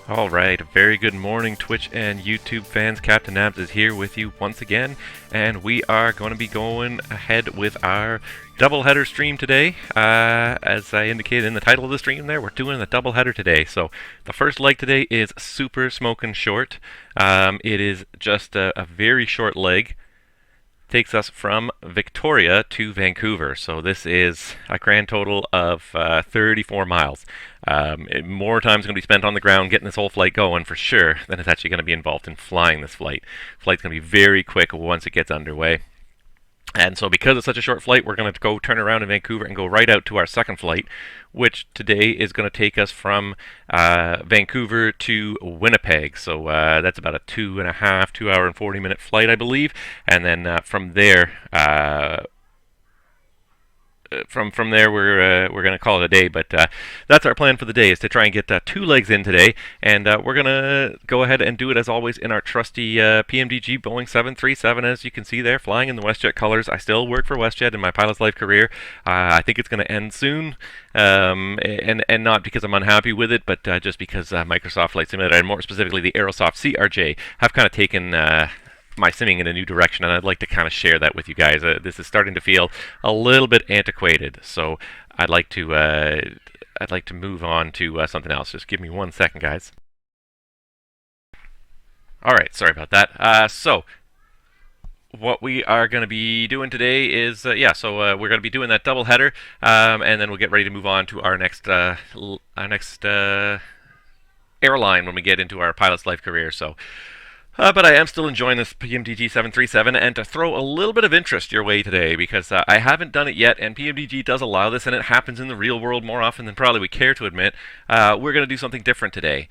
Alright, a very good morning Twitch and YouTube fans. Captain Abs is here with you once again, and we are going to be going ahead with our doubleheader stream today. As I indicated in the title of the stream there, we're doing a doubleheader today. So the first leg today is super smoking short. It is just a very short leg. Takes us from Victoria to Vancouver. So this is a grand total of 34 miles. More time is going to be spent on the ground getting this whole flight going for sure than it's actually going to be involved in flying this flight. Flight's going to be very quick once it gets underway. And so because it's such a short flight, we're going to go turn around in Vancouver and go right out to our second flight, which today is going to take us from Vancouver to Winnipeg. So that's about a 2 hour and 40 minute flight, I believe. And then from there, from there we're going to call it a day, but that's our plan for the day, is to try and get 2 legs in today, and we're going to go ahead and do it as always in our trusty PMDG Boeing 737, as you can see there, flying in the WestJet colors. I still work for WestJet in my pilot's life career. I think it's going to end soon, and not because I'm unhappy with it, but just because Microsoft Flight Simulator, and more specifically the Aerosoft CRJ, have kind of taken my simming in a new direction, and I'd like to kind of share that with you guys. This is starting to feel a little bit antiquated, so I'd like to move on to something else. Just give me 1 second, guys. All right, sorry about that. So what we are going to be doing today is, we're going to be doing that double header, and then we'll get ready to move on to our next airline when we get into our pilot's life career. So. But I am still enjoying this PMDG 737, and to throw a little bit of interest your way today, because I haven't done it yet, and PMDG does allow this, and it happens in the real world more often than probably we care to admit. We're going to do something different today.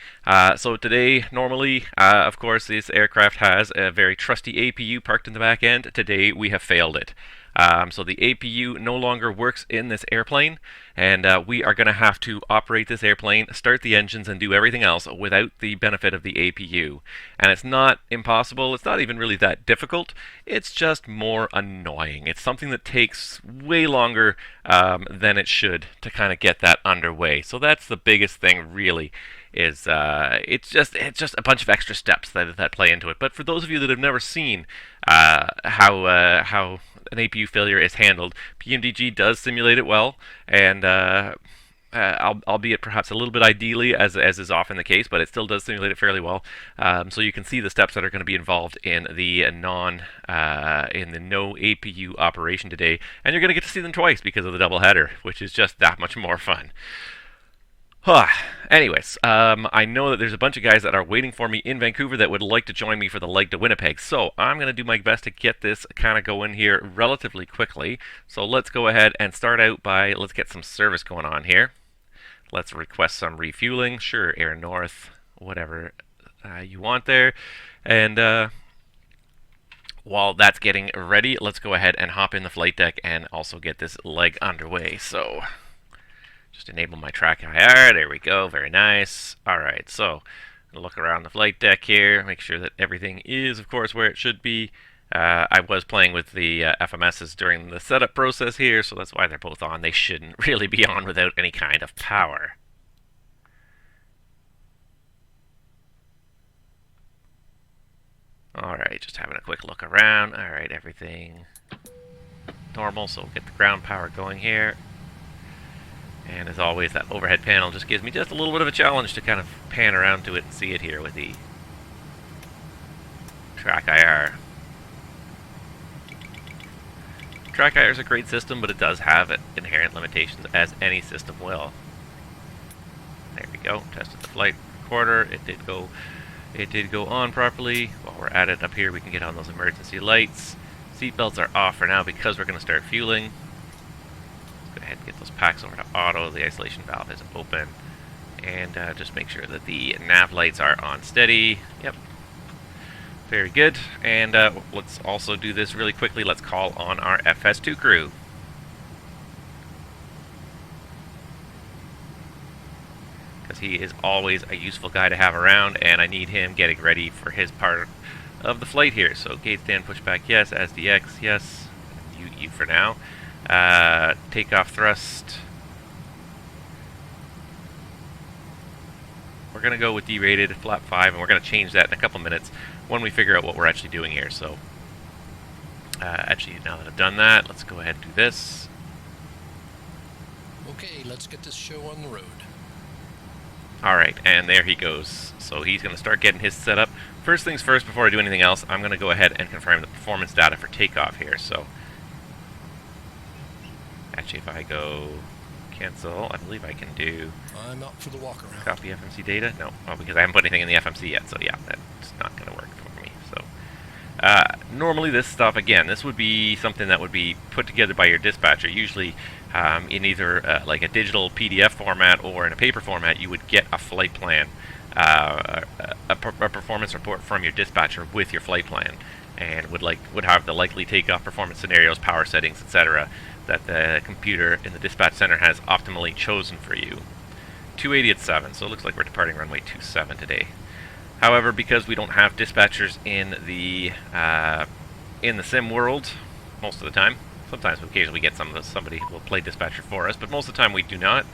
So today, normally, of course, this aircraft has a very trusty APU parked in the back end. Today, we have failed it. So the APU no longer works in this airplane, and we are going to have to operate this airplane, start the engines, and do everything else without the benefit of the APU. And it's not impossible, it's not even really that difficult, it's just more annoying. It's something that takes way longer than it should to kind of get that underway. So that's the biggest thing, really, is it's just a bunch of extra steps that play into it. But for those of you that have never seen how an APU failure is handled, PMDG does simulate it well, and albeit perhaps a little bit ideally, as is often the case, but it still does simulate it fairly well. So you can see the steps that are going to be involved in the no APU operation today, and you're going to get to see them twice because of the double header, which is just that much more fun. Anyways, I know that there's a bunch of guys that are waiting for me in Vancouver that would like to join me for the leg to Winnipeg, so I'm going to do my best to get this kind of going here relatively quickly. So let's go ahead and start out by, let's get some service going on here. Let's request some refueling, sure, Air North, whatever you want there. And while that's getting ready, let's go ahead and hop in the flight deck and also get this leg underway. So just enable my track IR. There we go. Very nice. All right. So look around the flight deck here. Make sure that everything is, of course, where it should be. I was playing with the FMSs during the setup process here, so that's why they're both on. They shouldn't really be on without any kind of power. All right. Just having a quick look around. All right. Everything normal. So we'll get the ground power going here. And as always, that overhead panel just gives me just a little bit of a challenge to kind of pan around to it and see it here with the track IR. Track IR is a great system, but it does have inherent limitations, as any system will. There we go. Tested the flight recorder. It did go on properly. While we're at it, up here we can get on those emergency lights. Seatbelts are off for now because we're going to start fueling. Go ahead and get those packs over to auto. The isolation valve is open, and just make sure that the nav lights are on steady. Yep, very good. And let's also do this really quickly. Let's call on our FS2 crew, because he is always a useful guy to have around, and I need him getting ready for his part of the flight here. So gate stand pushback, yes. SDX, yes. U for now. Takeoff thrust. we're going to go with derated, flap 5, and we're going to change that in a couple minutes when we figure out what we're actually doing here. So, actually, now that I've done that, let's go ahead and do this. Okay, let's get this show on the road. Alright, and there he goes. So he's going to start getting his set up. First things first, before I do anything else, I'm going to go ahead and confirm the performance data for takeoff here. So, actually, if I go cancel, I believe I can do... I'm up for the walk around. Copy FMC data? No, well, because I haven't put anything in the FMC yet, so yeah, that's not going to work for me. So, normally this stuff, again, this would be something that would be put together by your dispatcher. Usually in either like a digital PDF format or in a paper format, you would get a flight plan, a performance report from your dispatcher with your flight plan, and would have the likely takeoff performance scenarios, power settings, etc., that the computer in the dispatch center has optimally chosen for you. 280 at 7, so it looks like we're departing runway 27 today. However, because we don't have dispatchers in the sim world most of the time, sometimes occasionally we get somebody who will play dispatcher for us, but most of the time we do not.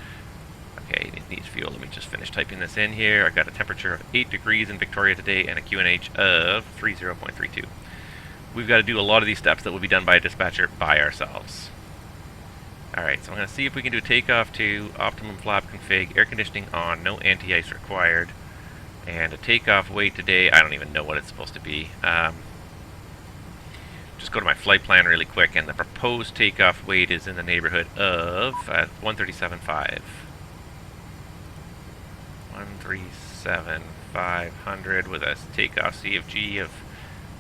Okay, it needs fuel. Let me just finish typing this in here. I've got a temperature of 8 degrees in Victoria today and a QNH of 30.32. We've got to do a lot of these steps that will be done by a dispatcher by ourselves. Alright, so I'm going to see if we can do takeoff to optimum flap config, air conditioning on, no anti-ice required, and a takeoff weight today, I don't even know what it's supposed to be. Just go to my flight plan really quick, and the proposed takeoff weight is in the neighborhood of 137.5. 137,500 with a takeoff CFG of,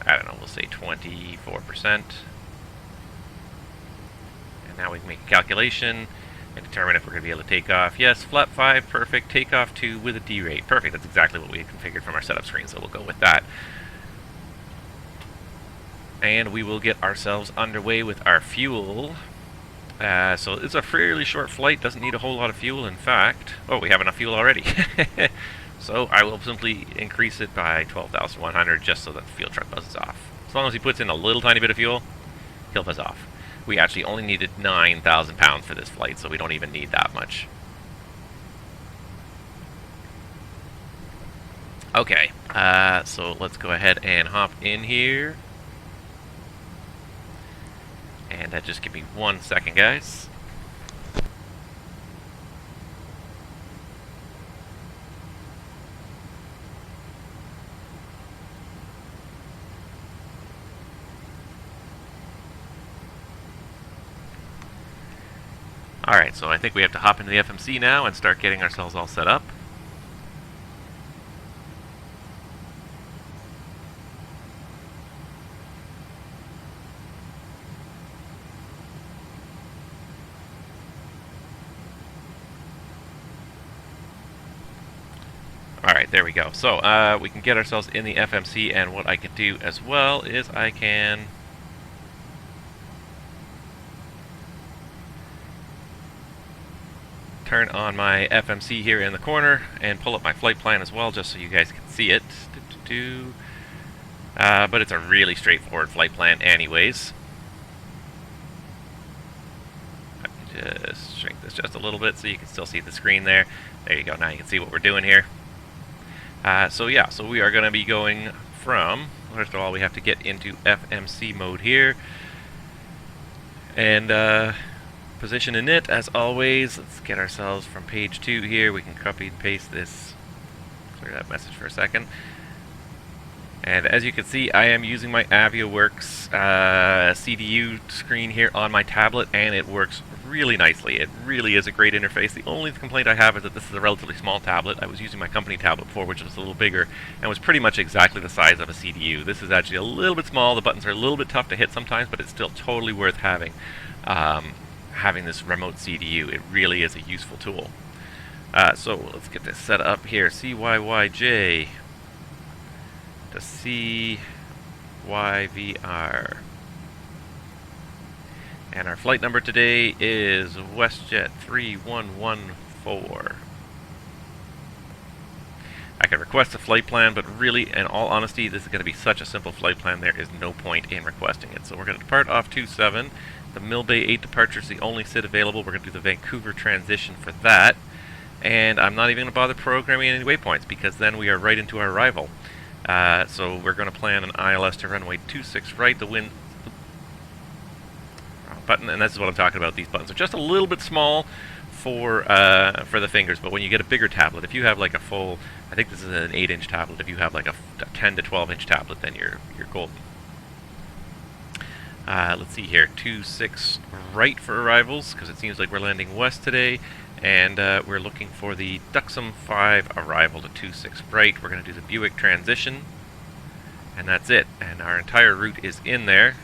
I don't know, we'll say 24%. Now we can make a calculation and determine if we're going to be able to take off. Yes, flap 5, perfect. Takeoff 2 with a D rate. Perfect, that's exactly what we had configured from our setup screen, so we'll go with that. And we will get ourselves underway with our fuel. So it's a fairly short flight, doesn't need a whole lot of fuel. In fact, oh, we have enough fuel already. So I will simply increase it by 12,100 just so that the fuel truck buzzes off. As long as he puts in a little tiny bit of fuel, he'll buzz off. We actually only needed 9,000 pounds for this flight, so we don't even need that much. Okay, so let's go ahead and hop in here. And just give me 1 second, guys. Alright, so I think we have to hop into the FMC now and start getting ourselves all set up. Alright, there we go. So, we can get ourselves in the FMC, and what I can do as well is I can turn on my FMC here in the corner and pull up my flight plan as well, just so you guys can see it. But it's a really straightforward flight plan anyways. I can just shrink this just a little bit so you can still see the screen there. There you go, now you can see what we're doing here. So yeah, so we are going to be going from, first of all, we have to get into FMC mode here. And position init, as always. Let's get ourselves from page 2 here. We can copy and paste this. Clear that message for a second. And as you can see, I am using my AvioWorks CDU screen here on my tablet, and it works really nicely. It really is a great interface. The only complaint I have is that this is a relatively small tablet. I was using my company tablet before, which was a little bigger, and was pretty much exactly the size of a CDU. This is actually a little bit small. The buttons are a little bit tough to hit sometimes, but it's still totally worth having. Having this remote CDU, it really is a useful tool. So let's get this set up here. CYYJ to CYVR. And our flight number today is WestJet 3114. I could request a flight plan, but really, in all honesty, this is going to be such a simple flight plan, there is no point in requesting it. So we're going to depart off 27. The Mill Bay 8 departure is the only SID available. We're going to do the Vancouver transition for that. And I'm not even going to bother programming any waypoints because then we are right into our arrival. So we're going to plan an ILS to runway 26 right, the wind button, and this is what I'm talking about. These buttons are just a little bit small for the fingers, but when you get a bigger tablet, if you have like a full, I think this is an 8-inch tablet, if you have like a 10 to 12-inch tablet, then you're golden. Let's see here, 26 right for arrivals, because it seems like we're landing west today, and we're looking for the Duxum 5 arrival to 26 right. We're going to do the Buick transition, and that's it, and our entire route is in there.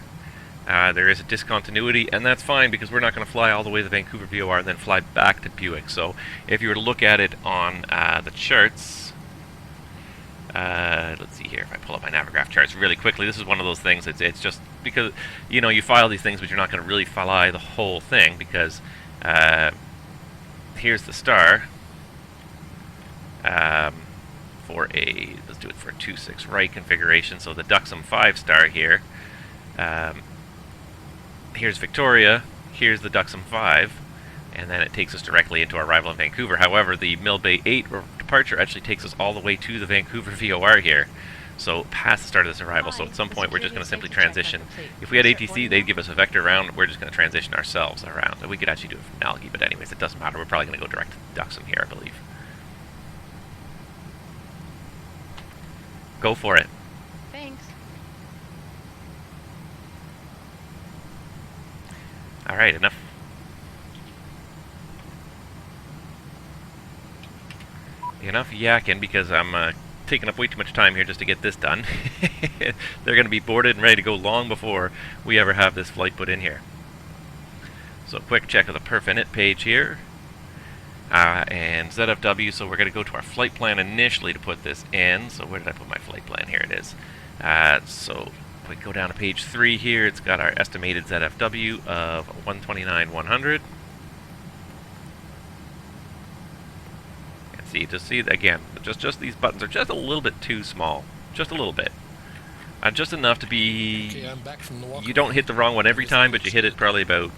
There is a discontinuity, and that's fine because we're not going to fly all the way to Vancouver VOR and then fly back to Buick. So if you were to look at it on the charts, let's see here, if I pull up my Navigraph charts really quickly, this is one of those things, it's just because, you know, you file these things, but you're not going to really fly the whole thing because here's the star for a, let's do it for a 26 right configuration, so the Duxum 5 star here. Here's Victoria, here's the Duxum 5, and then it takes us directly into our arrival in Vancouver. However, the Mill Bay 8 departure actually takes us all the way to the Vancouver VOR here, so past the start of this arrival. So at some point we're just going to simply transition. If we had ATC, they'd give us a vector round. We're just going to transition ourselves around. We could actually do it from Nalgi, but anyways, it doesn't matter. We're probably going to go direct to Duxum here, I believe. Go for it. Alright, enough yakking because I'm taking up way too much time here just to get this done. They're going to be boarded and ready to go long before we ever have this flight put in here. So quick check of the perf init page here. And ZFW, so we're going to go to our flight plan initially to put this in. So where did I put my flight plan? Here it is. So we go down to page 3 here. It's got our estimated ZFW of 129,100. And see, just see again, just these buttons are just a little bit too small, just a little bit, just enough to be. Okay, I'm back from the walk. You don't hit the wrong one every time, but you hit it probably about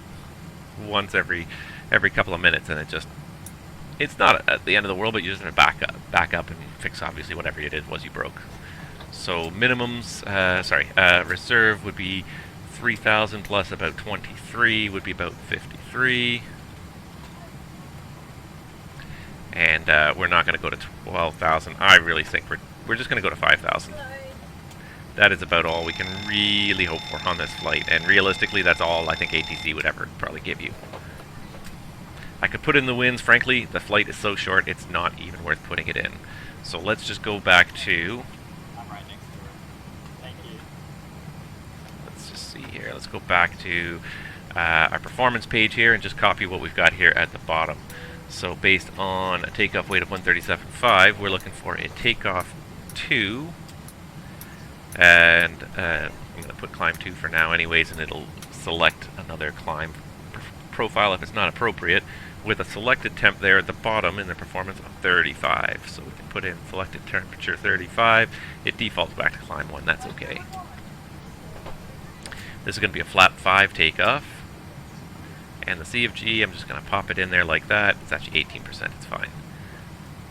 once every couple of minutes, and it's not at the end of the world, but you just have to back up and fix obviously whatever it was you broke. So minimums, reserve would be 3,000 plus about 23 would be about 53. And we're not going to go to 12,000. I really think we're just going to go to 5,000. That is about all we can really hope for on this flight. And realistically, that's all I think ATC would ever probably give you. I could put in the winds. Frankly, the flight is so short, it's not even worth putting it in. So let's just go back to... here. Let's go back to our performance page here and just copy what we've got here at the bottom. So based on a takeoff weight of 137.5, we're looking for a takeoff 2, and I'm going to put climb 2 for now anyways, and it'll select another climb profile if it's not appropriate, with a selected temp there at the bottom in the performance of 35. So we can put in selected temperature 35. It defaults back to climb 1. That's okay. This is going to be a flap 5 takeoff. And the CFG, I'm just going to pop it in there like that. It's actually 18%, it's fine.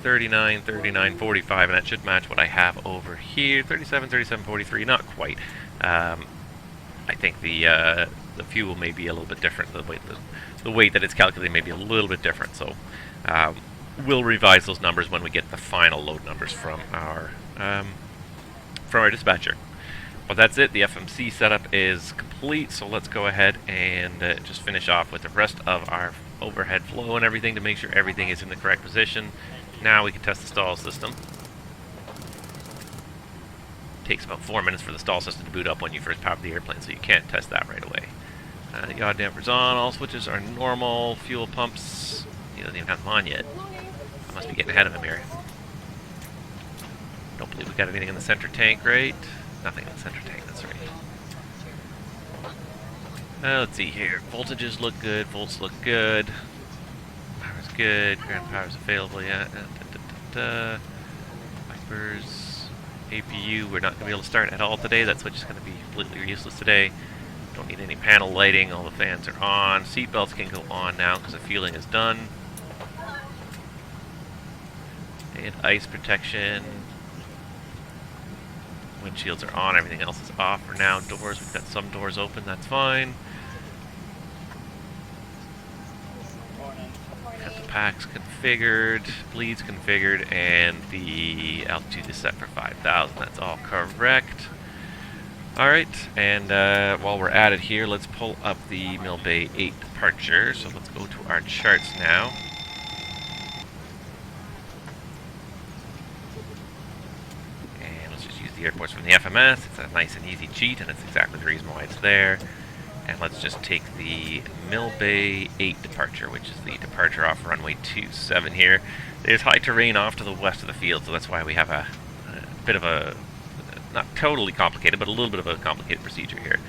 39, 39, 45, and that should match what I have over here. 37, 37, 43, not quite. I think the fuel may be a little bit different. The weight that it's calculated may be a little bit different. So we'll revise those numbers when we get the final load numbers from our dispatcher. But that's it. The FMC setup is complete, so let's go ahead and just finish off with the rest of our overhead flow and everything to make sure everything is in the correct position. Now we can test the stall system. It takes about 4 minutes for the stall system to boot up when you first power the airplane, so you can't test that right away. Yaw damper's on, all switches are normal, fuel pumps, he doesn't even have them on yet. I must be getting ahead of him here. Don't believe we got anything in the center tank, right? Nothing in the center tank, that's right. Let's see here. Voltages look good, volts look good. Power's good, ground power's available, yeah. Wipers, APU, we're not going to be able to start at all today. That switch is going to be completely useless today. Don't need any panel lighting, all the fans are on. Seatbelts can go on now because the fueling is done. And ice protection. Windshields are on, everything else is off for now. Doors, we've got some doors open, that's fine. Got the packs configured, bleeds configured, and the altitude is set for 5,000. That's all correct. Alright, and while we're at it here, let's pull up the Mill Bay 8 departure. So let's go to our charts now. And let's just use the airports from the FMS. It's a nice and easy cheat, and it's exactly the reason why it's there. And let's just take the Mill Bay 8 departure, which is the departure off runway 27 here. There's high terrain off to the west of the field, so that's why we have a bit of a, not totally complicated, but a little bit of a complicated procedure here.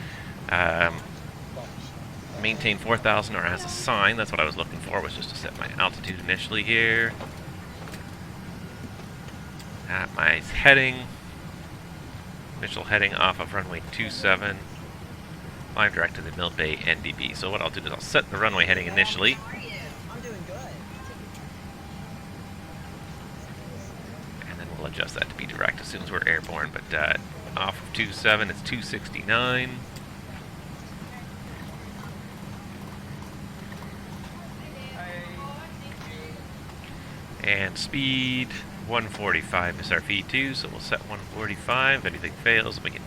Maintain 4,000 or as a sign, that's what I was looking for, was just to set my altitude initially here. At my heading, initial heading off of runway 27. Climb direct to the Mill Bay NDB. So what I'll do is I'll set the runway heading initially. And then we'll adjust that to be direct as soon as we're airborne. But off of 27, it's 269. And speed 145 is our V2, so we'll set 145. If anything fails, we can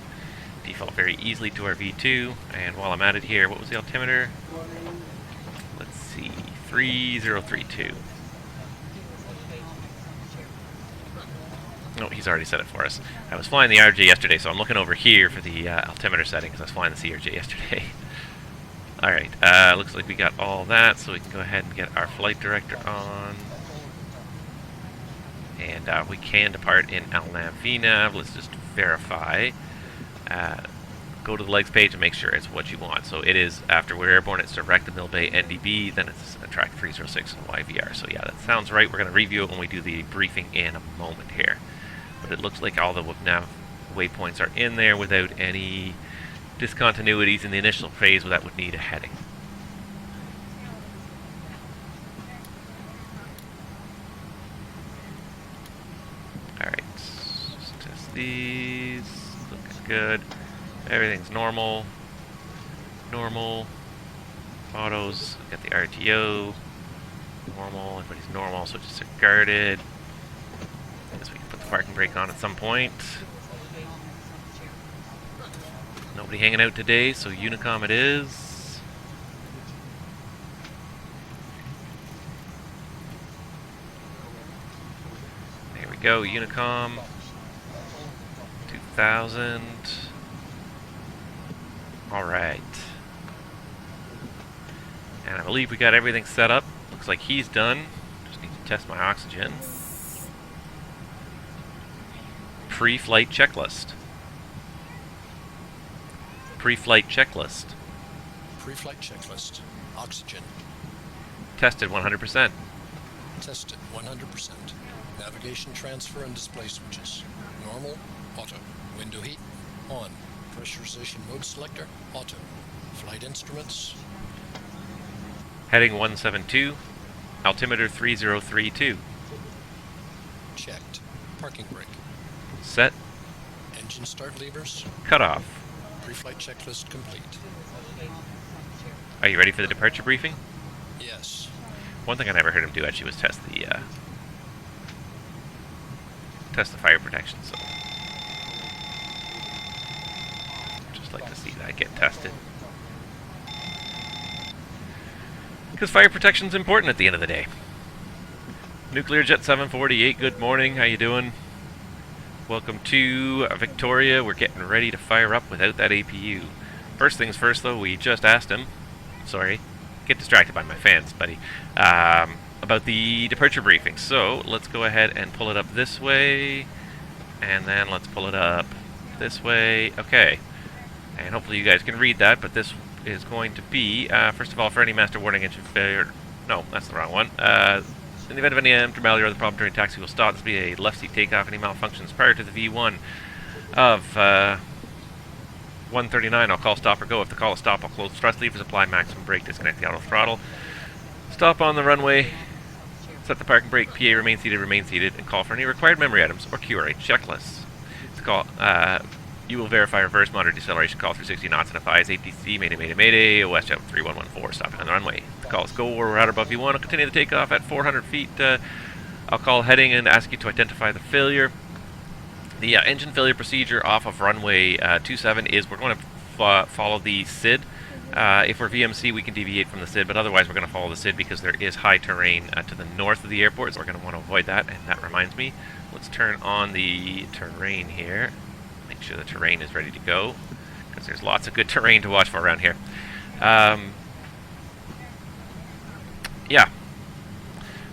default very easily to our V2. And while I'm at it here, what was the altimeter? Let's see, 3032. Oh, he's already set it for us. I was flying the RJ yesterday, so I'm looking over here for the altimeter setting because I was flying the CRJ yesterday. Alright, looks like we got all that, so we can go ahead and get our flight director on. And we can depart in LNAV VNAV. Let's just verify. Go to the legs page and make sure it's what you want. So it is, after we're airborne, it's direct to Mill Bay NDB, then it's a track 306 and YVR. So yeah, that sounds right. We're going to review it when we do the briefing in a moment here. But it looks like all the nav waypoints are in there without any discontinuities in the initial phase that would need a heading. Alright, just test these. Looking good. Everything's normal. Normal. Autos. Got the RTO. Normal. Everybody's normal. Switches are guarded. Guess we can put the parking brake on at some point. Nobody hanging out today, so Unicom it is. There we go, Unicom. 2000. Alright. And I believe we got everything set up. Looks like he's done. Just need to test my oxygen. Pre-flight checklist. Pre-flight checklist. Pre-flight checklist. Oxygen. Tested 100%. Tested 100%. Navigation transfer and display switches. Normal. Auto. Window heat. On. Pressurization mode selector. Auto. Flight instruments. Heading 172. Altimeter 3032. Checked. Parking brake. Set. Engine start levers. Cut off. Pre-flight checklist complete. Are you ready for the departure briefing? Yes. One thing I never heard him do actually was test the fire protection, so just like to see that get tested. Because fire protection's important at the end of the day. Nuclear Jet 748, good morning, how you doing? Welcome to Victoria. We're getting ready to fire up without that APU. First things first, though, we just asked him, sorry, get distracted by my fans, buddy, about the departure briefing. So let's go ahead and pull it up this way, and then let's pull it up this way. Okay, and hopefully you guys can read that, but this is going to be, first of all, for any master warning engine failure, no, that's the wrong one. In the event of any abnormality or other problem during taxi, will stop. This will be a left seat takeoff. Any malfunctions prior to the V1 of 139, I'll call stop or go. If the call is stop, I'll close thrust levers, apply maximum brake, disconnect the auto throttle. Stop on the runway Set the parking brake, PA remain seated, and call for any required memory items or QRA checklists. To call, you will verify reverse monitor deceleration, call 360 knots, and advise ATC, mayday, west jet 3114, stopping on the runway. The call is go, we're at above V1, I'll continue the takeoff at 400 feet. I'll call heading and ask you to identify the failure. The engine failure procedure off of runway 27 is we're going to follow the SID. If we're VMC, we can deviate from the SID, but otherwise we're going to follow the SID because there is high terrain to the north of the airport, so we're going to want to avoid that. And that reminds me, let's turn on the terrain here. Make sure the terrain is ready to go, because there's lots of good terrain to watch for around here. Yeah.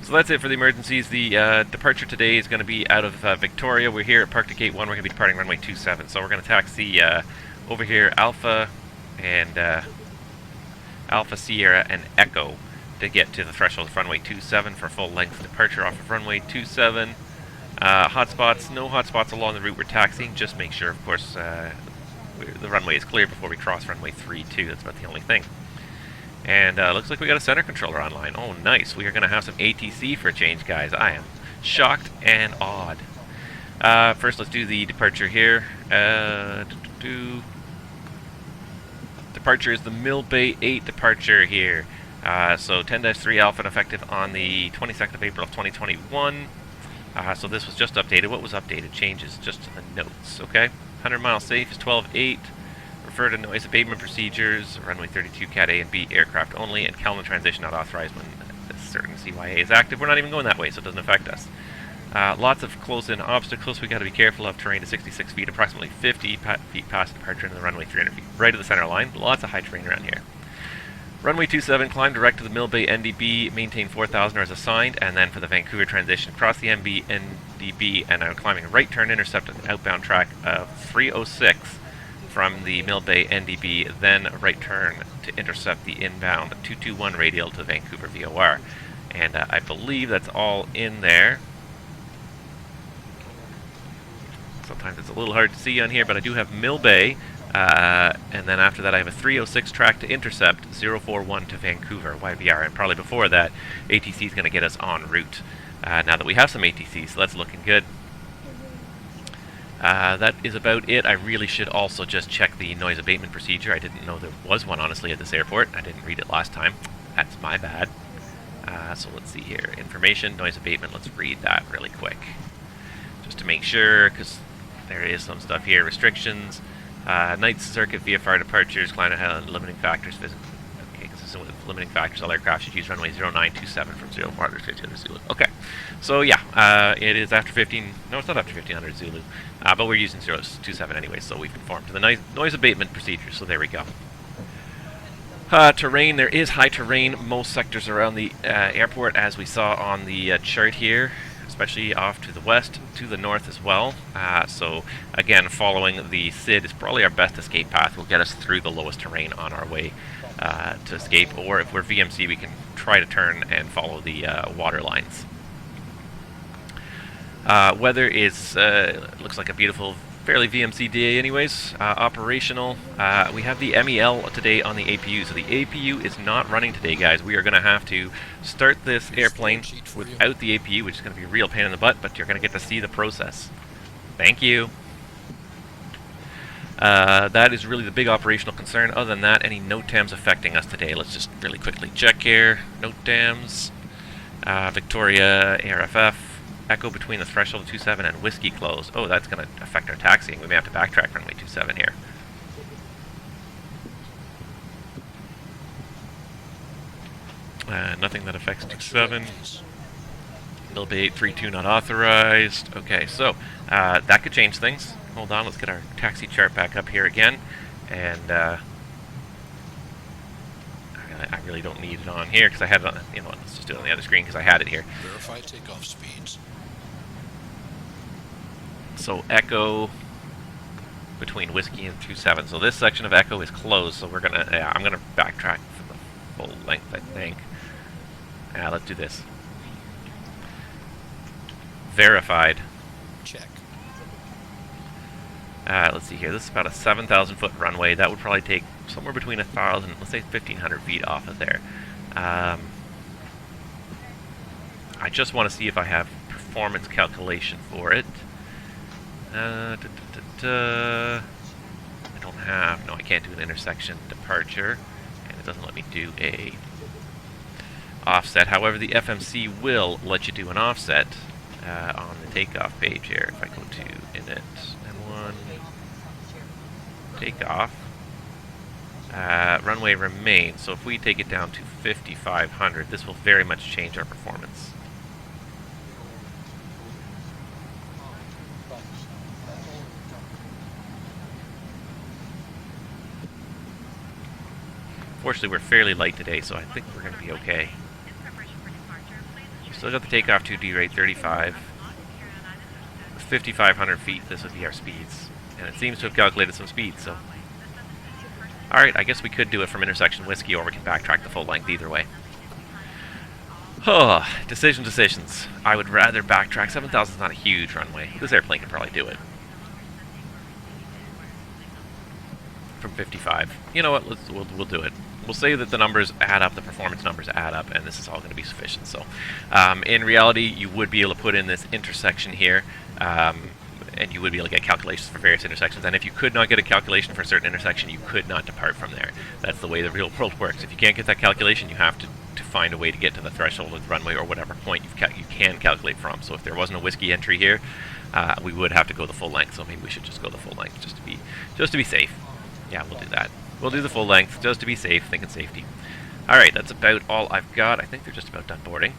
So that's it for the emergencies. The departure today is going to be out of Victoria. We're here at Park to Gate 1. We're going to be departing runway 27. So we're going to taxi over here Alpha and Alpha, Sierra, and Echo to get to the threshold of runway 27 for full-length departure off of runway 27. Hotspots, no hotspots along the route we're taxiing. Just make sure, of course, the runway is clear before we cross runway 32. That's about the only thing. And looks like we got a center controller online. Oh, nice. We are going to have some ATC for a change, guys. I am shocked and awed. First, let's do the departure here. Departure is the Mill Bay 8 departure here. So 10-3 Alpha effective on the 22nd of April of 2021. So this was just updated. What was updated? Changes just in the notes, okay? 100 miles safe is 12-8. Refer to noise abatement procedures, runway 32 Cat A and B aircraft only, and Kelvin transition not authorized when a certain CYA is active. We're not even going that way, so it doesn't affect us. Lots of close-in obstacles we got to be careful of. Terrain to 66 feet, approximately 50 feet past departure into the runway 300 feet, right of the center line. Lots of high terrain around here. Runway 27, climb direct to the Mill Bay NDB, maintain 4,000 as assigned, and then for the Vancouver transition, cross the MB NDB, and I'm climbing a right turn intercept an outbound track of 306 from the Mill Bay NDB, then a right turn to intercept the inbound 221 radial to Vancouver VOR. And I believe that's all in there. Sometimes it's a little hard to see on here, but I do have Mill Bay, and then after that I have a 306 track to intercept 041 to Vancouver YVR, and probably before that ATC is going to get us en route. Now that we have some ATC, so that's looking good. That is about it. I really should also just check the noise abatement procedure. I didn't know there was one, honestly, at this airport. I didn't read it last time. That's my bad. So let's see here. Information, noise abatement. Let's read that really quick. Just to make sure, because there is some stuff here. Restrictions. Night circuit VFR departures, climate limiting factors. Okay, consistent with limiting factors, all aircraft should use runway 0927 from 0400 Zulu. Okay, so yeah, it is after 15. No, it's not after 1500 Zulu, but we're using 027 anyway, so we've conformed to the noise abatement procedure. So there we go. Terrain, there is high terrain most sectors around the airport, as we saw on the chart here, especially off to the west, to the north as well. So again, following the SID is probably our best escape path. Will get us through the lowest terrain on our way to escape, or if we're VMC, we can try to turn and follow the water lines. Weather is looks like a beautiful, fairly VMC day anyways. Operational, we have the MEL today on the APU, so the APU is not running today, guys. We are going to have to start this airplane without the APU, which is going to be a real pain in the butt, but you're going to get to see the process. Thank you. That is really the big operational concern. Other than that, any NOTAMs affecting us today? Let's just really quickly check here. NOTAMs, Victoria, ARFF, Echo between the threshold of 27 and Whiskey close. Oh, that's going to affect our taxiing. We may have to backtrack runway 27 here. Nothing that affects 27. Mill Bay 832 not authorized. Okay, so that could change things. Hold on, let's get our taxi chart back up here again. And I really don't need it on here because I had it on, you know, let's just do it on the other screen because I had it here. Verify takeoff speeds. So Echo between Whiskey and 27. So this section of Echo is closed, so we're gonna, I'm gonna backtrack for the full length, I think. Let's do this. Verified. Check. Let's see here. This is about a 7,000 foot runway. That would probably take somewhere between 1,000, let's say 1,500 feet off of there. I I just want to see if I have performance calculation for it. I don't have, no, I can't do an intersection departure, and it doesn't let me do a offset. However, the FMC will let you do an offset on the takeoff page here. If I go to init M1 takeoff, runway remains. So if we take it down to 5,500, this will very much change our performance. Fortunately, we're fairly light today, so I think we're going to be okay. Still got the takeoff 2D rate 35. 5,500 feet, this would be our speeds. And it seems to have calculated some speeds, so... Alright, I guess we could do it from intersection whiskey, or we can backtrack the full length either way. Oh, decisions. I would rather backtrack. 7,000 is not a huge runway. This airplane can probably do it. From 55. You know what, we'll do it. We'll say that the numbers add up, the performance numbers add up, and this is all going to be sufficient. So, in reality, you would be able to put in this intersection here, and you would be able to get calculations for various intersections. And if you could not get a calculation for a certain intersection, you could not depart from there. That's the way the real world works. If you can't get that calculation, you have to find a way to get to the threshold of the runway or whatever point you can calculate from. So if there wasn't a whiskey entry here, we would have to go the full length. So maybe we should just go the full length just to be safe. Yeah, we'll do that. We'll do the full length just to be safe, thinking safety. Alright, that's about all I've got. I think they're just about done boarding.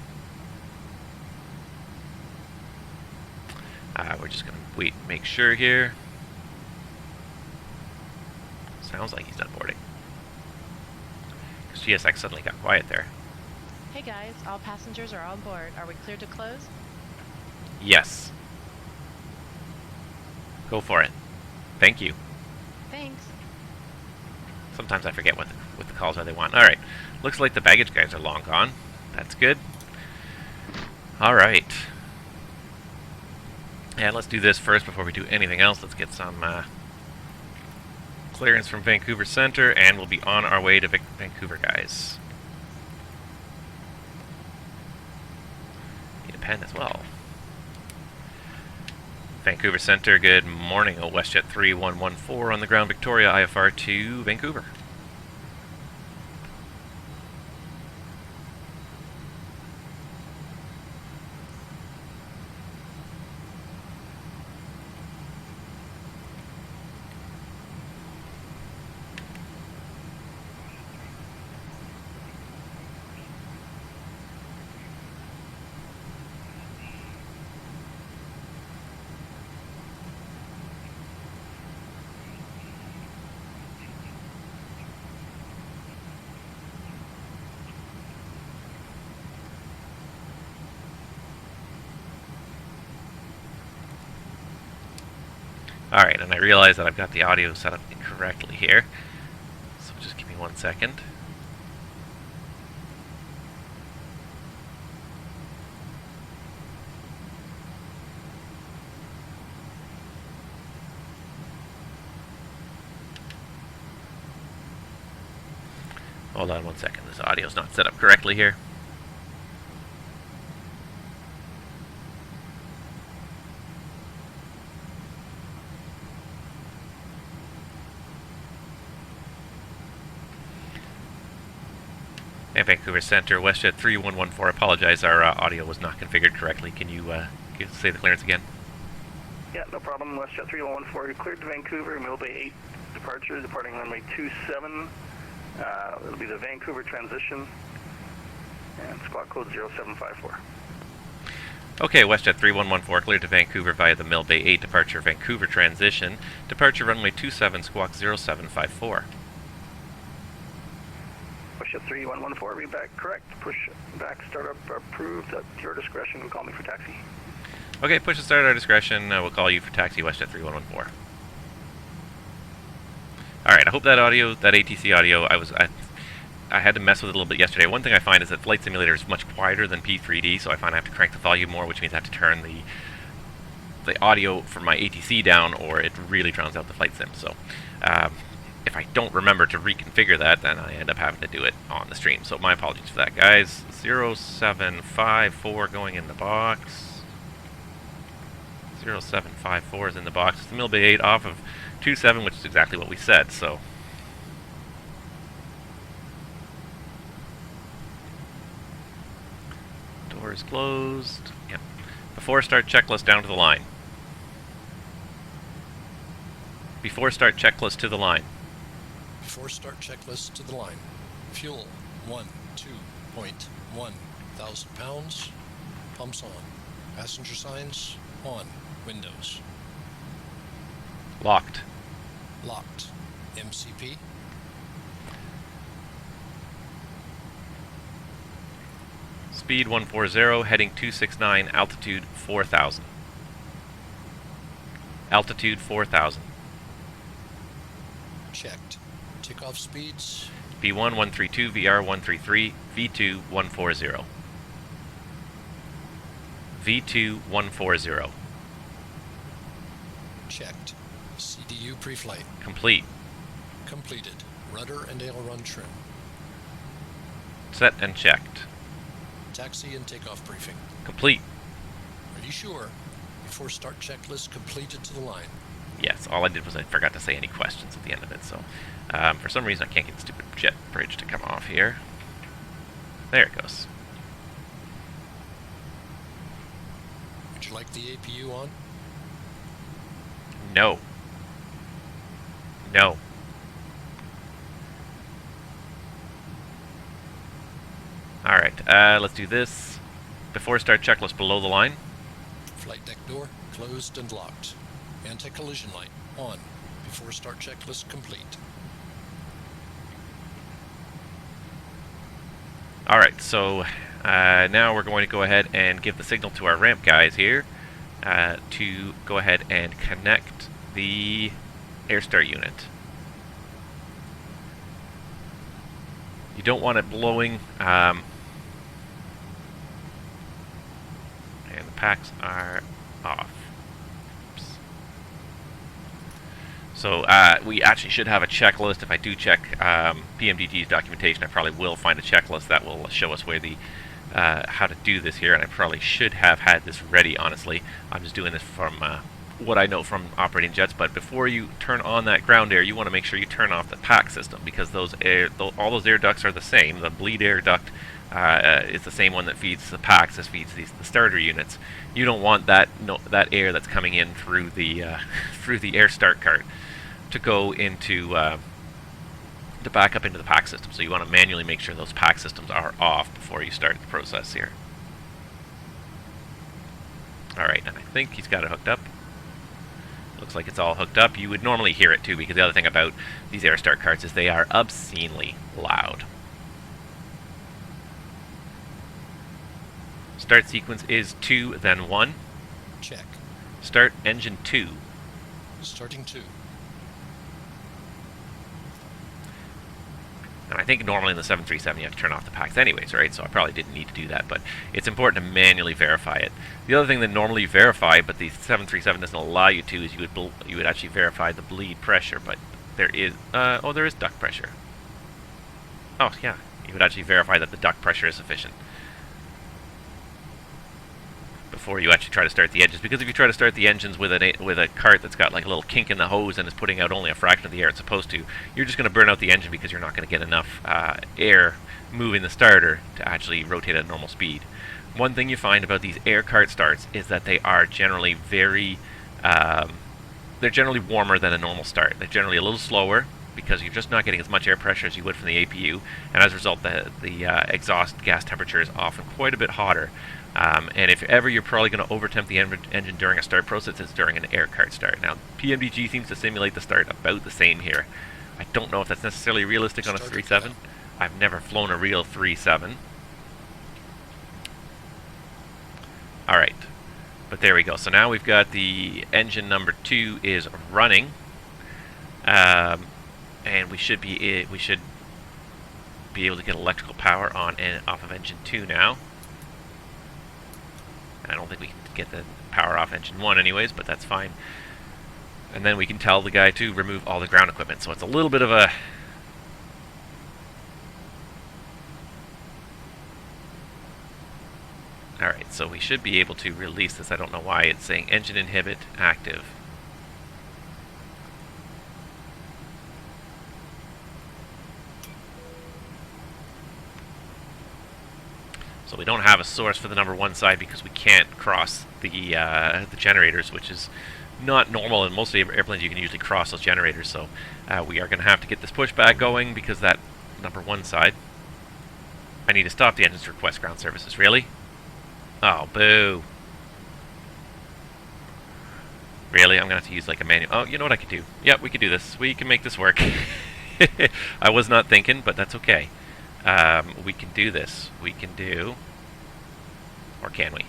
We're just going to wait and make sure here. Sounds like he's done boarding. Because GSX suddenly got quiet there. Hey guys, all passengers are on board. Are we cleared to close? Yes. Go for it. Thank you. Thanks. Sometimes I forget what the calls are they want. Alright. Looks like the baggage guys are long gone. That's good. Alright. And let's do this first before we do anything else. Let's get some clearance from Vancouver Centre, and we'll be on our way to Vancouver, guys. Need a pen as well. Vancouver Centre, good morning. WestJet 3114 on the ground, Victoria, IFR to Vancouver. Alright, and I realize that I've got the audio set up incorrectly here, so just give me 1 second. Hold on 1 second, this audio's not set up correctly here. And Vancouver Centre, WestJet 3114. I apologize, our audio was not configured correctly. Can you say the clearance again? Yeah, no problem. WestJet 3114, you cleared to Vancouver, Millbay 8 departure, departing runway 27. It'll be the Vancouver transition, and squawk code 0754. Okay, WestJet 3114, cleared to Vancouver via the Millbay 8 departure, Vancouver transition. Departure runway 27, squawk 0754. WestJet 3114, read back correct. Push back, startup approved at your discretion. Call me for taxi. Okay, push and start at our discretion. We'll call you for taxi, WestJet 3114. Alright, I hope that audio, that ATC audio, I had to mess with it a little bit yesterday. One thing I find is that Flight Simulator is much quieter than P3D, so I find I have to crank the volume more, which means I have to turn the audio from my ATC down, or it really drowns out the flight sim. So, if I don't remember to reconfigure that, then I end up having to do it on the stream. So my apologies for that, guys. 0754 going in the box. 0754 is in the box. It's the Mill Bay 8 off of 27, which is exactly what we said, so. Door is closed. Yep. Before start checklist down to the line. Before start checklist to the line. Before start checklist to the line. Fuel 12.1 thousand pounds. Pumps on. Passenger signs on. Windows. Locked. Locked. MCP. Speed 140, heading 269, altitude 4,000. Altitude 4,000. Checked. Takeoff speeds. B1 132, VR 133, V2 140. V2 140. Checked. CDU pre-flight. Complete. Completed. Rudder and aileron trim. Set and checked. Taxi and takeoff briefing. Complete. Are you sure? Before start checklist completed to the line. Yes, all I did was I forgot to say any questions at the end of it, so for some reason I can't get the stupid jet bridge to come off here. There it goes. Would you like the APU on? No. No. Alright, let's do this. Before start checklist below the line. Flight deck door closed and locked. Anti-collision light on. Before start checklist complete. Alright, so now we're going to go ahead and give the signal to our ramp guys here to go ahead and connect the air start unit. You don't want it blowing, and the packs are off. Oops. So we actually should have a checklist. If I do check PMDG's documentation, I probably will find a checklist that will show us where the how to do this here, and I probably should have had this ready, honestly. I'm just doing this from what I know from operating jets, but before you turn on that ground air, you want to make sure you turn off the pack system, because all those air ducts are the same. The bleed air duct is the same one that feeds the packs as feeds the starter units. You don't want that air that's coming in through the through the air start cart to go into to back up into the pack system. So you want to manually make sure those pack systems are off before you start the process here. Alright, and I think he's got it hooked up. Looks like it's all hooked up. You would normally hear it too, because the other thing about these air start carts is they are obscenely loud. Start sequence is 2, then 1. Check. Start engine 2. Starting 2. And I think normally in the 737 you have to turn off the packs anyways, right? So I probably didn't need to do that, but it's important to manually verify it. The other thing that normally you verify, but the 737 doesn't allow you to, is you would actually verify the bleed pressure, but there is, there is duct pressure. Oh, yeah, you would actually verify that the duct pressure is sufficient before you actually try to start the engines, because if you try to start the engines with a cart that's got like a little kink in the hose and is putting out only a fraction of the air it's supposed to, you're just going to burn out the engine because you're not going to get enough air moving the starter to actually rotate at a normal speed. One thing you find about these air cart starts is that they are generally they're generally warmer than a normal start. They're generally a little slower because you're just not getting as much air pressure as you would from the APU, and as a result the exhaust gas temperature is often quite a bit hotter. And if ever you're probably going to overtemp the engine during a start process, it's during an air cart start. Now, PMDG seems to simulate the start about the same here. I don't know if that's necessarily realistic on a 3.7. I've never flown a real 3.7. Alright, but there we go. So now we've got the engine number 2 is running. And we should be able to get electrical power on and off of engine 2 now. I don't think we can get the power off engine 1 anyways, but that's fine. And then we can tell the guy to remove all the ground equipment. So it's a little bit of a... Alright, so we should be able to release this. I don't know why it's saying engine inhibit active. So we don't have a source for the number 1 side because we can't cross the generators, which is not normal. In most airplanes you can usually cross those generators, so we are going to have to get this pushback going because that number 1 side... I need to stop the engines to request ground services. Really? Oh, boo. Really? I'm going to have to use like a manual... Oh, you know what I could do? Yep, we could do this. We can make this work. I was not thinking, but that's okay. We can do this. We can do... Or can we?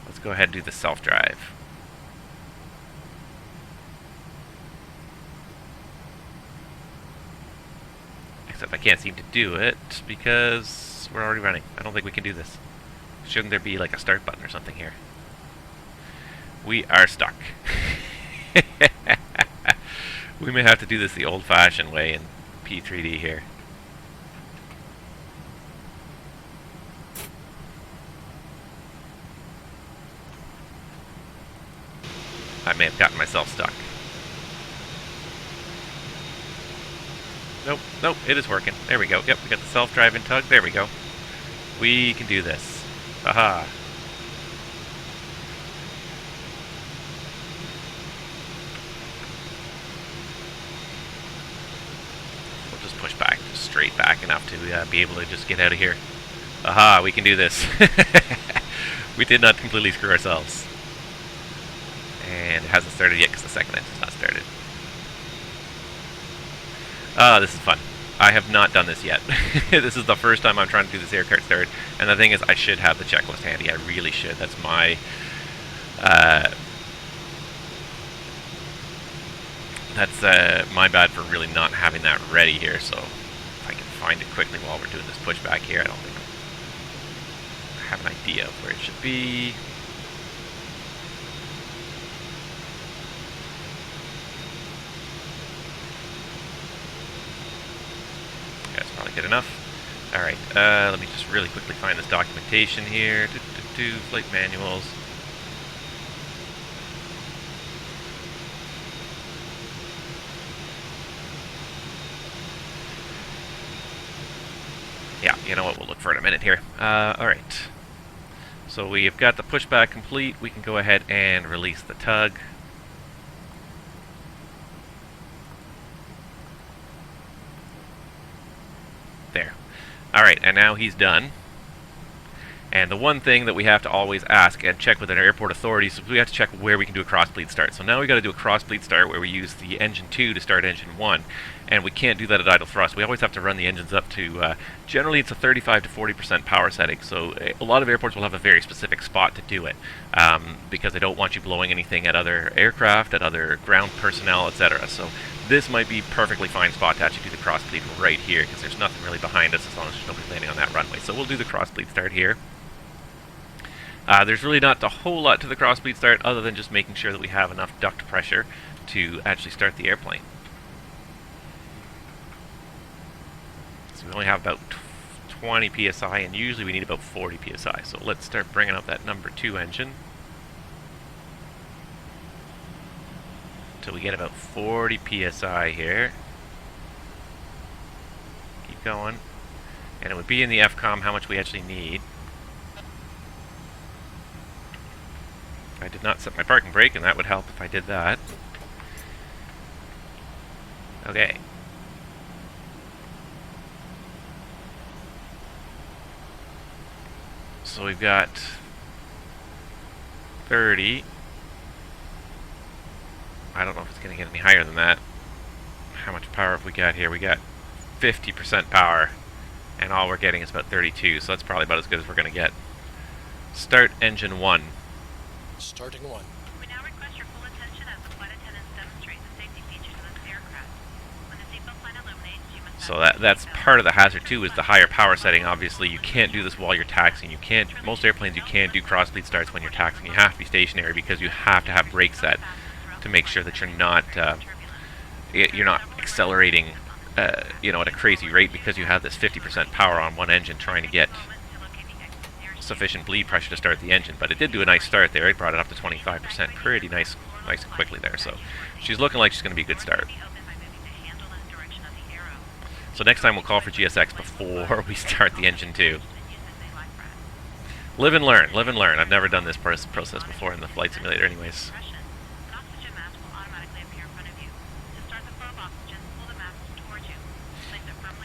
Let's go ahead and do the self-drive. Except I can't seem to do it because we're already running. I don't think we can do this. Shouldn't there be like a start button or something here? We are stuck. We may have to do this the old-fashioned way in P3D here. I may have gotten myself stuck. Nope, nope, it is working. There we go. Yep, we got the self-driving tug. There we go. We can do this. Aha. We'll just push back, just straight back enough to be able to just get out of here. Aha, we can do this. We did not completely screw ourselves. And it hasn't started yet because the second engine's not started. This is fun. I have not done this yet. This is the first time I'm trying to do this air cart start. And the thing is, I should have the checklist handy. I really should. That's my... my bad for really not having that ready here. So if I can find it quickly while we're doing this pushback here, I don't think I have an idea of where it should be. Good enough. Alright, let me just really quickly find this documentation here. Flight manuals. Yeah, you know what, we'll look for it in a minute here. Alright. So we have got the pushback complete. We can go ahead and release the tug. There. Alright, and now he's done. And the one thing that we have to always ask and check with our airport authorities is we have to check where we can do a cross-bleed start. So now we've got to do a cross-bleed start where we use the engine 2 to start engine 1. And we can't do that at idle thrust. We always have to run the engines up to, generally it's a 35 to 40% power setting. So a lot of airports will have a very specific spot to do it. Because they don't want you blowing anything at other aircraft, at other ground personnel, etc. So this might be perfectly fine spot to actually do the cross-bleed right here, because there's nothing really behind us as long as there's nobody landing on that runway. So we'll do the cross-bleed start here. There's really not a whole lot to the cross-bleed start other than just making sure that we have enough duct pressure to actually start the airplane. So we only have about 20 psi, and usually we need about 40 psi. So let's start bringing up that number 2 engine until we get about 40 psi here. Keep going. And it would be in the FCOM how much we actually need. I did not set my parking brake, and that would help if I did that. Okay. So we've got 30. I don't know if it's going to get any higher than that. How much power have we got here? We got 50% power, and all we're getting is about 32, so that's probably about as good as we're going to get. Start engine 1. Starting 1. We now request your full attention as the flight attendants demonstrate the safety features of this So that's part of the hazard too, is the higher power setting. Obviously, you can't do this while you're taxiing. You can't. Most airplanes you can't do cross-bleed starts when you're taxiing. You have to be stationary because you have to have brake set to make sure that you're not accelerating, you know, at a crazy rate, because you have this 50% power on one engine trying to get sufficient bleed pressure to start the engine. But it did do a nice start there. It brought it up to 25%, pretty nice and quickly there. So she's looking like she's going to be a good start. So next time we'll call for GSX before we start the engine too. Live and learn, live and learn. I've never done this process before in the flight simulator anyways.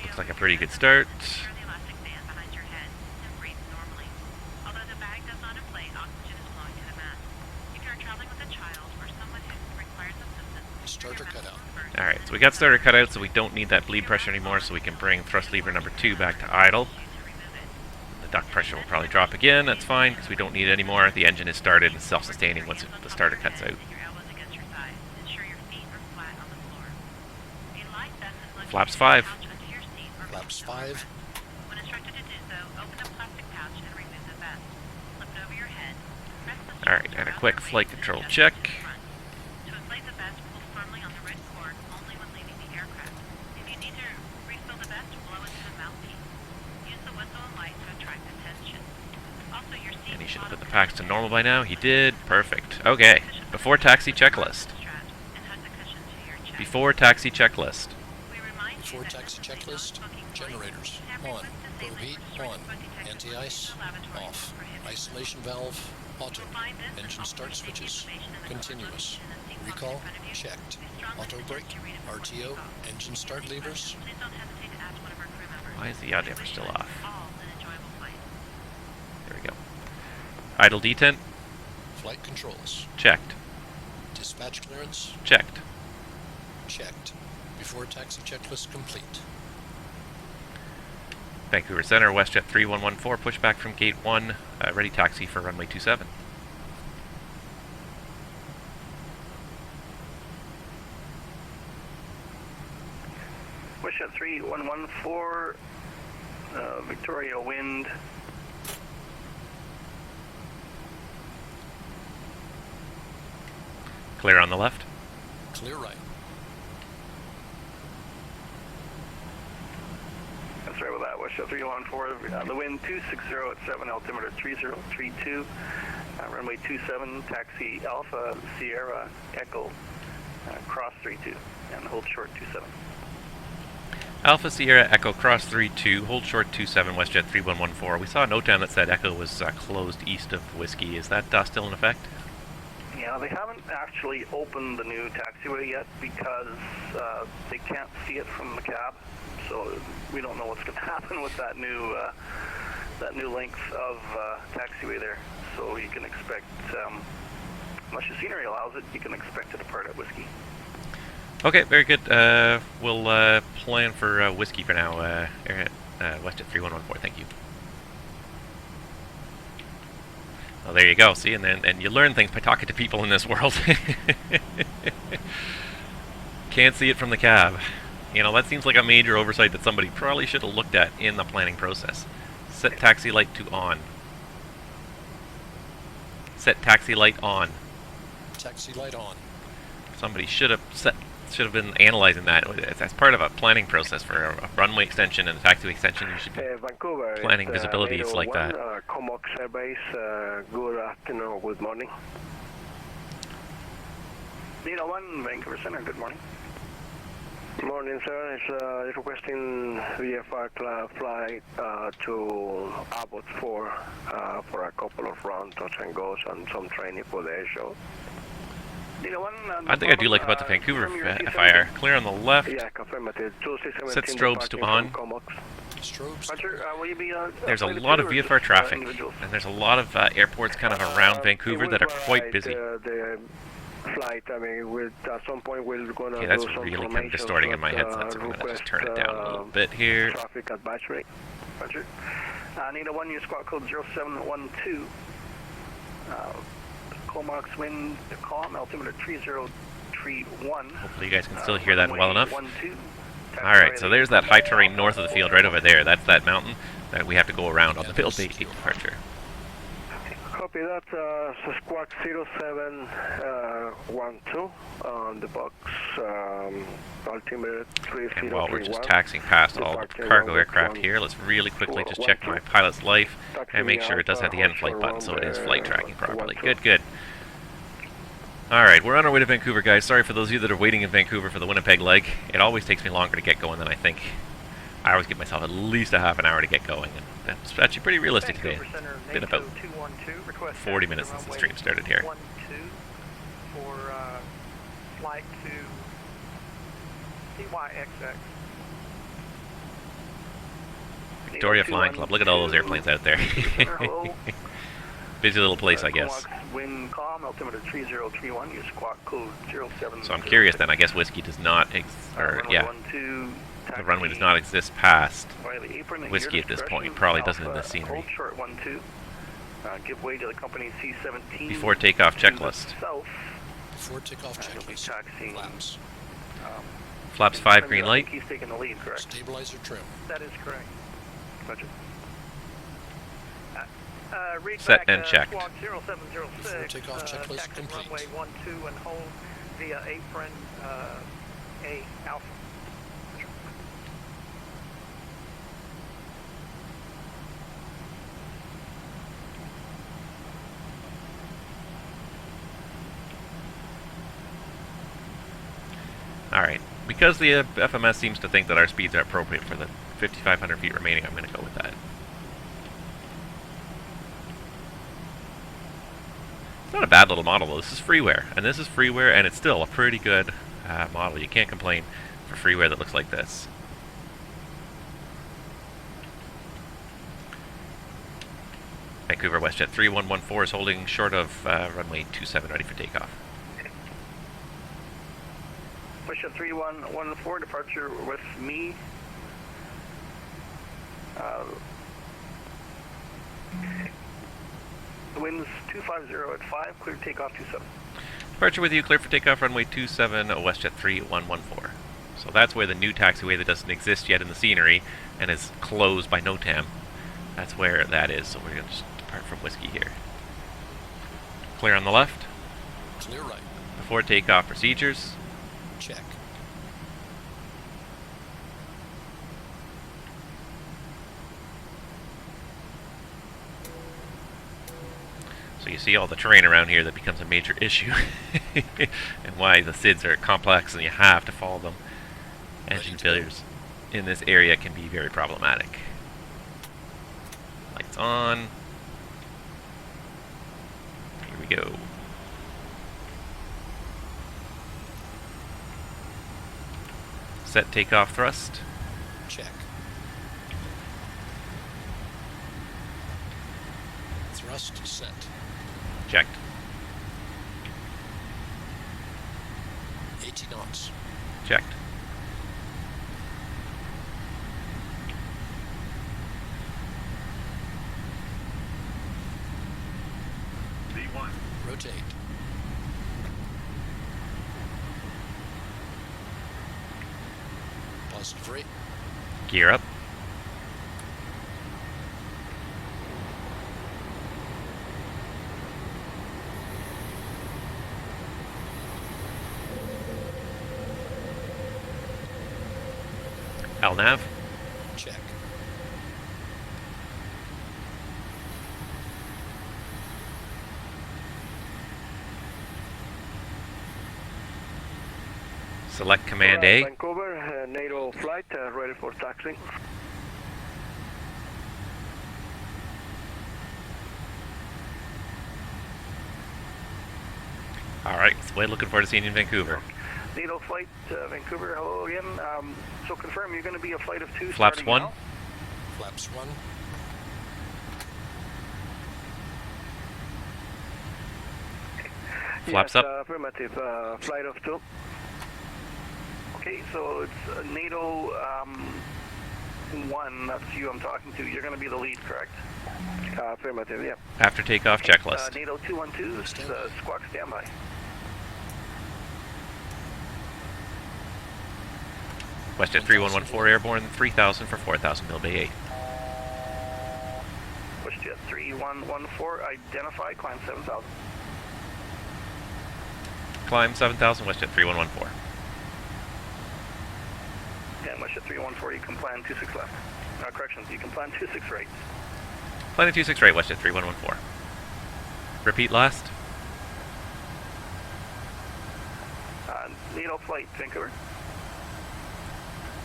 Looks like a pretty good start. Starter cut out. Alright, so we got starter cut out, so we don't need that bleed pressure anymore, so we can bring thrust lever number 2 back to idle. The duct pressure will probably drop again, that's fine, because we don't need it anymore. The engine is started and self-sustaining once the starter cuts out. Flaps 5. Flaps 5. Alright, and a quick flight control check. And he should have put the packs to normal by now. He did. Perfect. Okay. Before taxi checklist. Before taxi checklist. Before taxi checklist. Generators on. Probe heat on. Anti-ice off. Isolation valve auto. Engine start switches continuous. Recall checked. Auto brake. RTO. Engine start levers. Why is the yaw damper still off? There we go. Idle detent. Flight controls. Checked. Dispatch clearance. Checked. Checked. Before taxi checklist complete. Vancouver Centre, WestJet 3114, pushback from gate 1, ready taxi for runway 27. WestJet 3114, Victoria wind. Clear on the left. Clear right. That's right with that. WestJet 3114, the wind 260 at 7, altimeter 3032, runway 27, taxi Alpha Sierra Echo, cross 32, and hold short 27. Alpha Sierra Echo cross 32, hold short 27, WestJet 3114. We saw a note down that said Echo was closed east of Whiskey. Is that still in effect? Yeah, they haven't actually opened the new taxiway yet because they can't see it from the cab. So we don't know what's going to happen with that new length of taxiway there. So you can expect, unless the scenery allows it, you can expect to depart at Whiskey. Okay, very good. We'll plan for Whiskey for now. WestJet 3114, thank you. Well, there you go. See, and you learn things by talking to people in this world. Can't see it from the cab. You know, that seems like a major oversight that somebody probably should have looked at in the planning process. Set taxi light to on. Set taxi light on. Taxi light on. Somebody should have been analyzing that. As part of a planning process for a runway extension and a taxiway extension, you should be Vancouver, planning visibilities like that. Comox Airbase, good afternoon, good morning. Inop 1, Vancouver Centre, good morning. Morning, sir. It's requesting VFR flight to Abbott 4 for a couple of round touch and goes and some training for the air show. I think I do like about the Vancouver FIR. Clear on the left. Yeah, affirmative. Set strobes to on. Strobes. Roger, will you be, There's a lot of VFR traffic, and there's a lot of airports kind of around Vancouver that are quite busy. The flight, I mean, at some point we're going to Okay, that's really kind of distorting in my headset, so I'm going to just turn it down a little bit here. Traffic at batch rate. Roger. Inop 1, your squawk code 0712. Comox wind calm, altimeter 3031. Hopefully you guys can still hear that well enough. 12, Alright, so there's that high terrain north of the field right over there. That's that mountain that we have to go around on the build 8 departure. Copy that, Squawk 0712 on the box, altimeter 3031. And while we're just taxiing past all the cargo aircraft here, let's really quickly just check my pilot's life and make sure it does have the end flight button so it is flight tracking properly. Good, good. Alright, we're on our way to Vancouver, guys. Sorry for those of you that are waiting in Vancouver for the Winnipeg leg. It always takes me longer to get going than I think. I always give myself at least a half an hour to get going, and that's actually pretty realistic today. It's been about 40 minutes since the stream started here. For flight to CYXX. Victoria Flying Club. Look at all those airplanes out there. Busy little place, I guess. Wind calm, altimeter 3031, use squawk code 07. So I'm curious then, I guess whiskey does not, the runway does not exist past whiskey at this point. Probably doesn't in this scenery. Hold short 12. Give way to the company C17. Before takeoff checklist. Before takeoff checklist. Flaps. Flaps 5 green light. He's taking the lead, correct? Stabilizer trim. That is correct. Roger. Set and checked. Squawk 0706, Before takeoff checklist taxi complete. runway 12 and hold via apron A Alpha. Alright, because the FMS seems to think that our speeds are appropriate for the 5,500 feet remaining, I'm going to go with that. It's not a bad little model though. This is freeware, and this is freeware, and it's still a pretty good model. You can't complain for freeware that looks like this. Vancouver WestJet 3114 is holding short of runway 27, ready for takeoff. WestJet 3114, departure with me. The wind's 250 at 5, clear takeoff 27. Departure with you, clear for takeoff, runway 27, WestJet 3114. So that's where the new taxiway that doesn't exist yet in the scenery and is closed by NOTAM. That's where that is, so we're going to just depart from whiskey here. Clear on the left. Clear right. Before takeoff procedures. Check. So you see all the terrain around here that becomes a major issue and why the SIDs are complex and you have to follow them. Engine failures in this area can be very problematic. Lights on. Here we go. Set takeoff thrust. Check. Thrust set. Checked. 80 knots. Checked. V1. Rotate. Positive rate. Gear up. LNAV. Check. Select Command A. Vancouver, NATO flight, ready for taxi. Alright, we're looking forward to seeing you in Vancouver. NATO flight, Vancouver, hello again. So confirm you're going to be a flight of 2 Flaps starting 1. now? Flaps 1. Flaps yes, up. Affirmative, flight of 2. Okay, so it's NATO 1, that's you I'm talking to. You're going to be the lead, correct? Affirmative, yeah. After takeoff checklist. NATO 212, squawk standby. WestJet 3114 airborne, 3000 for 4000, Mil Bay 8. WestJet 3114, identify, climb 7000. Climb 7000, WestJet 3114. And WestJet 314, you can plan 26 left. Corrections, you can plan 26 right. Planning 26 right, WestJet 3114. Repeat last. NATO flight, Vancouver.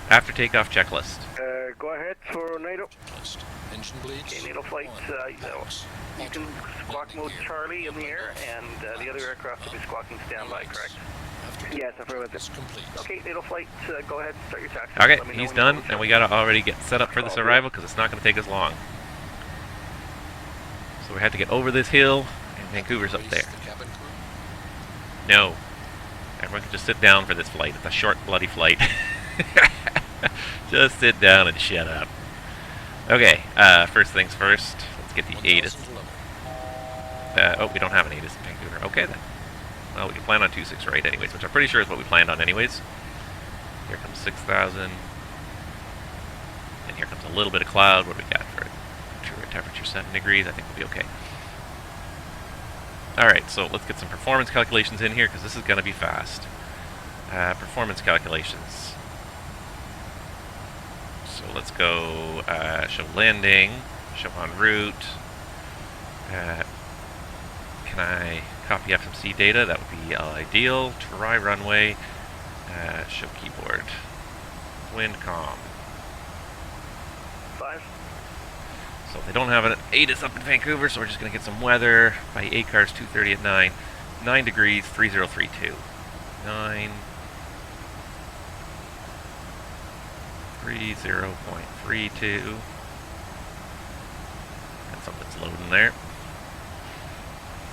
After takeoff checklist. Go ahead for NATO. Checklist. Engine bleeds. Okay, NATO flight, you can squawk mode Charlie in the air, and the other aircraft will be squawking standby, correct? Yes, affirmative. It's complete. Okay, NATO flight, go ahead, start your taxi. Okay, Let me know he's when done, you're and we gotta already get set up for this arrival because it's not gonna take us long. So we had to get over this hill, and Vancouver's up Raise there. the cabin crew. No. Everyone can just sit down for this flight. It's a short, bloody flight. Just sit down and shut up. Okay, first things first. Let's get the ATIS. 1011. Oh, we don't have an ATIS in Vancouver. Okay, then. Well, we can plan on 26 right anyways, which I'm pretty sure is what we planned on anyways. Here comes 6,000. And here comes a little bit of cloud. What do we got for true temperature? 7 degrees. I think we'll be okay. Alright, so let's get some performance calculations in here, because this is going to be fast. Performance calculations. So let's go show landing, show en route. Can I copy FMC data? That would be ideal. Try runway. Show keyboard. Wind comm. 5. So they don't have an ATIS up in Vancouver, so we're just going to get some weather by ACARS 230 at 9. 9 degrees, 3032. 9. 30.32. And something's loading there.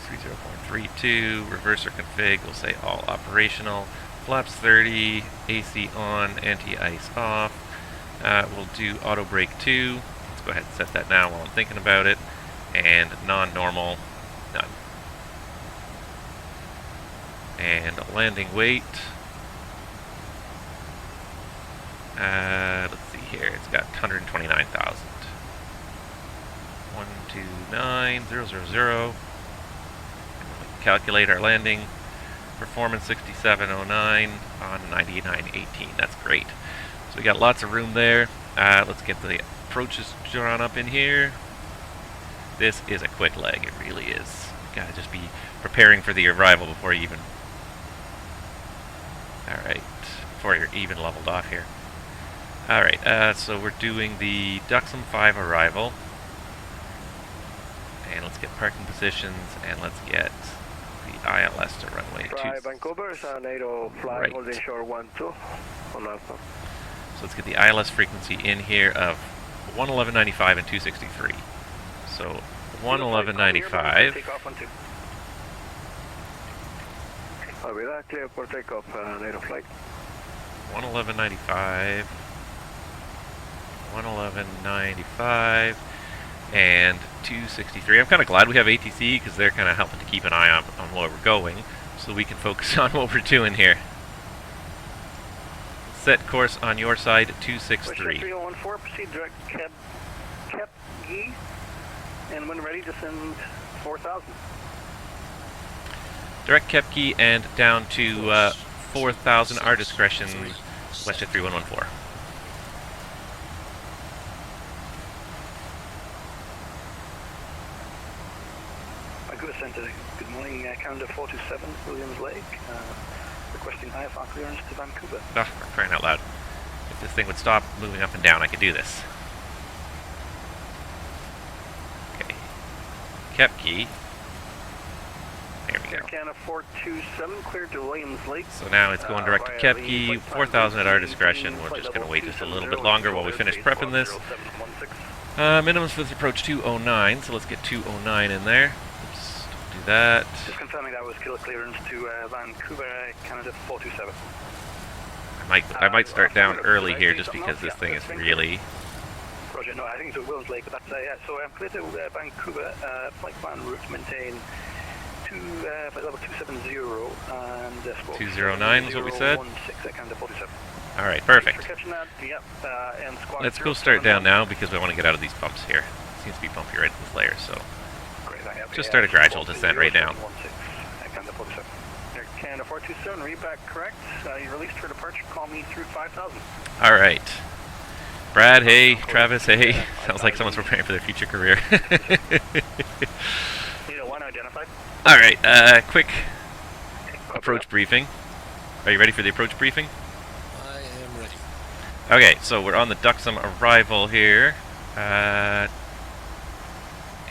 30.32. Reverser config, we'll say all operational. Flaps 30. AC on, anti-ice off. We'll do auto brake 2. Let's go ahead and set that now while I'm thinking about it. And non-normal, none. And landing weight. Let's see here. It's got 129,000. 129,000. Calculate our landing. Performance 6709 on 9918. That's great. So we got lots of room there. Let's get the approaches drawn up in here. This is a quick leg, it really is. You gotta just be preparing for the arrival before you even... Alright, before you're even leveled off here. Alright, so we're doing the Duxham 5 arrival. And let's get parking positions, and let's get the ILS to runway 2. Fly Vancouver, NATO fly Right. holding shore 12 on Alpha. So let's get the ILS frequency in here of 111.95 and 263. So 111.95. Takeoff on 2. I'll be that clear for takeoff, NATO flight. 111.95. 111.95 and 263. I'm kind of glad we have ATC because they're kind of helping to keep an eye on where we're going, so we can focus on what we're doing here. Set course on your side, 263. 3014, proceed direct Kep G, and when ready, descend 4,000. Direct Kepke and down to 4,000, our discretion, WestJet 3114. Vancouver Centre, good morning, Canada 427, Williams Lake, requesting IFR clearance to Vancouver. Ah, for crying out loud. If this thing would stop moving up and down, I could do this. Okay. Kepke. There we Air go. Canada 427, cleared to Williams Lake. So now it's going direct to Kepke, 4,000 at our discretion. We're just going to wait just a little bit longer while we finish prepping this. Minimums for this approach 209, so let's get 209 in there. Oops, don't do that. Just confirming that was kill clearance to Vancouver, Canada 427. I might start down early here just because this thing is really... Roger, no, I think it's at Williams Lake, but that's, yeah, so I'm clear to Vancouver, flight plan route maintain flight level 270 and decimal 209 is what we said? 016 at Canada 47. Alright, Thanks perfect. for catching that. Yep, and squawk Let's go start down now because I want to get out of these bumps here. Seems to be bumpy right at this layer, so Great, I have just start a gradual descent right now. 16 at Canada 47. Air Canada 427, read back correct. You released for departure. Call me through 5,000. Alright. Brad, hey. Travis, hey. Sounds like someone's preparing for their future career. One identified. Alright, quick approach briefing. Are you ready for the approach briefing? I am ready. Okay, so we're on the Duxham arrival here.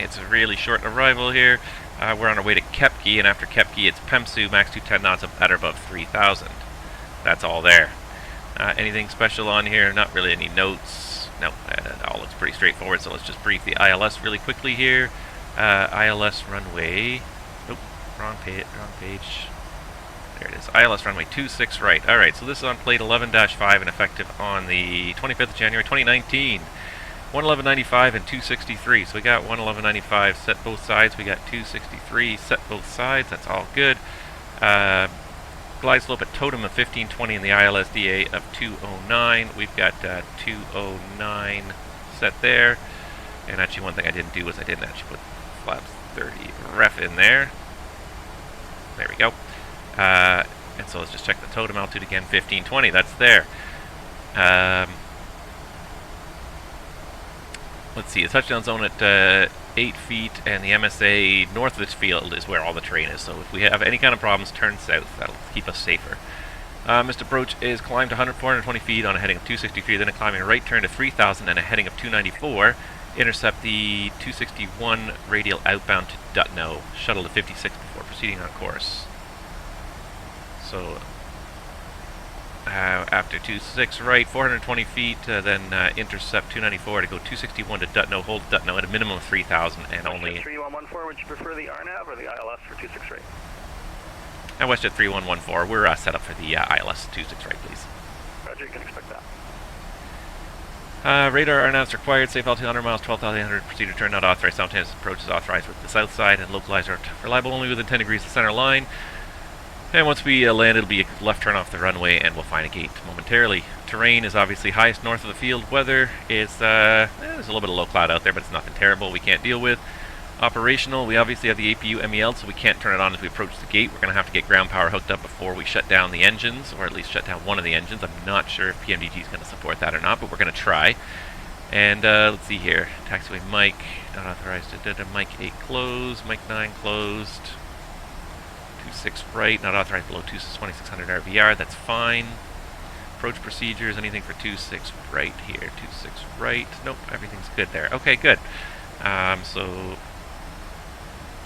It's a really short arrival here. We're on our way to Kepke, and after Kepke it's Pemsu, max 210 knots at or above 3,000. That's all there. Anything special on here? Not really any notes. No, it all looks pretty straightforward, so let's just brief the ILS really quickly here. ILS runway... Nope, wrong page. There it is. ILS runway 26 right. Alright, so this is on plate 11-5 and effective on the 25th of January 2019. 111.95 and 263. So we got 111.95 set both sides. We got 263 set both sides. That's all good. Glide slope at totem of 1520 and the ILSDA of 209. We've got 209 set there. And actually one thing I didn't do was I didn't actually put flaps 30 ref in there. There we go. And so let's just check the totem altitude again, 1520. That's there. Let's see, the touchdown zone at 8 feet, and the MSA north of this field is where all the terrain is. So if we have any kind of problems, turn south. That'll keep us safer. Missed approach is climbed to 420 feet on a heading of 263, then a climbing right turn to 3,000 and a heading of 294. Intercept the 261 radial outbound to Dutno. Shuttle to 56 before proceeding on course. So after 26 right, 420 feet, then intercept 294 to go 261 to Dutno, hold Dutno at a minimum of 3,000 and only... 3114, would you prefer the RNAV or the ILS for 26 right? And WestJet 3114, we're set up for the ILS 26 right, please. Roger, you can expect that. Radar RNAVs required, safe altitude 100 miles, 12,800, procedure turn not authorized, simultaneous approach is authorized with the south side, and localizer reliable only within 10 degrees of the center line. And once we land, it'll be a left turn off the runway, and we'll find a gate momentarily. Terrain is obviously highest north of the field. Weather is, there's a little bit of low cloud out there, but it's nothing terrible we can't deal with. Operational, we obviously have the APU MEL, so we can't turn it on as we approach the gate. We're going to have to get ground power hooked up before we shut down the engines, or at least shut down one of the engines. I'm not sure if PMDG is going to support that or not, but we're going to try. And let's see here. Taxiway mic, not authorized. Mic 8 closed, mic 9 closed. 26 right, not authorized below 2600 RVR, that's fine. Approach procedures, anything for 26 right here. 26 right, nope, everything's good there. Okay, good. So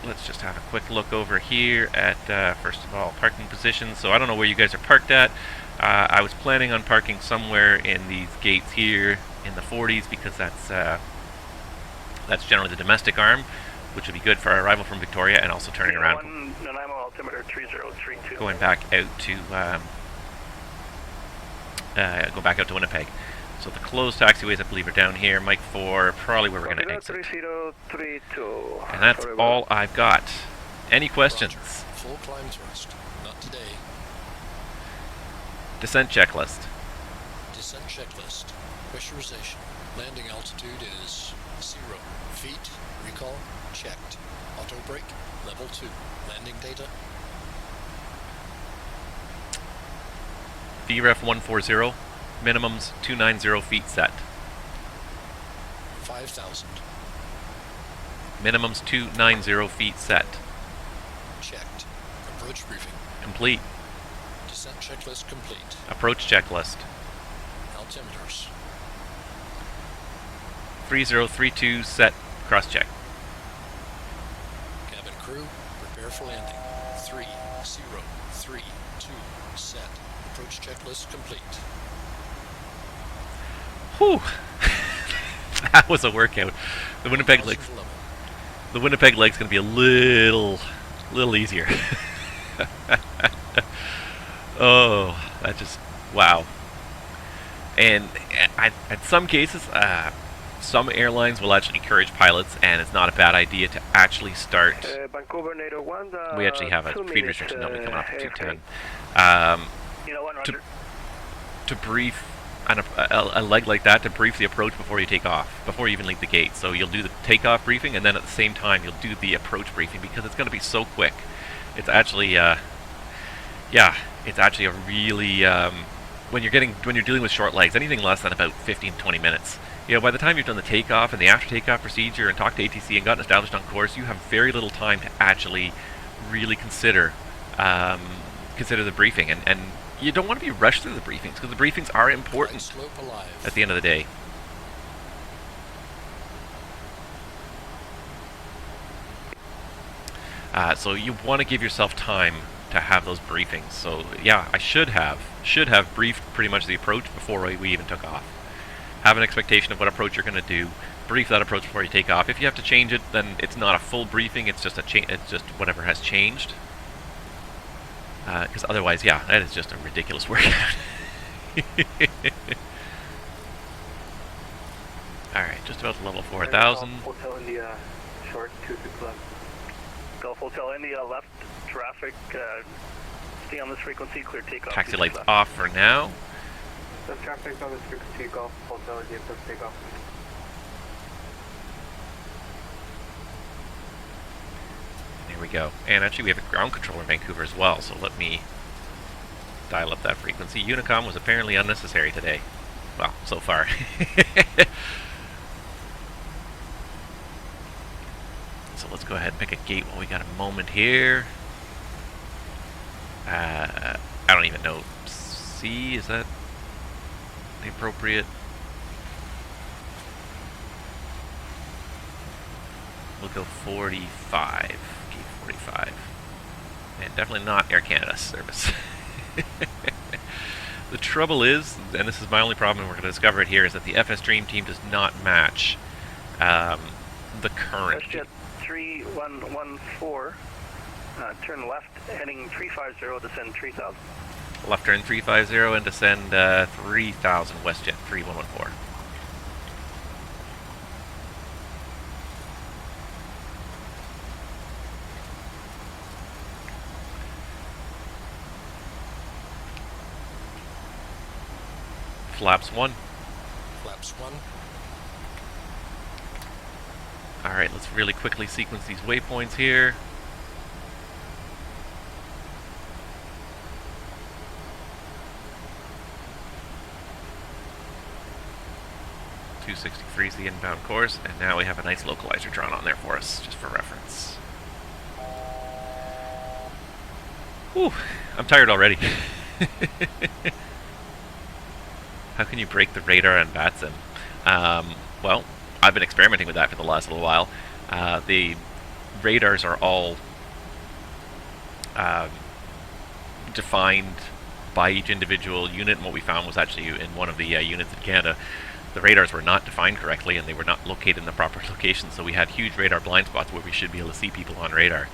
let's just have a quick look over here at, first of all, parking positions. So I don't know where you guys are parked at. I was planning on parking somewhere in these gates here in the 40s because that's generally the domestic arm, which would be good for our arrival from Victoria and also turning around. Altimeter 3032. Going back out to go back out to Winnipeg. So the closed taxiways, I believe, are down here. Mike 4, probably where we're going to exit. 3032. And that's all I've got. Any questions? Roger. Full climb thrust. Not today. Descent checklist. Descent checklist. Pressurization. Landing altitude is 0 feet. Recall checked. Auto brake level 2. Landing data. VREF 140. Minimums 290 feet set. 5,000. Minimums 290 feet set. Checked. Approach briefing. Complete. Descent checklist complete. Approach checklist. Altimeters. 3032 set. Cross check. Cabin crew, prepare for landing. 3032 set. Approach checklist complete. Whew. That was a workout. The Winnipeg leg. Level. The Winnipeg leg's going to be a little easier. Oh, that just, wow. And at some cases, some airlines will actually encourage pilots, and it's not a bad idea to actually start. Vancouver NATO 1. We actually have a 2 speed minutes, restriction number coming off of airplane. 210. One, Roger. To brief a leg like that, to brief the approach before you take off, before you even leave the gate. So you'll do the takeoff briefing, and then at the same time you'll do the approach briefing, because it's going to be so quick. It's actually, it's actually a really when you're dealing with short legs, anything less than about 15-20 minutes. You know, by the time you've done the takeoff and the after takeoff procedure and talked to ATC and gotten established on course, you have very little time to actually really consider the briefing, and you don't want to be rushed through the briefings, because the briefings are important Slope alive. at the end of the day. So you want to give yourself time to have those briefings. So yeah, I should have briefed pretty much the approach before we even took off. Have an expectation of what approach you're going to do. Brief that approach before you take off. If you have to change it, then it's not a full briefing. It's just it's just whatever has changed. Because otherwise, yeah, that is just a ridiculous workout. Alright, just about to level 4,000. Hotel India, short 26 left. Gulf Hotel India, left traffic. Stay on this frequency, clear takeoff. Taxi lights off for now. The traffic on this frequency, Gulf Hotel India, plus takeoff. There we go. And actually we have a ground controller in Vancouver as well, so let me dial up that frequency. Unicom was apparently unnecessary today. Well, so far. So let's go ahead and pick a gate while we got a moment here. I don't even know. C, is that the appropriate? We'll go 45. Gate 45. And definitely not Air Canada service. The trouble is, and this is my only problem, and we're going to discover it here, is that the FS Dream Team does not match the current. WestJet 3114, turn left, heading 350, descend 3000. Left turn 350 and descend 3000, WestJet 3114. Flaps 1. Flaps 1. Alright, let's really quickly sequence these waypoints here. .263 is the inbound course, and now we have a nice localizer drawn on there for us, just for reference. Whew, I'm tired already. How can you break the radar on VATSIM? Well, I've been experimenting with that for the last little while. The radars are all defined by each individual unit, and what we found was actually in one of the units in Canada, the radars were not defined correctly and they were not located in the proper location, so we had huge radar blind spots where we should be able to see people on radar.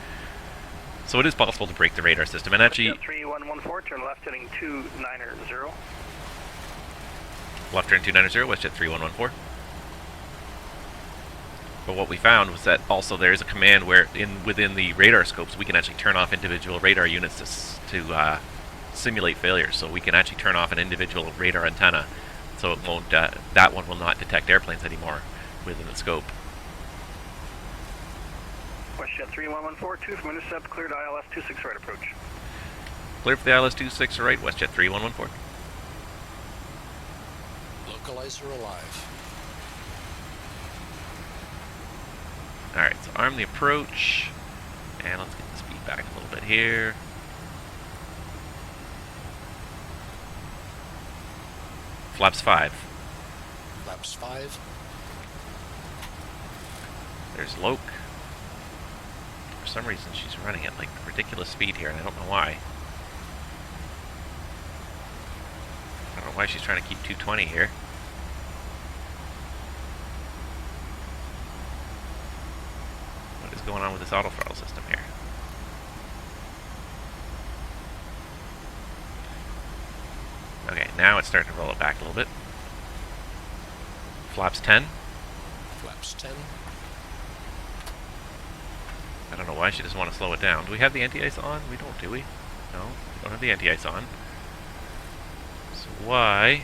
So it is possible to break the radar system, and actually... 3114, turn left, heading 290. Left turn 290, WestJet 3114. But what we found was that also there is a command where within the radar scopes we can actually turn off individual radar units to simulate failures. So we can actually turn off an individual radar antenna, so it won't that one will not detect airplanes anymore within the scope. WestJet 3114, 2 from intercept, cleared ILS 26 right approach. Clear for the ILS 26 right, WestJet 3114. Localizer alive. Alright, so arm the approach, and let's get the speed back a little bit here. Flaps 5. Flaps 5. There's Loke. For some reason she's running at like ridiculous speed here, and I don't know why. I don't know why she's trying to keep 220 here. What is going on with this auto throttle system here? Okay, now it's starting to roll it back a little bit. Flaps 10. flaps 10. I don't know why she doesn't want to slow it down. Do we have the anti-ice on? We don't, do we? No, we don't have the anti-ice on. So why?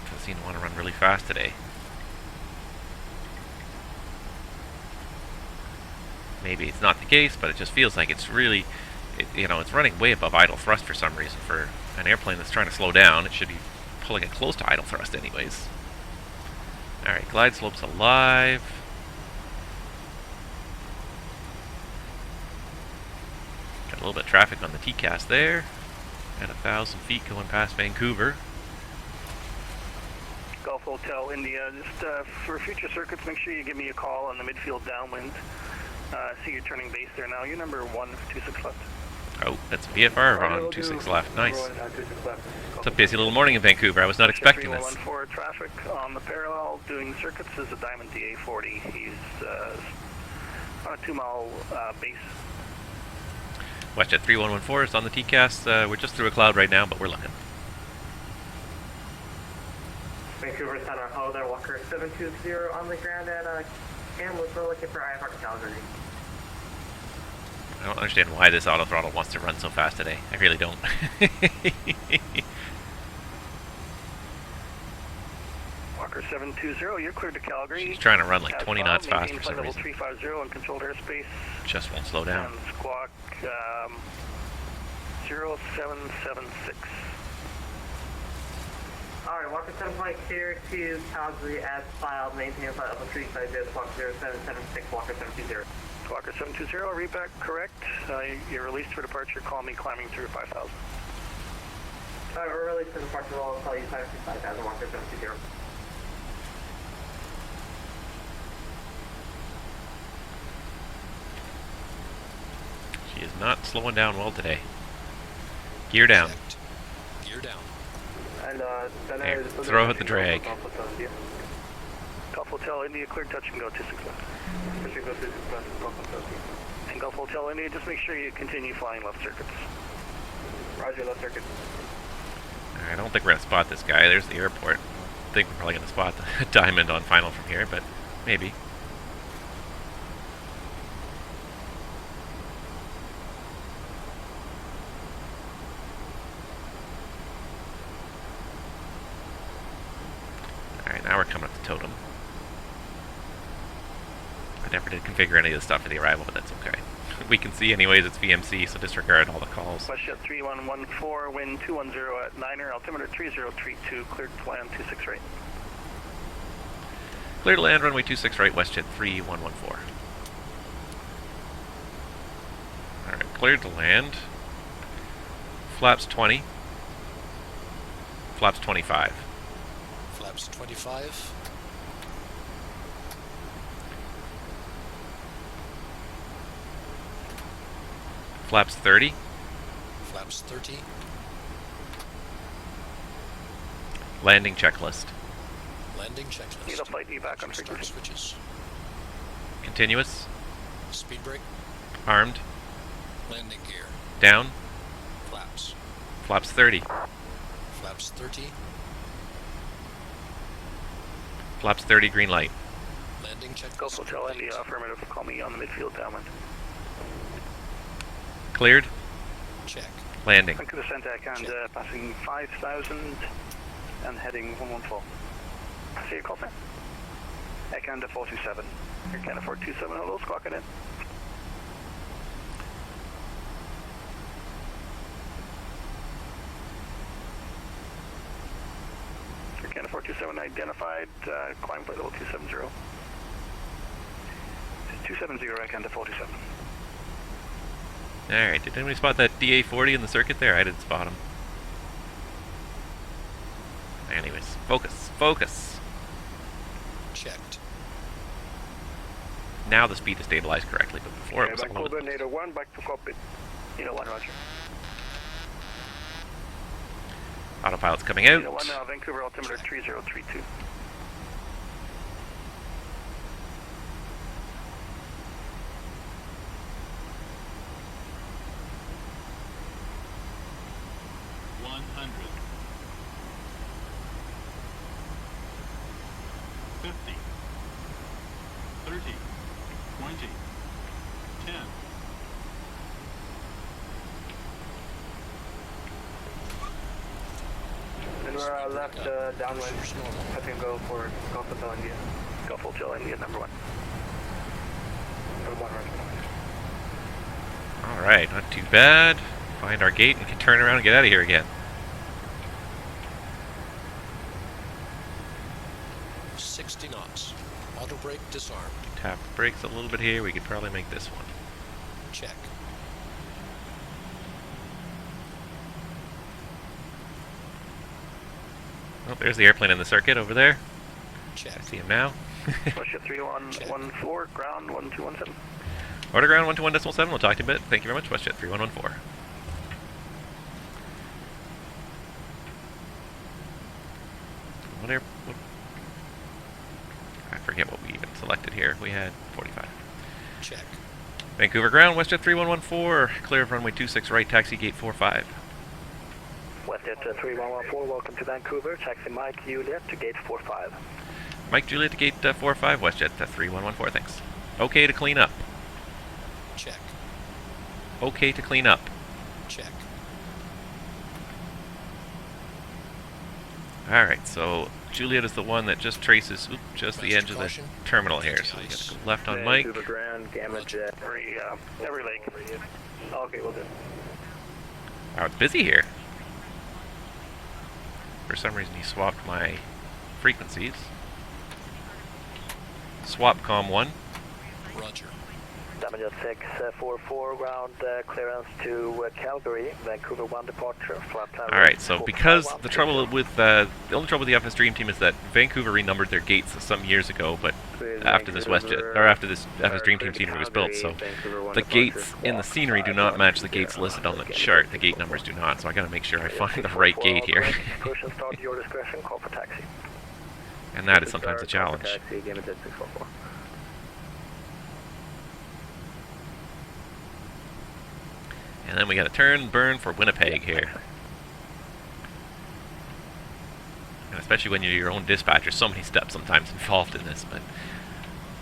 Doesn't seem to want to run really fast today. Maybe it's not the case, but it just feels like it's really, you know, it's running way above idle thrust for some reason. For an airplane that's trying to slow down, it should be pulling it close to idle thrust anyways. Alright, glide slope's alive. Got a little bit of traffic on the TCAS there. At 1,000 feet going past Vancouver. Golf Hotel India, just for future circuits, make sure you give me a call on the midfield downwind. See you're turning base there now. You're number 126 left. Oh, that's VFR on 26 left. Nice. It's a busy little morning in Vancouver. I was not expecting this. 3114 traffic on the parallel doing circuits is a Diamond DA40. He's on a 2-mile base. WestJet 3114 is on the TCAS. We're just through a cloud right now, but we're looking. Vancouver Centre, hello there, Walker 720 on the ground, and Cam, we're looking for IFR Calgary. I don't understand why this auto throttle wants to run so fast today. I really don't. Walker 720, you're cleared to Calgary. She's trying to run like 20 knots fast for some level reason. 350 and controlled airspace. Just won't slow down. And squawk 0776. Alright, Walker 7 clear to Calgary as filed, maintain flight level 350, squawk 0776, Walker 720. Walker 720, read back correct. You're released for departure. Call me climbing through 5,000. We're released for departure, I'll call you 5,000, Walker 720. She is not slowing down well today. Gear down. Checked. Gear down. And there, throw out the drag. Golf Hotel India, clear touch and go 26 left. And Golf Hotel India, just make sure you continue flying left circuits. Roger, left circuit. I don't think we're going to spot this guy. There's the airport. I think we're probably going to spot the diamond on final from here, but maybe. Alright, now we're coming up to Totem. I never did configure any of the stuff for the arrival, but that's okay. We can see anyways, it's VMC, so disregard all the calls. WestJet 3114, wind 210 at 9er, altimeter 3032, cleared to land 26 right. Clear to land, runway 26 right, WestJet 3114. Alright, cleared to land. Flaps 20. Flaps 25. Flaps 25. Flaps 30. Flaps 30. Landing checklist. Landing checklist. Need a flight back on Start frequency. switches. Continuous. Speed brake. Armed. Landing gear. Down. Flaps. Flaps 30. Flaps 30. Flaps 30, green light. Landing checklist. Golf Hotel complete. India, affirmative. Call me on the midfield downwind. Cleared. Check. Landing. Vancouver Centre, and passing 5,000 and heading 114. See you, call sign. Canada 427. Air Canada 427, hello, squawk it in. Air Canada 427 identified, climb flight level 270. 270, Air Canada 427. Alright, did anybody spot that DA40 in the circuit there? I didn't spot him. Anyways, focus, focus. Checked. Now the speed is stabilized correctly, but before it was all over the Vancouver, NATO 1, back to cockpit. Unit 1, roger. Autopilot's coming out. Unit 1, Vancouver, altimeter 3032. 50, 30, 20, 10. And we're left downwind. Pressure's normal. I can go for Gulf Hotel India. Gulf Hotel India, number 1. Number 1 right. Alright, not too bad. Find our gate and can turn around and get out of here again. 60 knots. Auto brake disarmed. Tap the brakes a little bit here. We could probably make this one. Check. Oh, there's the airplane in the circuit over there. Check. I see him now. Russia 3114, ground 1217. Order ground 121.7. We'll talk to you in a bit. Thank you very much. WestJet 3114. What I forget what we even selected here. We had 45. Check. Vancouver ground, WestJet 3114. Clear of runway 26 right, taxi gate 45. WestJet 3114, welcome to Vancouver. Taxi Mike Juliet to gate 45. Mike Juliet to gate 45, WestJet 3114. Thanks. Okay to clean up. Check. Okay to clean up. Check. Alright, so Juliet is the one that just traces just the edge of the Caution. terminal here. So we got to go left on Mike. Vancouver ground, Gamma Jet, every lake. Okay, we'll do. Oh, it's busy here. For some reason he swapped my frequencies. Swap comm 1. Roger. Damage 644, ground clearance to Calgary, Vancouver 1 departure, flight plan. Alright, so because the trouble with the only trouble with the FS Dream Team is that Vancouver renumbered their gates some years ago, but after this after this FS Dream Team scenery was built, so the gates in the scenery do not match the gates listed on the chart. The gate numbers do not, so I gotta make sure I find the right gate here. Push and start your discretion, call for taxi. And that is sometimes a challenge. Taxi, Gamma Jet 644. And then we got to turn burn for Winnipeg here. And especially when you're your own dispatcher, so many steps sometimes involved in this. But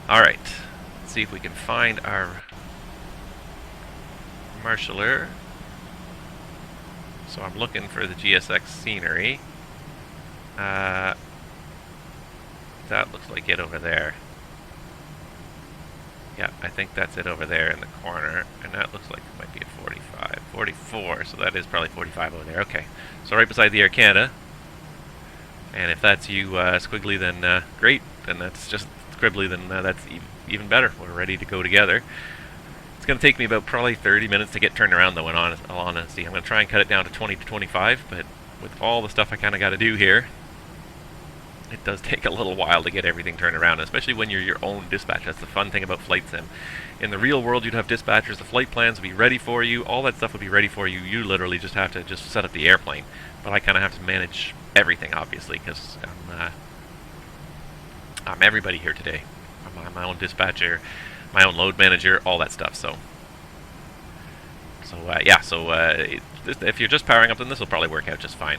alright, let's see if we can find our marshaller. So I'm looking for the GSX scenery. That looks like it over there. Yeah, I think that's it over there in the corner, and that looks like it might be a 45, 44, so that is probably 45 over there. Okay, so right beside the Air Canada, and if that's you, Squiggly, then great, then that's just Scribbly, then that's even better. We're ready to go together. It's going to take me about probably 30 minutes to get turned around, though, in all honesty. I'm going to try and cut it down to 20 to 25, but with all the stuff I kind of got to do here, it does take a little while to get everything turned around, especially when you're your own dispatch. That's the fun thing about Flight Sim. In the real world, you'd have dispatchers, the flight plans would be ready for you, all that stuff would be ready for you. You literally just have to just set up the airplane. But I kind of have to manage everything, obviously, because I'm everybody here today. I'm my own dispatcher, my own load manager, all that stuff. So if you're just powering up, then this will probably work out just fine.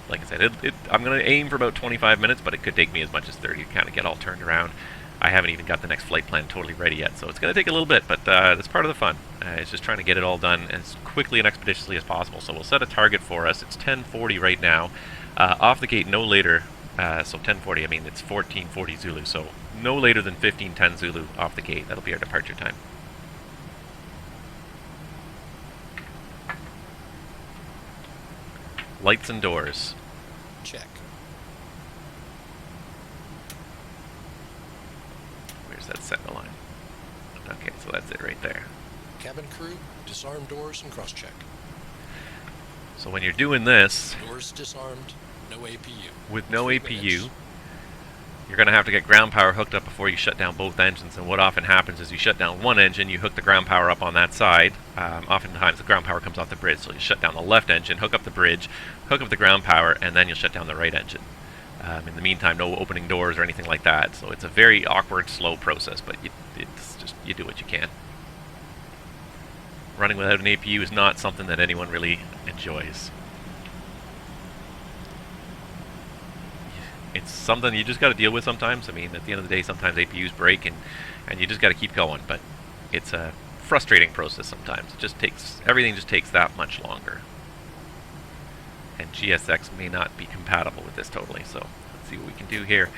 Like I said, I'm going to aim for about 25 minutes, but it could take me as much as 30 to kind of get all turned around. I haven't even got the next flight plan totally ready yet, so it's going to take a little bit, but that's part of the fun. It's just trying to get it all done as quickly and expeditiously as possible. So we'll set a target for us. It's 10:40 right now. Off the gate no later, so 10:40, I mean it's 14:40 Zulu, so no later than 15:10 Zulu off the gate. That'll be our departure time. Lights and doors. Check. Where's that center line? Okay, so that's it right there. Cabin crew, disarm doors and cross-check. So when you're doing this, Doors disarmed, no APU. with no 3 APU, minutes. you're going to have to get ground power hooked up before you shut down both engines. And what often happens is you shut down one engine, you hook the ground power up on that side. Oftentimes the ground power comes off the bridge, so you shut down the left engine, hook up the bridge, hook up the ground power, and then you'll shut down the right engine. In the meantime, no opening doors or anything like that. So it's a very awkward, slow process, but you do what you can. Running without an APU is not something that anyone really enjoys. it's something you just got to deal with sometimes. I mean, at the end of the day, sometimes APUs break, and you just got to keep going. But it's a frustrating process sometimes. It just takes, everything just takes that much longer. And GSX may not be compatible with this totally, so let's see what we can do here.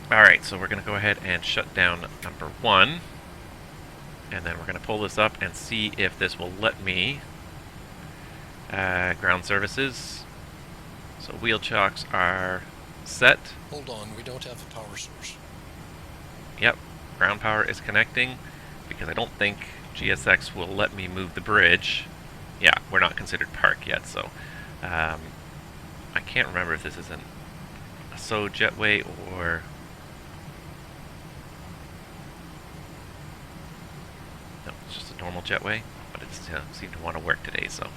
Alright, so we're going to go ahead and shut down number 1. And then we're going to pull this up and see if this will let me ground services. So wheel chocks are set. Hold on, we don't have a power source. Yep, ground power is connecting because I don't think GSX will let me move the bridge. Yeah, we're not considered park yet, so I can't remember if this is a CYYJ jetway or... No, it's just a normal jetway, but it seemed to want to work today, so...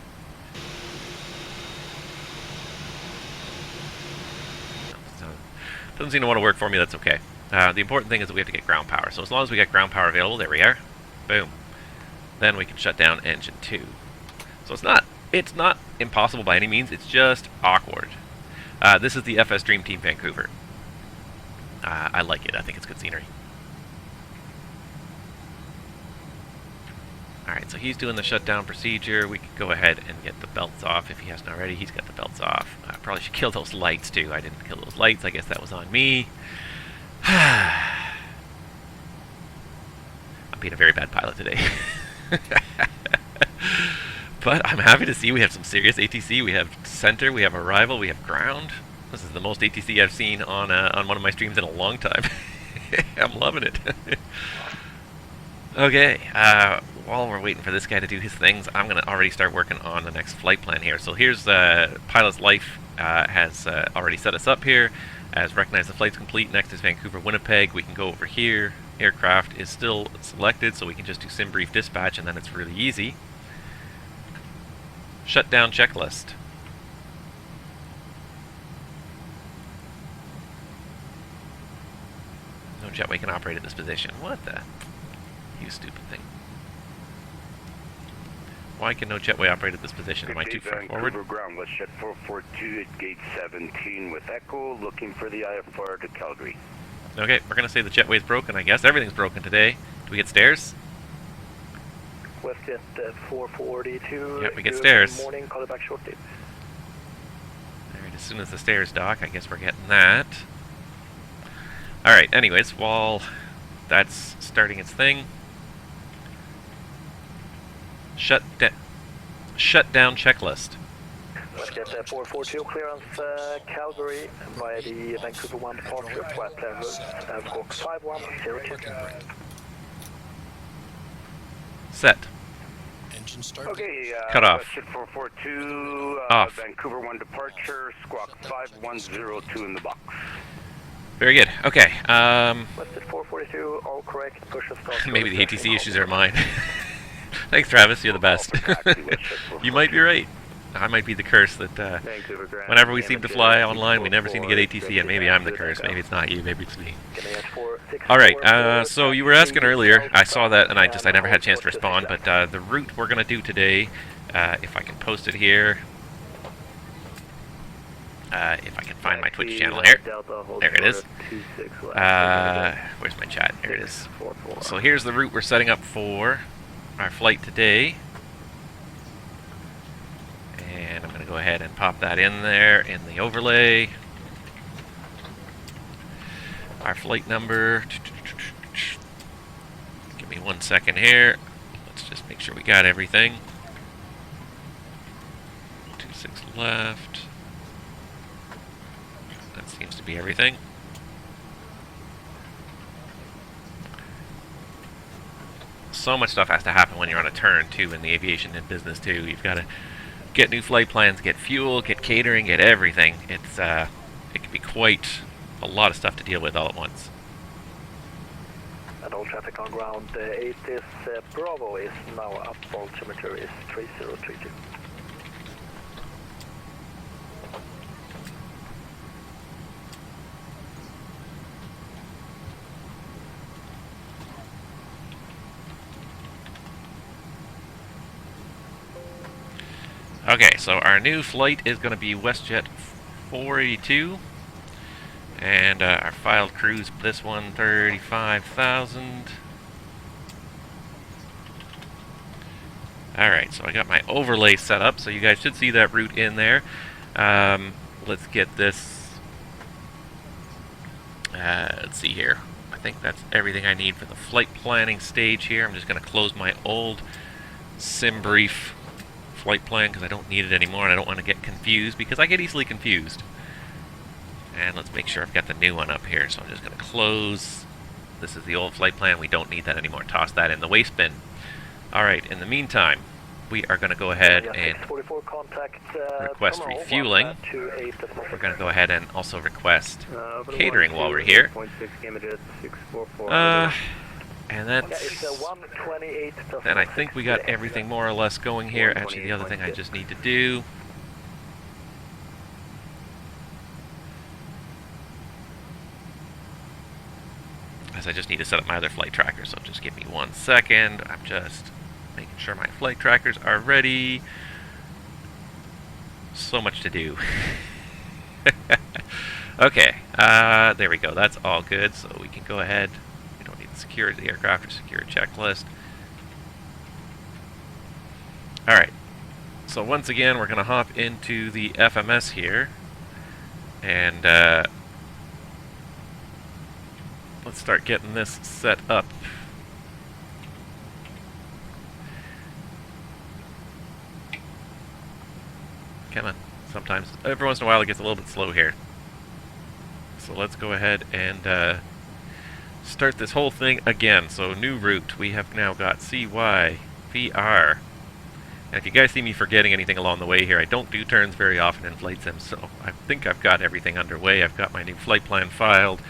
Doesn't seem to want to work for me, that's okay. The important thing is that we have to get ground power, so as long as we get ground power available, there we are. Boom. Then we can shut down engine 2. So it's not impossible by any means, it's just awkward. This is the FS Dream Team Vancouver. I like it, I think it's good scenery. Alright, so he's doing the shutdown procedure. We could go ahead and get the belts off if he hasn't already. He's got the belts off. I probably should kill those lights too. I didn't kill those lights, I guess that was on me. I'm being a very bad pilot today. But I'm happy to see we have some serious ATC. We have center, we have arrival, we have ground. This is the most ATC I've seen on one of my streams in a long time. I'm loving it. Okay, while we're waiting for this guy to do his things, I'm going to already start working on the next flight plan here. So here's Pilot's Life has already set us up here. As recognized, the flight's complete. Next is Vancouver Winnipeg. We can go over here. Aircraft is still selected, so we can just do sim brief dispatch, and then it's really easy. Shutdown checklist. No jetway can operate at this position. What the? You stupid thing. Why can no jetway operate at this position? Am I too far forward? Ground, let's jet 442 at gate 17 with Echo, looking for the IFR to Calgary. Okay, we're going to say the jetway's broken, I guess. Everything's broken today. Do we get stairs? WestJet 442. Yep, we get stairs. Morning, call it back shortly. Alright, as soon as the stairs dock, I guess we're getting that. Alright, anyways, while that's starting its thing, shutdown checklist. WestJet 442, clearance Calgary via the Vancouver 1 departure, flight level Squawk 5102. Set. Engine start. Okay, cut off. WestJet 442, Off. Vancouver 1 departure, Squawk 5102 in the box. Very good. Okay. WestJet 442, all correct, push and start. Maybe the ATC issues are mine. Thanks, Travis. You're the best. You might be right. I might be the curse that whenever we seem to fly online, we never seem to get ATC, and maybe I'm the curse. Maybe it's not you. Maybe it's me. Alright, so you were asking earlier. I saw that, and I never had a chance to respond, but the route we're going to do today, if I can post it here, if I can find my Twitch channel here. There it is. Where's my chat? There it is. So here's the route we're setting up for our flight today. And I'm going to go ahead and pop that in there in the overlay. Our flight number. Give me 1 second here. Let's just make sure we got everything. 26 left. That seems to be everything. So much stuff has to happen when you're on a turn too, in the aviation and business too. You've got to get new flight plans, get fuel, get catering, get everything. It's it can be quite a lot of stuff to deal with all at once. And all traffic on ground 8 is Bravo is now up, altimeter is 3032. Okay, so our new flight is going to be WestJet 482. And our filed cruise, this one, 35,000. Alright, so I got my overlay set up, so you guys should see that route in there. Let's get this. Let's see here. I think that's everything I need for the flight planning stage here. I'm just going to close my old sim brief flight plan because I don't need it anymore and I don't want to get confused because I get easily confused. And let's make sure I've got the new one up here. So I'm just going to close. This is the old flight plan. We don't need that anymore. Toss that in the waste bin. Alright, in the meantime, we are going to go ahead and request refueling. We're going to go ahead and also request catering while we're here. And that's... And I think we got everything more or less going here. Actually, the other thing I just need to do... I just need to set up my other flight tracker, so just give me 1 second. I'm just making sure my flight trackers are ready. So much to do. Okay, there we go. That's all good, so we can go ahead. We don't need to secure the aircraft or secure a checklist. Alright, so once again, we're going to hop into the FMS here. And, let's start getting this set up. Come on. Sometimes, every once in a while it gets a little bit slow here. So let's go ahead and start this whole thing again. So new route, we have now got CYVR. And if you guys see me forgetting anything along the way here, I don't do turns very often in flight sim, so I think I've got everything underway. I've got my new flight plan filed.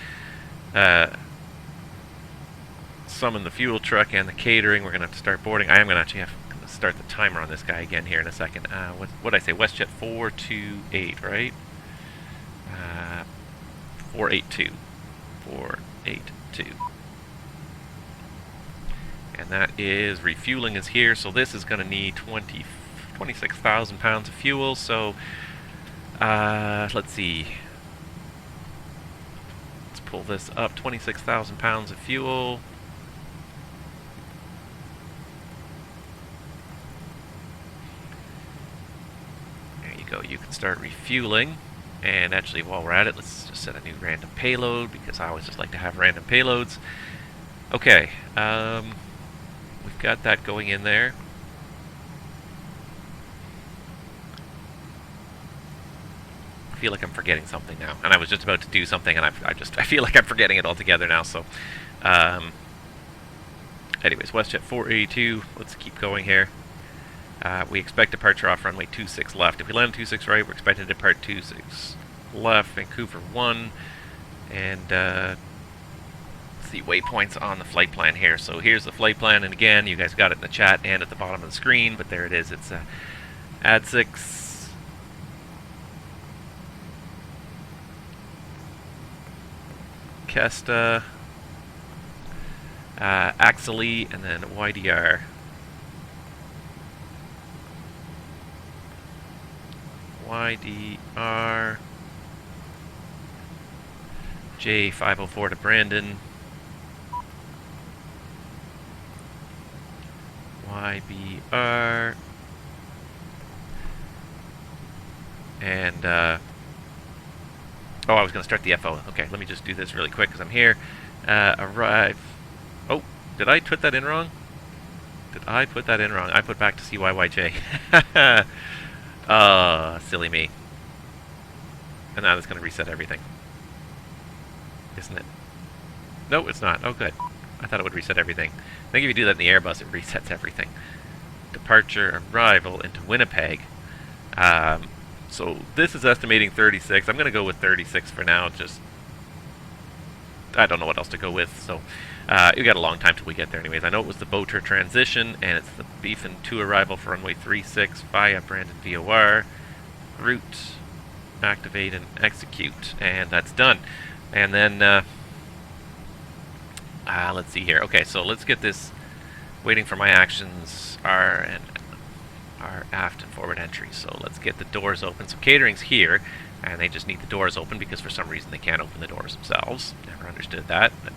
Summon the fuel truck and the catering. We're going to have to start boarding. I am going to actually have to start the timer on this guy again here in a second. What did I say? WestJet 428, right? 482. 482. And that is, refueling is here, so this is going to need 26,000 pounds of fuel, so let's see. Let's pull this up, 26,000 pounds of fuel. There you go, you can start refueling. And actually, while we're at it, let's just set a new random payload, because I always just like to have random payloads. Okay, we've got that going in there. I feel like I'm forgetting something now, and I was just about to do something, and I feel like I'm forgetting it altogether now. So, anyways, WestJet 482. Let's keep going here. We expect departure off runway 26 left. If we land 26 right, we're expecting to depart 26 left, Vancouver 1, and let's see waypoints on the flight plan here. So here's the flight plan, and again, you guys got it in the chat and at the bottom of the screen, but there it is. It's AD6. Kesta, Axely, and then YDR. YDR J504 to Brandon. YBR and oh, I was going to start the FO. Okay, let me just do this really quick because I'm here. Arrive. Oh, did I put that in wrong? Did I put that in wrong? I put back to CYYJ. Silly me. And now it's going to reset everything. Isn't it? No, it's not. Oh, good. I thought it would reset everything. I think if you do that in the Airbus, it resets everything. Departure, arrival into Winnipeg. So this is estimating 36. I'm going to go with 36 for now. Just, I don't know what else to go with. So we got a long time till we get there anyways. I know it was the Boater transition, and it's the Beefin 2 arrival for runway 36 via Brandon VOR. Route, activate and execute, and that's done. And then let's see here. Okay, so let's get this. Waiting for my actions are aft and forward entry. So let's get the doors open. So catering's here. and they just need the doors open because for some reason they can't open the doors themselves. Never understood that. But,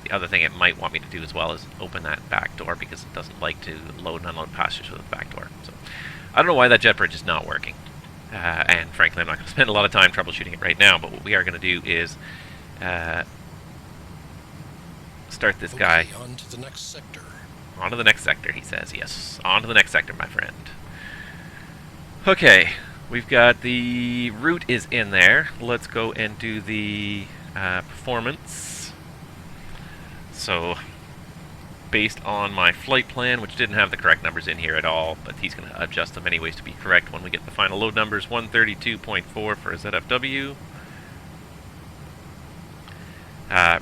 the other thing it might want me to do as well is open that back door because it doesn't like to load and unload passengers with the back door. So I don't know why that jet bridge is not working. And frankly, I'm not going to spend a lot of time troubleshooting it right now, but what we are going to do is start this guy. Okay, on to the next sector. On to the next sector, he says. Yes, on to the next sector, my friend. Okay, we've got the route is in there. Let's go and do the performance. So, based on my flight plan, which didn't have the correct numbers in here at all, but he's going to adjust them anyways to be correct when we get the final load numbers. 132.4 for a ZFW.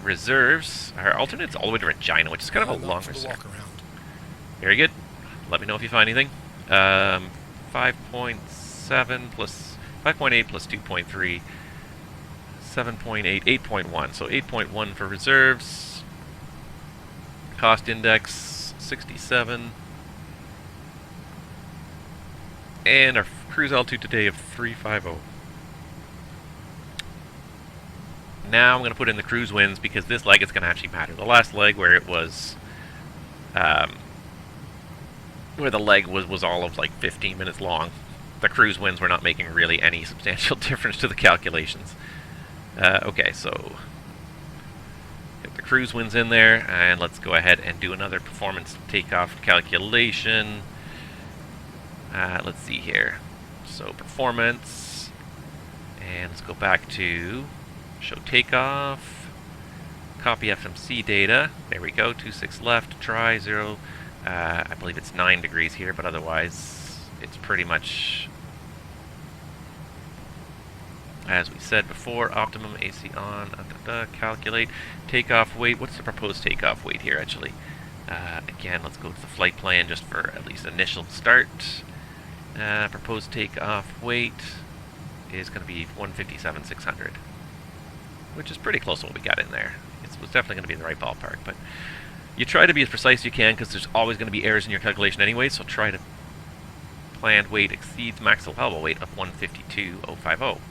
Reserves, our alternate's all the way to Regina, which is kind of a long reserve. Very good. Let me know if you find anything. 5.7 plus 5.8 plus 2.3, 7.8, 8.1. So 8.1 for reserves. Cost index 67. And our cruise altitude today of 350. Now I'm going to put in the cruise winds because this leg is going to actually matter. The last leg where it was, where the leg was all of like 15 minutes long, the cruise winds were not making really any substantial difference to the calculations. Okay, so get the cruise winds in there, and let's go ahead and do another performance takeoff calculation. Let's see here. So performance, and let's go back to show takeoff, copy FMC data. There we go, 26 left, try 0. I believe it's 9 degrees here, but otherwise it's pretty much as we said before. Optimum AC on, calculate takeoff weight. What's the proposed takeoff weight here actually? Again, let's go to the flight plan just for at least initial start. Proposed takeoff weight is going to be 157,600. Which is pretty close to what we got in there. It was definitely going to be in the right ballpark, but you try to be as precise as you can because there's always going to be errors in your calculation anyway, so try to planned weight exceeds max allowable weight of 152,050.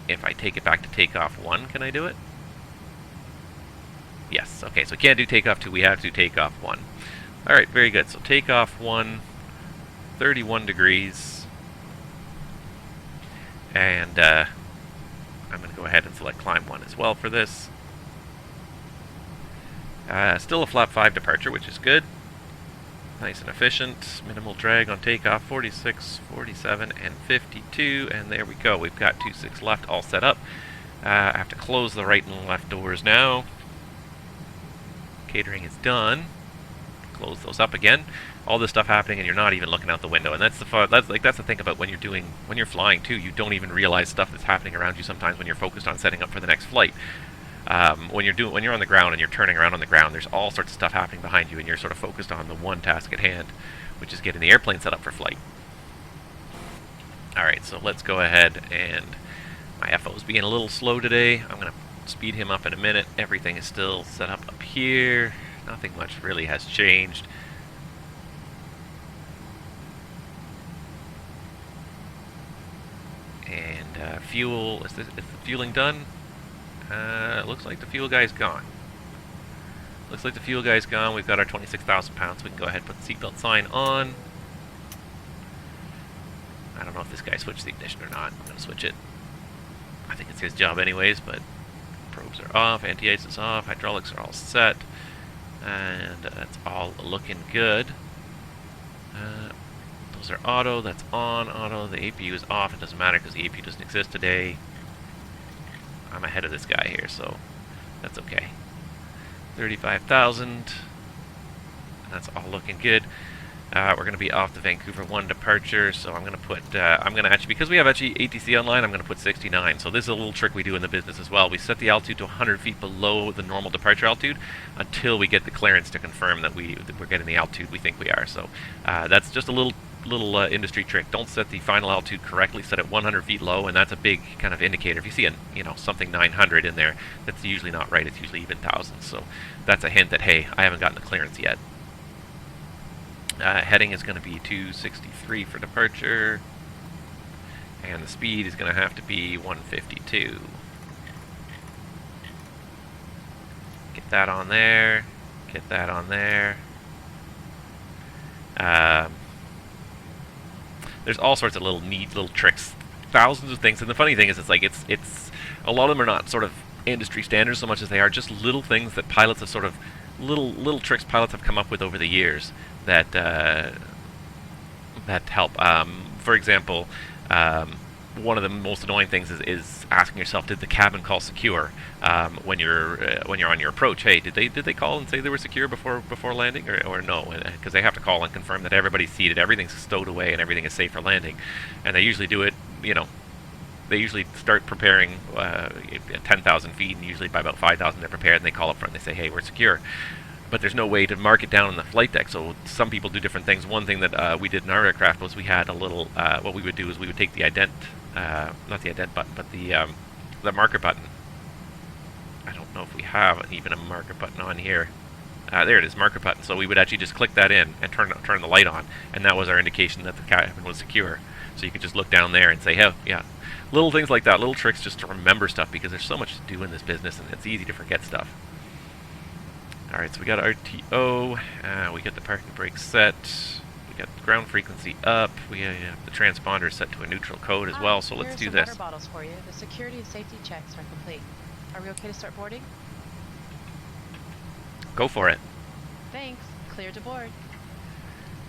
If I take it back to takeoff 1, can I do it? Yes, okay, so we can't do takeoff 2, we have to do takeoff 1. Alright, very good, so takeoff 1, 31 degrees, and I'm going to go ahead and select climb 1 as well for this. Still a flap 5 departure, which is good. Nice and efficient. Minimal drag on takeoff, 46, 47, and 52. And there we go. We've got 26 left all set up. I have to close the right and left doors now. Catering is done. Close those up again. All this stuff happening and you're not even looking out the window, and that's the thing about when you're flying too. You don't even realize stuff that's happening around you sometimes when you're focused on setting up for the next flight. When you're on the ground and you're turning around on the ground, there's all sorts of stuff happening behind you, and you're sort of focused on the one task at hand, which is getting the airplane set up for flight. All right, so let's go ahead, and my FO is being a little slow today. I'm gonna speed him up in a minute. Everything is still set up here. Nothing much really has changed. And fuel, is the fueling done? Looks like the fuel guy's gone. Looks like the fuel guy's gone. We've got our 26,000 pounds. We can go ahead and put the seatbelt sign on. I don't know if this guy switched the ignition or not. I'm going to switch it. I think it's his job anyways, but probes are off, anti-ice is off, hydraulics are all set, and it's all looking good. Those are auto, that's on, auto, the APU is off. It doesn't matter because the APU doesn't exist today. I'm ahead of this guy here, so that's okay. 35,000, that's all looking good. We're going to be off the Vancouver 1 departure, so I'm going to put, actually, because we have actually ATC online, I'm going to put 69. So this is a little trick we do in the business as well. We set the altitude to 100 feet below the normal departure altitude until we get the clearance to confirm that we're getting the altitude we think we are. So that's just a little industry trick. Don't set the final altitude correctly. Set it 100 feet low, and that's a big kind of indicator. If you see something 900 in there, that's usually not right. It's usually even thousands. So that's a hint that, hey, I haven't gotten the clearance yet. Heading is going to be 263 for departure, and the speed is going to have to be 152. Get that on there. Get that on there. There's all sorts of neat little tricks, thousands of things, and the funny thing is, it's a lot of them are not sort of industry standards so much as they are just little things that pilots have sort of little tricks pilots have come up with over the years that that help. For example, one of the most annoying things is asking yourself, did the cabin call secure when you're on your approach? Hey, did they call and say they were secure before landing, or no? Because they have to call and confirm that everybody's seated, everything's stowed away, and everything is safe for landing. And they usually do it, they usually start preparing at 10,000 feet, and usually by about 5,000 they're prepared, and they call up front and they say, hey, we're secure. But there's no way to mark it down on the flight deck, so some people do different things. One thing that we did in our aircraft was we had a little, what we would do is we would take the ident, not the ident button, but the marker button. I don't know if we have even a marker button on here. There it is, marker button. So we would actually just click that in and turn the light on, and that was our indication that the cabin was secure. So you could just look down there and say, hey, yeah. Little things like that, little tricks just to remember stuff, because there's so much to do in this business, and it's easy to forget stuff. Alright, so we got RTO, we got the parking brake set, we got the ground frequency up, we have the transponder set to a neutral code as well, so let's do this. Here are some water bottles for you. The security and safety checks are complete. Are we okay to start boarding? Go for it. Thanks. Clear to board.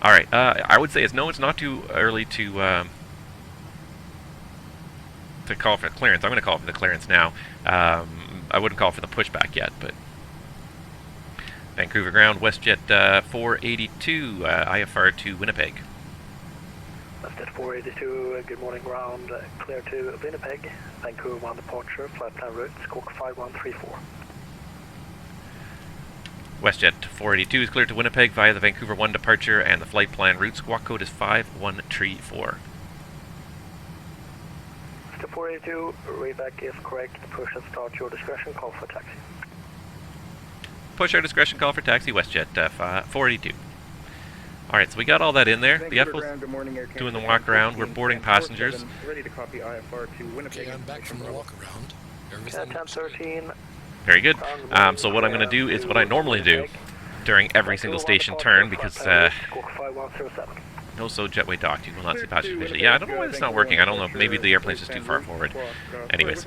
Alright, I would say it's not too early to call for clearance. I'm going to call for the clearance now. I wouldn't call for the pushback yet, but Vancouver ground, WestJet 482, IFR to Winnipeg. WestJet 482, good morning ground, clear to Winnipeg, Vancouver 1 departure, flight plan route, squawk 5134. WestJet 482 is clear to Winnipeg via the Vancouver 1 departure, and the flight plan route squawk code is 5134. WestJet 482, readback is correct, push and start your discretion, call for taxi. Push our discretion, call for taxi, WestJet 482. Alright, so we got all that in there. The FO's doing the walk around. We're boarding passengers. Ready to copy IFR to Winnipeg. Okay, I'm back from the walk around. Everything looks good. 1013. Very good. So what I'm going to do is what I normally do during every single station turn, because no jetway docked, you will not see passengers visually. Yeah, I don't know why it's not working. I don't know, maybe the airplane's just too far forward. Anyways,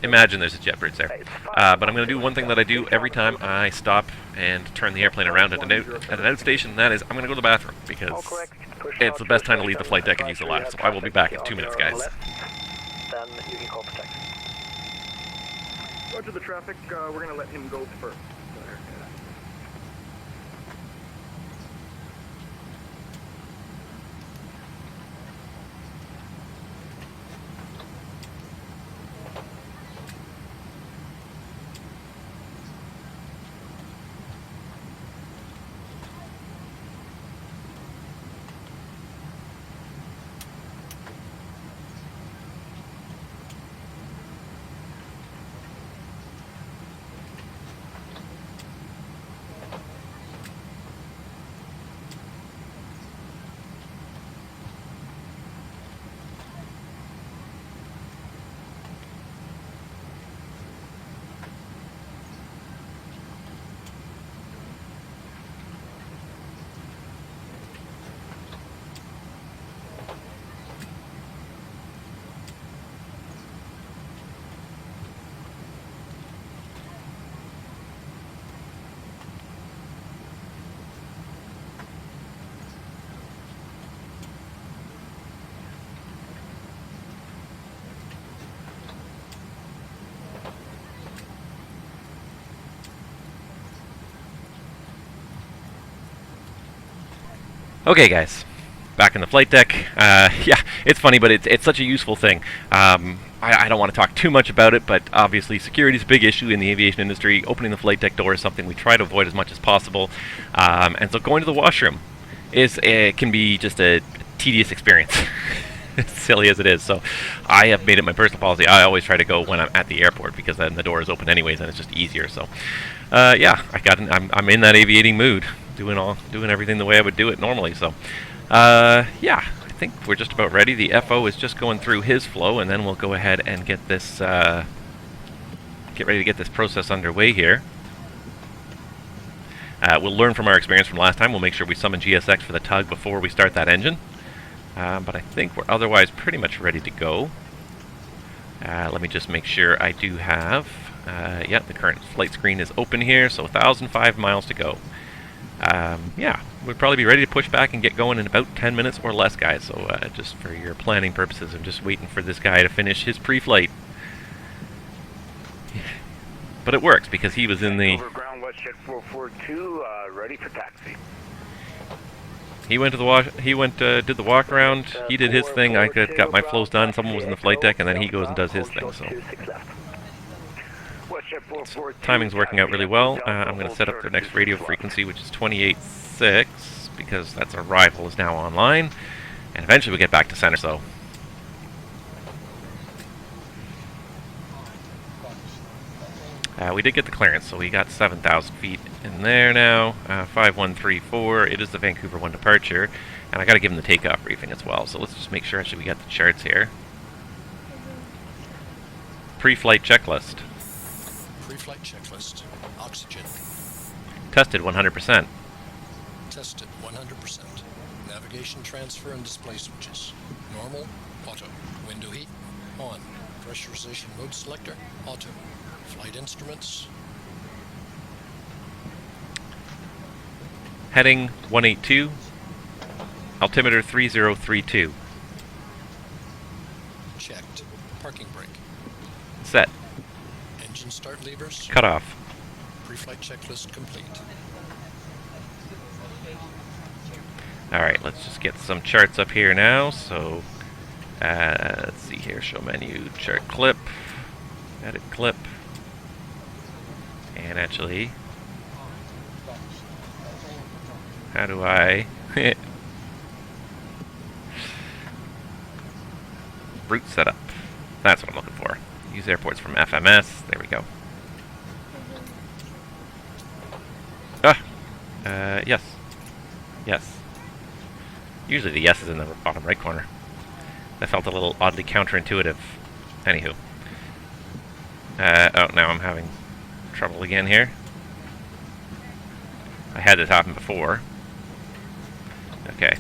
imagine there's a jet bridge there. But I'm going to do one thing that I do every time I stop and turn the airplane around at an outstation, and that is I'm going to go to the bathroom, because it's the best time to leave the flight deck and use the ladder. So I will be back in 2 minutes, guys. Then you can call for taxi. Roger the traffic, we're going to let him go first. Okay, guys, back in the flight deck. Yeah, it's funny, but it's such a useful thing. I don't want to talk too much about it, but obviously security is a big issue in the aviation industry. Opening the flight deck door is something we try to avoid as much as possible. And so going to the washroom can be just a tedious experience. silly as it is. So I have made it my personal policy. I always try to go when I'm at the airport because then the door is open anyways and it's just easier. So yeah, I'm in that aviating mood, doing everything the way I would do it normally. So yeah, I think we're just about ready. The FO is just going through his flow, and then we'll go ahead and get this get ready to get this process underway here. We'll learn from our experience from last time. We'll make sure we summon GSX for the tug before we start that engine. But I think we're otherwise pretty much ready to go. Let me just make sure I do have... yeah, the current flight screen is open here, so 1,005 miles to go. Yeah, we'll probably be ready to push back and get going in about 10 minutes or less, guys. So just for your planning purposes, I'm just waiting for this guy to finish his pre-flight. But it works because he was in the... Ground WestJet 442, ready for taxi. He went to the did the walk around. He did his thing. I got my flows done. Someone was in the flight deck, and then he goes and does his thing. So timing's working out really well. I'm going to set up the next radio frequency, which is 28.6, because that's arrival is now online, and eventually we get back to center. So. We did get the clearance, so we got 7,000 feet in there now. 5134, it is the Vancouver 1 departure, and I got to give him the takeoff briefing as well. So let's just make sure actually we got the charts here. Pre-flight checklist. Pre-flight checklist. Oxygen. Tested 100%. Tested 100%. Navigation transfer and display switches. Normal, auto. Window heat, on. Pressurization mode selector, auto. Flight instruments. Heading 182. Altimeter 3032. Checked. Parking brake. Set. Engine start levers. Cut off. Pre-flight checklist complete. Alright, let's just get some charts up here now. So, let's see here. Show menu, chart clip, edit clip. And actually, how do I route setup? That's what I'm looking for. Use airports from FMS. There we go. Yes. Yes. Usually the yes is in the bottom right corner. That felt a little oddly counterintuitive. Anywho. Oh, now I'm having trouble again here. I had this happen before. Okay.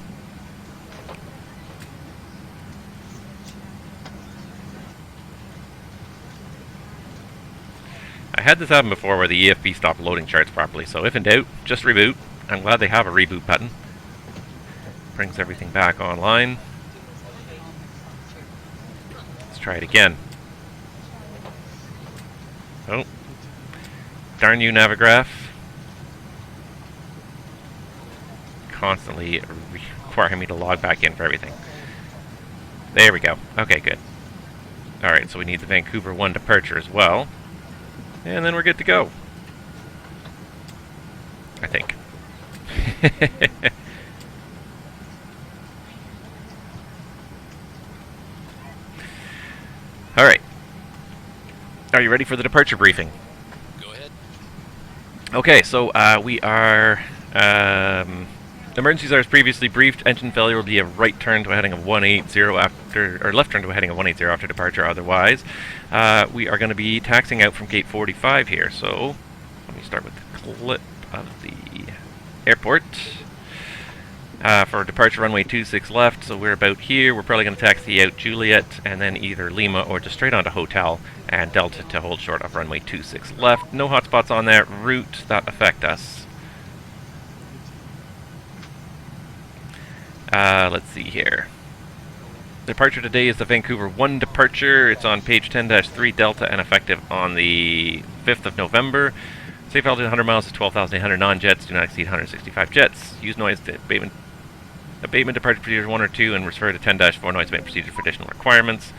I had this happen before where the EFB stopped loading charts properly, so if in doubt, just reboot. I'm glad they have a reboot button. Brings everything back online. Let's try it again. Oh. Darn you, Navigraph. Constantly requiring me to log back in for everything. There we go. Okay, good. Alright, so we need the Vancouver 1 departure as well. And then we're good to go. I think. Alright. Are you ready for the departure briefing? Go ahead. Okay, so we are... emergencies are as previously briefed. Engine failure will be a right turn to a heading of 180 after... or left turn to a heading of 180 after departure. Otherwise, we are going to be taxiing out from gate 45 here. So, let me start with the clip of the airport. For departure runway 26 left, so we're about here. We're probably going to taxi out Juliet and then either Lima or just straight onto Hotel and Delta to hold short of runway 26 left. No hotspots on that route that affect us. Let's see here. Departure today is the Vancouver 1 departure. It's on page 10-3 Delta and effective on the 5th of November. Safe altitude 100 miles is 12,800 non-jets. Do not exceed 165 jets. Use noise abatement departure procedures 1 or 2 and refer to 10-4 noise abatement procedure for additional requirements.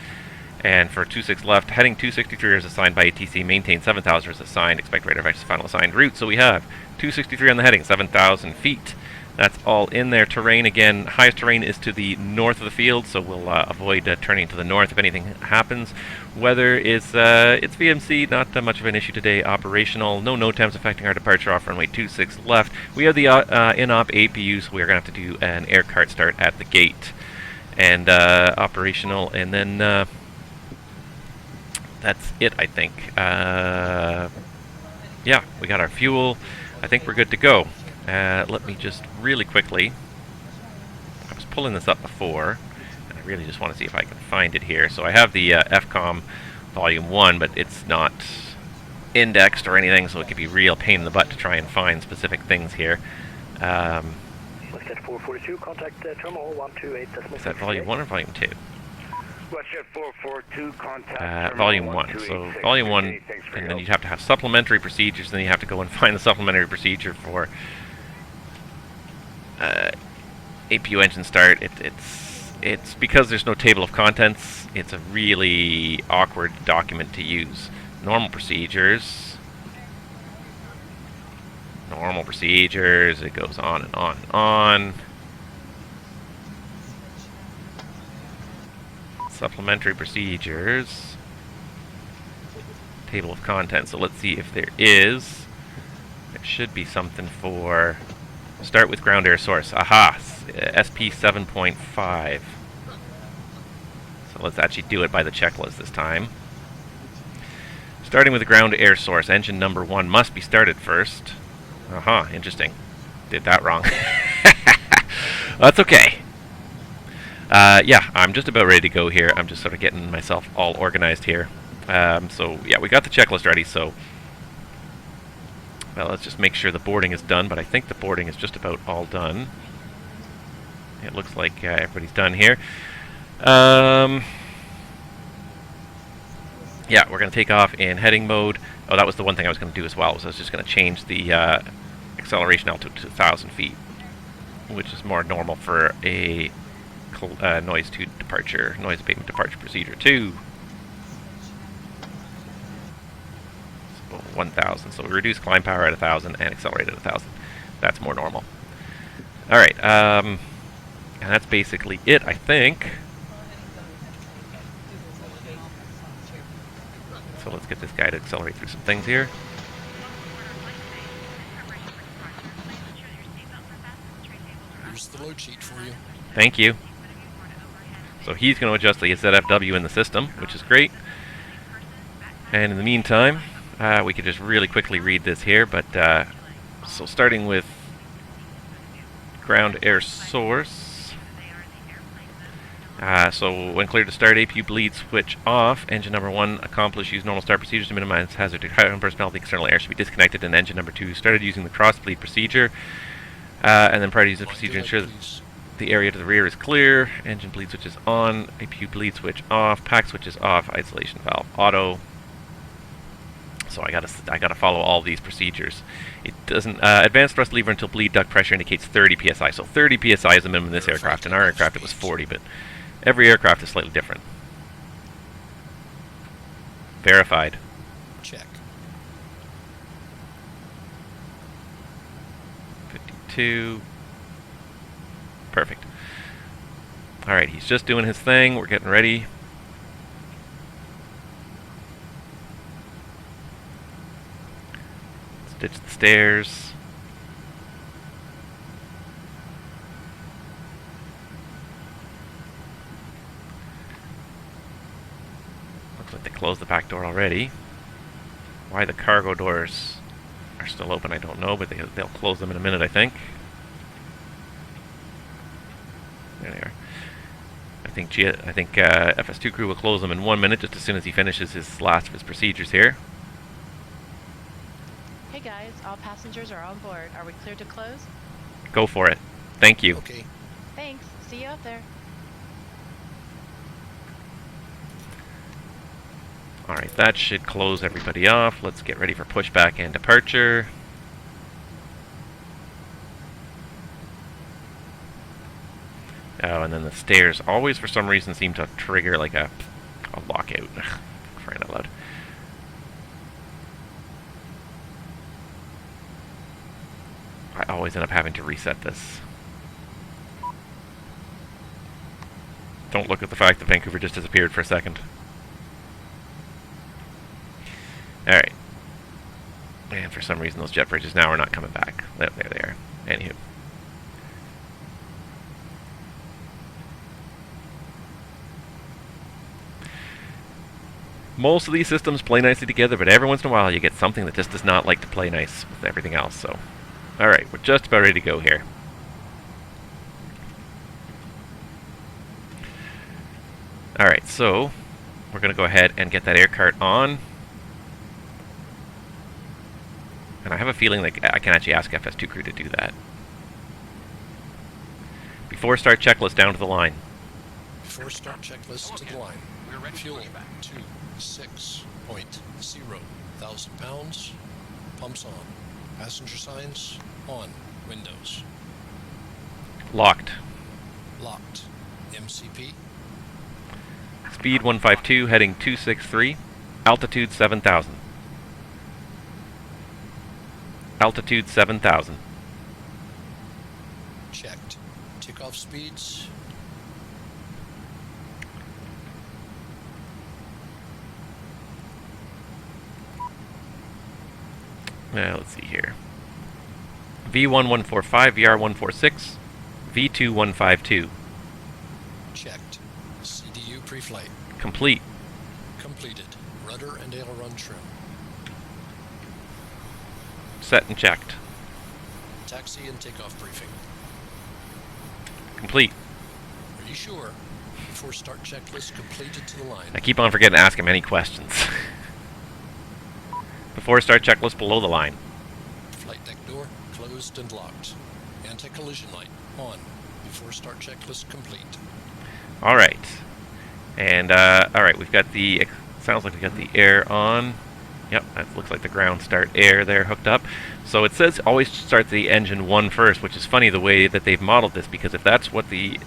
And for 26 left, heading 263 is assigned by ATC. Maintain 7,000 is assigned. Expect rate of final assigned route. So we have 263 on the heading, 7,000 feet. That's all in there. Terrain, again, highest terrain is to the north of the field, so we'll avoid turning to the north if anything happens. Weather is, it's VMC, not much of an issue today. Operational, no node temps affecting our departure off runway 26 left. We have the Inop APU, so we're going to have to do an air cart start at the gate. And operational, and then that's it, I think. Yeah, we got our fuel. I think we're good to go. Let me just really quickly, I was pulling this up before, and I really just want to see if I can find it here. So I have the FCOM Volume 1, but it's not indexed or anything, so it could be real pain in the butt to try and find specific things here. WestJet 442, contact terminal 128. Is that Volume 1 or Volume 2? WestJet 442, contact Volume 1. So Volume 1, and then you'd have to have supplementary procedures, and then you have to go and find the supplementary procedure for APU engine start. It's because there's no table of contents, it's a really awkward document to use. Normal procedures, it goes on and on and on. Supplementary procedures, table of contents. So let's see if there is. There should be something for start with ground air source. Aha! SP 7.5. So let's actually do it by the checklist this time. Starting with the ground air source, engine number 1 must be started first. Aha, interesting. Did that wrong. That's okay. Yeah, I'm just about ready to go here. I'm just sort of getting myself all organized here. So, yeah, we got the checklist ready, so well, let's just make sure the boarding is done, but I think the boarding is just about all done. It looks like everybody's done here. Yeah, we're going to take off in heading mode. Oh, that was the one thing I was going to do as well, was I was just going to change the acceleration altitude to 1,000 feet, which is more normal for a noise abatement departure procedure 2. 1,000. So we reduce climb power at 1,000 and accelerate at 1,000. That's more normal. All right, and that's basically it, I think. So let's get this guy to accelerate through some things here. Here's the load sheet for you. Thank you. So he's going to adjust the ZFW in the system, which is great. And in the meantime, we could just really quickly read this here, but so starting with ground air source. So when cleared to start, APU bleed switch off. Engine number 1 accomplish use normal start procedures to minimize hazard to cabin personnel. The external air should be disconnected, and engine number 2 started using the cross bleed procedure. And then prior to use the procedure, ensure that the area to the rear is clear. Engine bleed switch is on. APU bleed switch off. Pack switch is off. Isolation valve auto. So I gotta follow all these procedures. It doesn't advanced thrust lever until bleed duct pressure indicates 30 psi. So 30 psi is the minimum in this aircraft. In our aircraft it was 40, but every aircraft is slightly different. Verified. Check. 52. Perfect. All right, he's just doing his thing. We're getting ready. Ditch the stairs. Looks like they closed the back door already. Why the cargo doors are still open, I don't know, but they'll close them in a minute, I think. There they are. I think FS2 crew will close them in 1 minute, just as soon as he finishes his last of his procedures here. Hey guys, all passengers are on board. Are we cleared to close? Go for it. Thank you. Okay. Thanks. See you out there. Alright, that should close everybody off. Let's get ready for pushback and departure. Oh, and then the stairs always, for some reason, seem to trigger like a lockout. Crying out loud. I always end up having to reset this. Don't look at the fact that Vancouver just disappeared for a second. Alright. And for some reason those jet bridges now are not coming back. There they are. Anywho. Most of these systems play nicely together, but every once in a while you get something that just does not like to play nice with everything else. So, alright, we're just about ready to go here. Alright, so we're going to go ahead and get that air cart on. And I have a feeling that I can actually ask FS2 crew to do that. Before start checklist down to the line. Before start checklist to the line. We're ready. Fuel 26.0 thousand pounds. Pumps on. Passenger signs on. Windows. Locked. Locked. MCP. Speed 152, heading 263. Altitude 7,000. Altitude 7,000. Checked. Takeoff speeds. Now let's see here. V1145, VR146, V2152. Checked. CDU pre-flight. Complete. Completed. Rudder and aileron trim. Set and checked. Taxi and takeoff briefing. Complete. Are you sure? Before start checklist completed to the line. I keep on forgetting to ask him any questions. Before start checklist below the line. Flight deck door closed and locked. Anti-collision light on. Before start checklist complete. Alright. And, alright, we've got the, sounds like we've got the air on. Yep, that looks like the ground start air there hooked up. So it says always start the engine 1 first, which is funny the way that they've modeled this, because if that's what the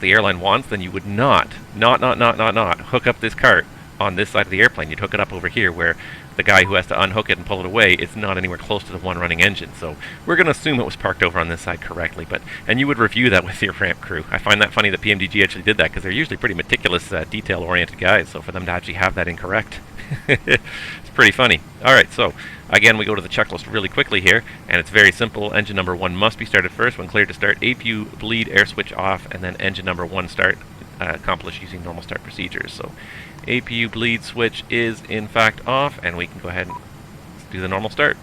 airline wants, then you would not hook up this cart on this side of the airplane. You'd hook it up over here where the guy who has to unhook it and pull it away is not anywhere close to the one running engine. So we're going to assume it was parked over on this side correctly, and you would review that with your ramp crew. I find that funny that PMDG actually did that, because they're usually pretty meticulous, detail-oriented guys, so for them to actually have that incorrect, it's pretty funny. Alright, so again we go to the checklist really quickly here, and it's very simple. Engine number 1 must be started first. When cleared to start, APU bleed air switch off, and then engine number 1 start accomplished using normal start procedures. So APU bleed switch is in fact off, and we can go ahead and do the normal start.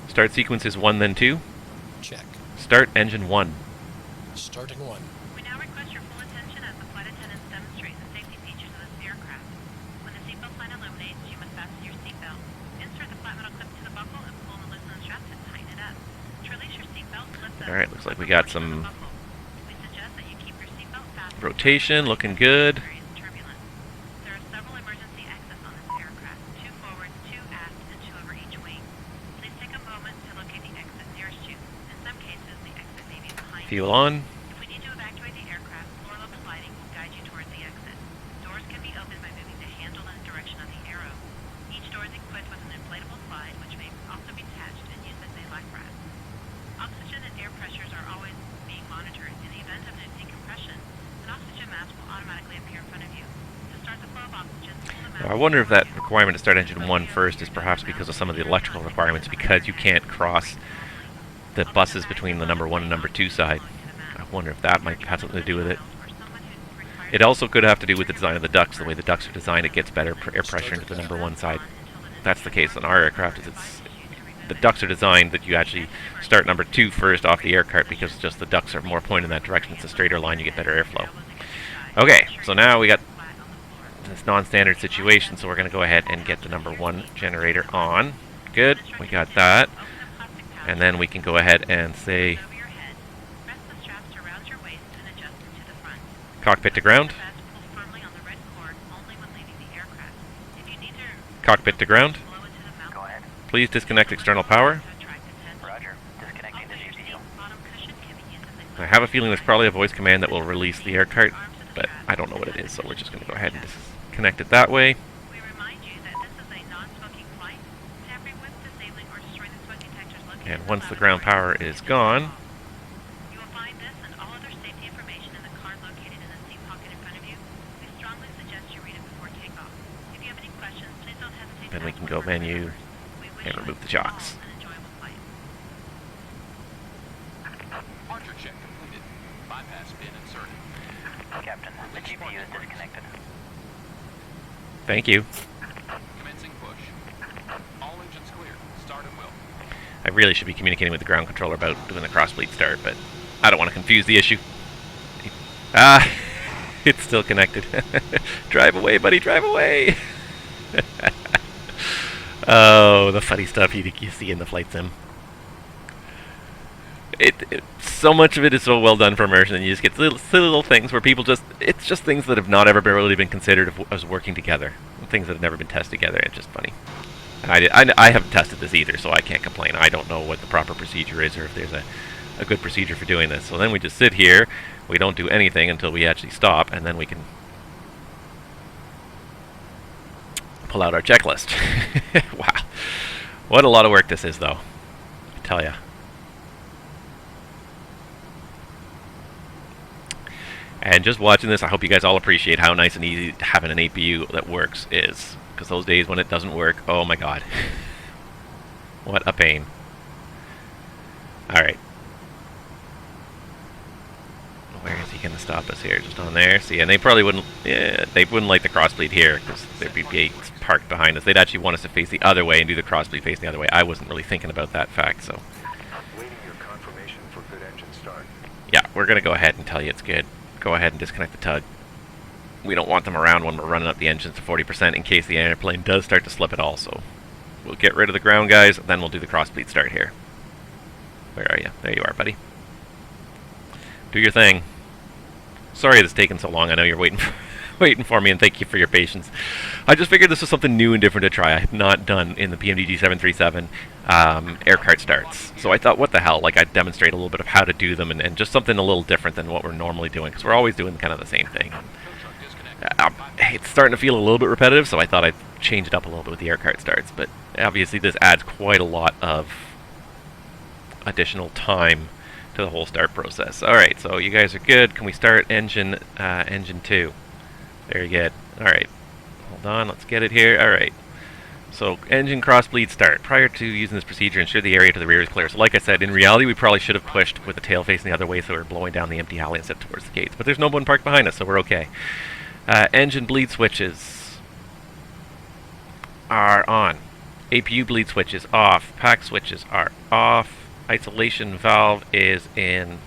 Start sequence is 1 then 2. Check. Start engine 1. Starting 1. We now request your full attention as the flight attendants demonstrate the safety features of this aircraft. When the seatbelt sign illuminates, you must fasten your seatbelt. Insert the flat metal clip to the buckle and pull the loosen strap to tighten it up. To release your seatbelt, lift the Alright, looks like we got some We suggest that you keep your seatbelt fastened. rotation, looking good. There are several emergency exits on this aircraft, 2 forward, 2 aft, and 2 over each wing. Please take a moment to locate the exit nearest you. In some cases, the exit may be behind you. Fuel on. If we need to evacuate the aircraft, floor level sliding will guide you towards the exit. Doors can be opened by moving the handle in the direction of the arrow. Each door is equipped with an inflatable slide, which may also be attached and used as a life raft. Oxygen and air pressures are always being monitored. In the event of a decompression, an oxygen mask will automatically appear in front of you. To start the flow of oxygen, pull the mask. I wonder if that requirement to start engine 1 first is perhaps because of some of the electrical requirements, because you can't cross the buses between the number 1 and number 2 side. I wonder if that might have something to do with it. It also could have to do with the design of the ducts. The way the ducts are designed, it gets better air pressure into the number 1 side. That's the case on our aircraft. The ducts are designed that you actually start number 2 first off the air cart, because just the ducts are more pointed in that direction. It's a straighter line, you get better airflow. Okay, so now we got this non-standard situation, so we're going to go ahead and get the number 1 generator on. Good, we got that. And then we can go ahead and say cockpit to ground. Cockpit to ground. Go ahead. Please disconnect external power. Roger. Disconnecting the GPU. I have a feeling there's probably a voice command that will release the air cart, but I don't know what it is, so we're just going to go ahead and disconnect it that way. We remind you that this is a non-smoking flight. Tampering with, disabling, or destroying the smoking And once the ground power is gone, You will find this and all other safety information in the card located in the seat pocket in front of you. We strongly suggest you read it before takeoff. If you have any questions, please don't hesitate to then we ask can one go of our menu members. We wish and you remove the all chocks. an enjoyable flight. Departure check completed. Bypass pin inserted. Captain, the GPU is disconnected. Thank you. Commencing push. All engines clear. Start and will. I really should be communicating with the ground controller about doing the cross-bleed start, but I don't want to confuse the issue. Ah, it's still connected. Drive away, buddy, drive away! Oh, the funny stuff you see in the flight sim. So much of it is so well done for immersion, and you just get silly little things where people it's just things that have not ever really been considered as working together. Things that have never been tested together, and it's just funny. And I haven't tested this either, so I can't complain. I don't know what the proper procedure is, or if there's a good procedure for doing this. So then we just sit here, we don't do anything until we actually stop, and then we can pull out our checklist. Wow. What a lot of work this is, though. I tell ya. And just watching this, I hope you guys all appreciate how nice and easy having an APU that works is. Because those days when it doesn't work, oh my god. What a pain. Alright. Where is he going to stop us here? Just on there? See, and they probably wouldn't, they wouldn't like the crossbleed here, because there'd be gates parked behind us. They'd actually want us to face the other way and do the crossbleed facing the other way. I wasn't really thinking about that fact, so. Waiting your confirmation for good engine start. Yeah, we're going to go ahead and tell you it's good. Go ahead and disconnect the tug. We don't want them around when we're running up the engines to 40% in case the airplane does start to slip at all, so we'll get rid of the ground guys, then we'll do the crossbleed start here. Where are you? There you are, buddy. Do your thing. Sorry it's taken so long. I know you're waiting for me, and thank you for your patience. I just figured this was something new and different to try. I have not done in the PMDG 737 air cart starts. So I thought, what the hell, like I'd demonstrate a little bit of how to do them, and just something a little different than what we're normally doing, because we're always doing kind of the same thing. It's starting to feel a little bit repetitive, so I thought I'd change it up a little bit with the air cart starts, but obviously this adds quite a lot of additional time to the whole start process. Alright, so you guys are good. Can we start engine 2? Very good. Alright, hold on, let's get it here. Alright, so engine crossbleed start. Prior to using this procedure, ensure the area to the rear is clear. So like I said, in reality we probably should have pushed with the tail facing the other way so we're blowing down the empty alley instead towards the gates, but there's no one parked behind us, so we're okay. Engine bleed switches are on. APU bleed switches off. Pack switches are off. Isolation valve is in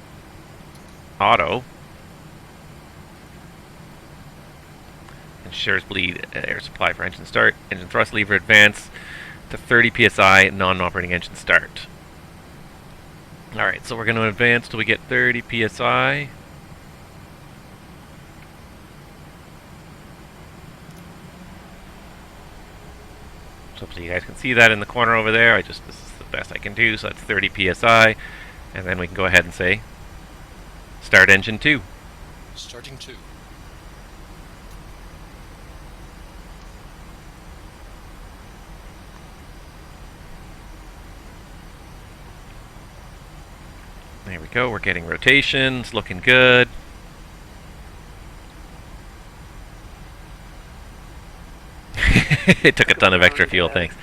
auto. Ensures bleed air supply for engine start. Engine thrust lever advance to 30 psi, non-operating engine start. Alright, so we're going to advance till we get 30 psi. So hopefully you guys can see that in the corner over there. This is the best I can do, so that's 30 psi. And then we can go ahead and say, start engine 2. Starting 2. There we go, we're getting rotations, looking good. It took a ton of extra fuel, thanks.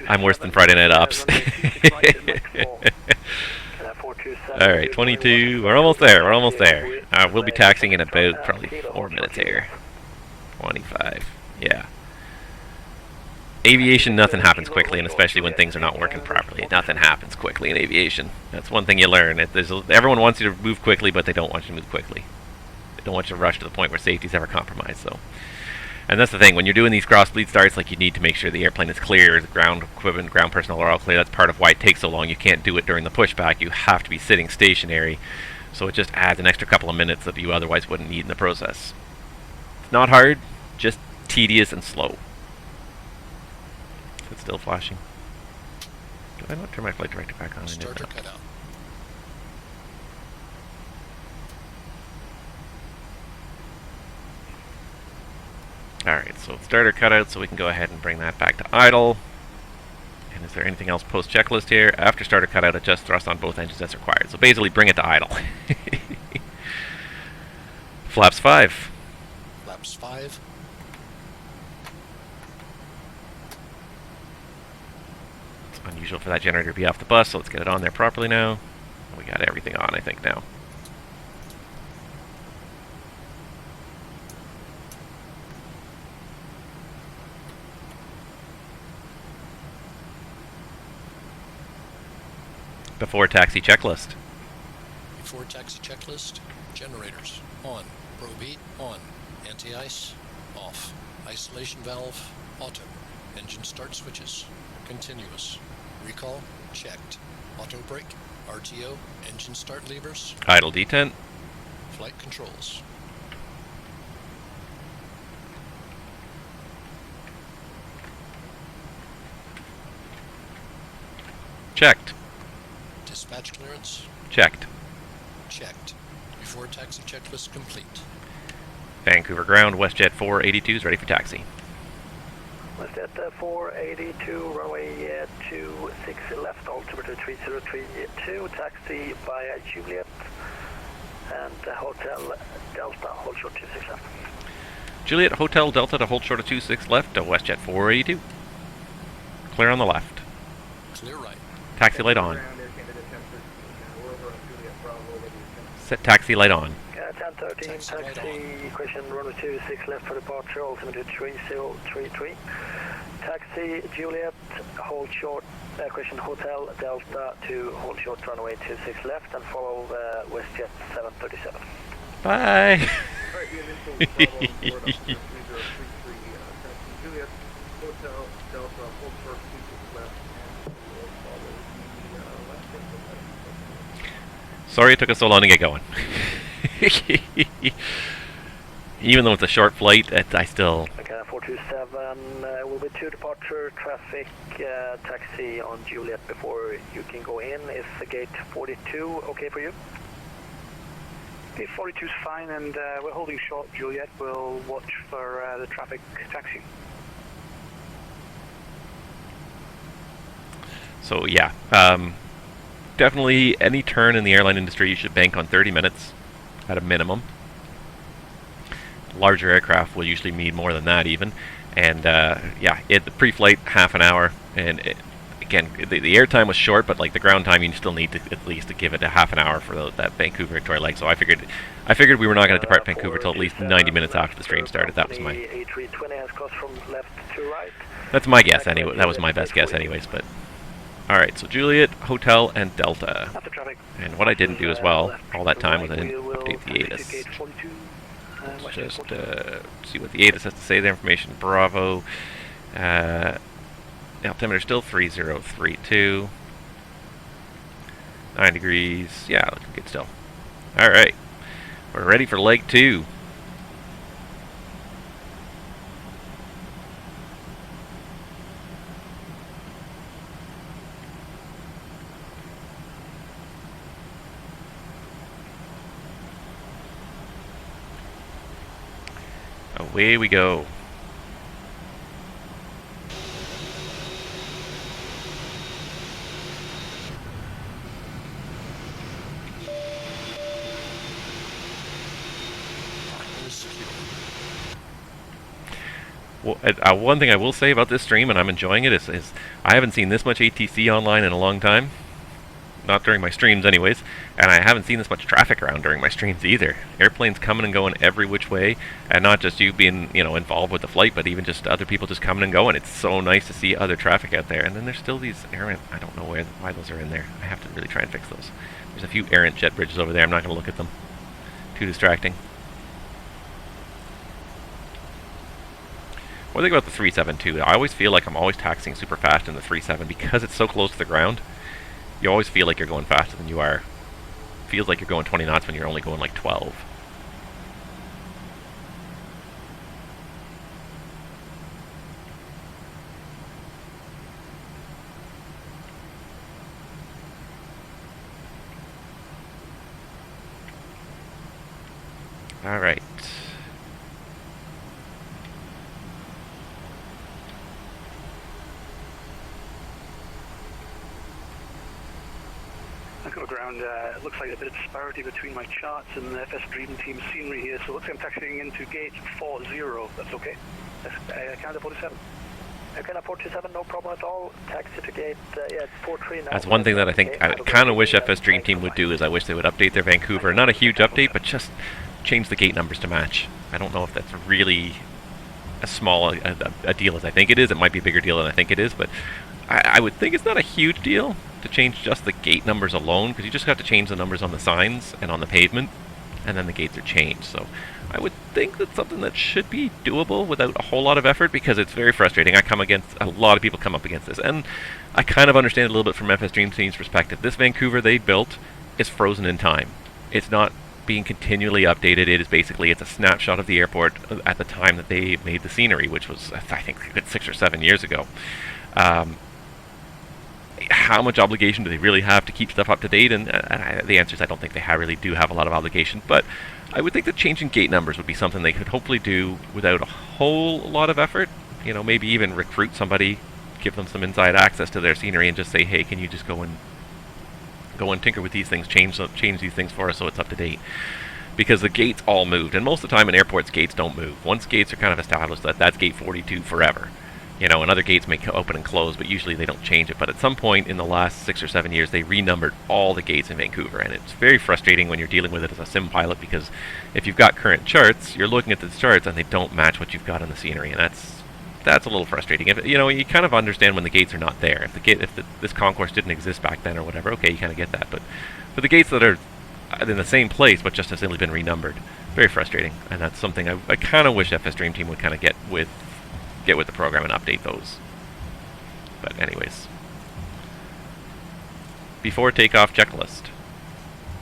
I'm worse than Friday Night Ops. Alright, 22, we're almost there, we'll be taxiing in about probably 4 minutes here. 25, yeah. Aviation, nothing happens quickly, and especially when things are not working properly. Nothing happens quickly in aviation. That's one thing you learn. Everyone wants you to move quickly, but they don't want you to move quickly. They don't want you to rush to the point where safety's ever compromised, so. And that's the thing, when you're doing these cross-bleed starts, like, you need to make sure the airplane is clear, the ground equipment, ground personnel are all clear. That's part of why it takes so long. You can't do it during the pushback. You have to be sitting stationary, so it just adds an extra couple of minutes that you otherwise wouldn't need in the process. It's not hard, just tedious and slow. Is it still flashing? Did I not turn my flight director back on? Starter cut out. Alright, so starter cut out, so we can go ahead and bring that back to idle. And is there anything else post checklist here? After starter cutout, adjust thrust on both engines as required. So basically bring it to idle. Flaps 5. Flaps 5. It's unusual for that generator to be off the bus, so let's get it on there properly now. We got everything on, I think, now. Before taxi checklist. Before taxi checklist, generators on, probe heat on, anti-ice off, isolation valve auto, engine start switches continuous, recall checked, auto brake, RTO, engine start levers, Idle detent. flight controls. Checked. Dispatch clearance Checked. checked. Before taxi checklist complete. Vancouver ground, WestJet 482 is ready for taxi. WestJet 482, runway 26 left, altimeter 3032, taxi via Juliet, and Hotel Delta, hold short 26 left. Juliet Hotel Delta to hold short of 26 left to WestJet 482. Clear on the left. Clear right. Taxi light on. Set taxi light on. 1013, taxi, question runway 26 left for departure, altimeter 3033. Taxi Juliet, hold short, question Hotel Delta to hold short runway 26 left and follow WestJet 737. Bye. Sorry it took us so long to get going. Even though it's a short flight, I still... Okay, 427 will be to departure traffic, taxi on Juliet before you can go in. Is the gate 42 okay for you? Gate 42 is fine, and we're holding short Juliet. We'll watch for the traffic taxi. So yeah, definitely any turn in the airline industry you should bank on 30 minutes at a minimum. Larger aircraft will usually need more than that even. And yeah, the pre-flight half an hour, and again, the airtime was short, but like the ground time you still need to at least to give it a half an hour for that Vancouver Victoria leg. So I figured we were not going to depart Vancouver till at least 90 minutes after the stream started. That was my... A320 has crossed from left to right. That's my guess anyway. That was my best guess anyways, but... Alright, so Juliet, Hotel, and Delta. And what I didn't do as well all that time was I didn't update the ATIS. Let's just see what the ATIS has to say. The information, Bravo. Altimeter still 3032. 9 degrees. Yeah, looking good still. Alright, we're ready for leg 2. Away we go. Well, one thing I will say about this stream, and I'm enjoying it, is I haven't seen this much ATC online in a long time. Not during my streams anyways, and I haven't seen this much traffic around during my streams either. Airplanes coming and going every which way, and not just you being, you know, involved with the flight, but even just other people just coming and going. It's so nice to see other traffic out there. And then there's still these errant, I don't know why those are in there. I have to really try and fix those. There's a few errant jet bridges over there. I'm not going to look at them. Too distracting. What do you think about the 372? I always feel like I'm always taxiing super fast in the 37 because it's so close to the ground. You always feel like you're going faster than you are. Feels like you're going 20 knots when you're only going like 12. All right. Vancouver ground. It looks like a bit of disparity between my charts and the FS Dream Team scenery here, so it looks like I'm taxiing into gate 40. That's okay. That's Canada 47. Canada 47, no problem at all. Taxi to gate 43 now. That's one thing that I think I kind of wish FS Dream Team would do, is I wish they would update their Vancouver. Not a huge update, but just change the gate numbers to match. I don't know if that's really as small a deal as I think it is. It might be a bigger deal than I think it is, but I would think it's not a huge deal to change just the gate numbers alone, because you just have to change the numbers on the signs and on the pavement, and then the gates are changed. So I would think that's something that should be doable without a whole lot of effort, because it's very frustrating. A lot of people come up against this, and I kind of understand it a little bit from FS Dream Team's perspective. This Vancouver they built is frozen in time. It's not being continually updated. It is basically, it's a snapshot of the airport at the time that they made the scenery, which was, I think, a good 6 or 7 years ago. How much obligation do they really have to keep stuff up to date? And the answer is I don't think they really do have a lot of obligation, but I would think that changing gate numbers would be something they could hopefully do without a whole lot of effort. You know, maybe even recruit somebody, give them some inside access to their scenery, and just say, hey, can you just go and tinker with these things, change these things for us so it's up to date. Because the gates all moved, and most of the time in airports, gates don't move. Once gates are kind of established, that's gate 42 forever. You know, and other gates may open and close, but usually they don't change it. But at some point in the last 6 or 7 years, they renumbered all the gates in Vancouver, and it's very frustrating when you're dealing with it as a sim pilot, because if you've got current charts, you're looking at the charts and they don't match what you've got in the scenery, and that's a little frustrating. If, you know, you kind of understand when the gates are not there. If this concourse didn't exist back then or whatever, okay, you kind of get that. But for the gates that are in the same place but just have simply been renumbered, very frustrating, and that's something I kind of wish FS Dream Team would kind of get with the program and update those. But anyways, before takeoff checklist.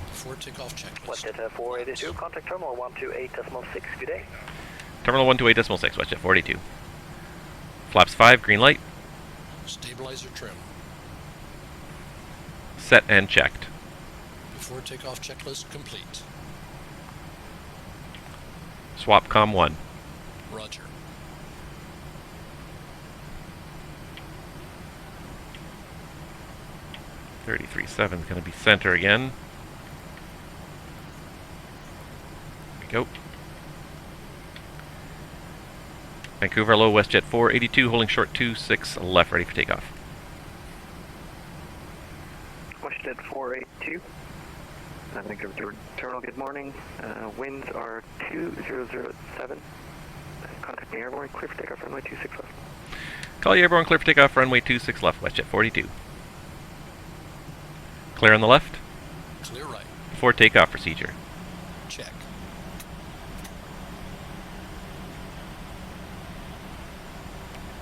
Before takeoff checklist. WestJet 482, contact terminal 128.6. Good day. Terminal 128.6, WestJet 482. Flaps 5, green light. Stabilizer trim. Set and checked. Before takeoff checklist complete. Swap com 1. Roger. .337 is going to be center again. There we go. Vancouver low, WestJet 482, holding short 26 left, ready for takeoff. WestJet 482. Vancouver terminal, good morning. Winds are 2007. Contact me airborne, clear for takeoff, runway 26 left. Call you airborne, clear for takeoff, runway 26 left, WestJet 482. Clear on the left. Clear right. Before takeoff procedure. Check.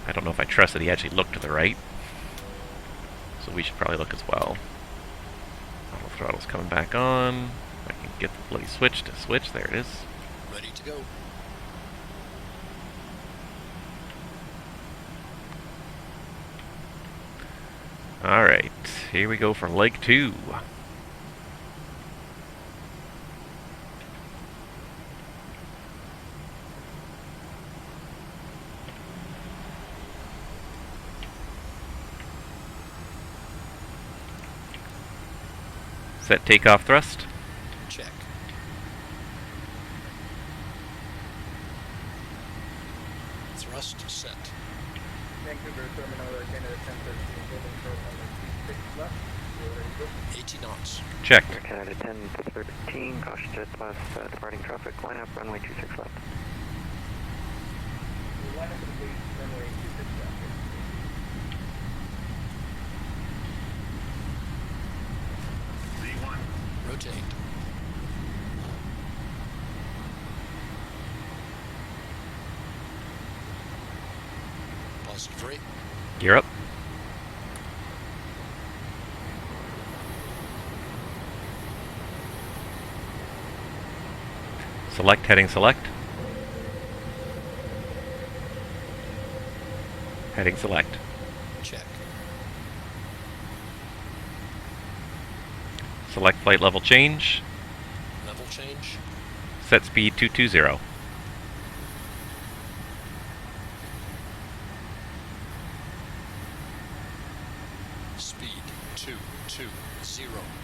I don't know if I trust that he actually looked to the right, so we should probably look as well. Auto throttle's coming back on. If I can get the bloody switch to switch, there it is. Ready to go. Alright, here we go for leg 2. Set takeoff thrust. Check. Thrust set. Vancouver terminal, Canada Centre, holding short on 6 left. 80 knots. Check. Canada 1013, caution jet plus departing traffic, line up runway 26 left. Line up complete, runway 26 left. Rotate. Positive rate. Gear up. Select, heading select. Heading select. Check. Select flight level change. Level change. Set speed 220. Speed 220,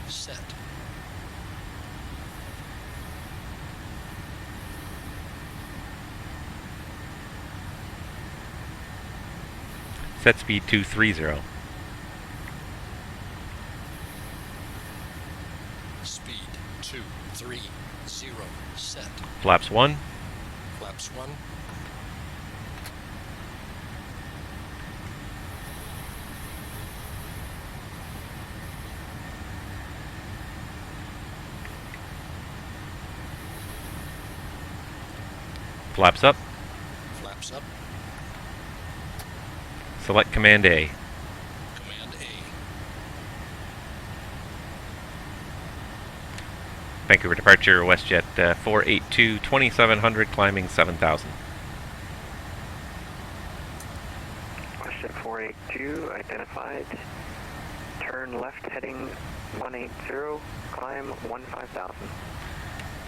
set. Set speed 230. Speed 230, set. Flaps 1. Flaps 1. Flaps up. Flaps up. Select Command A. Command A. Vancouver departure, WestJet 482, 2700, climbing 7000. WestJet 482, identified. Turn left heading 180, climb 15,000.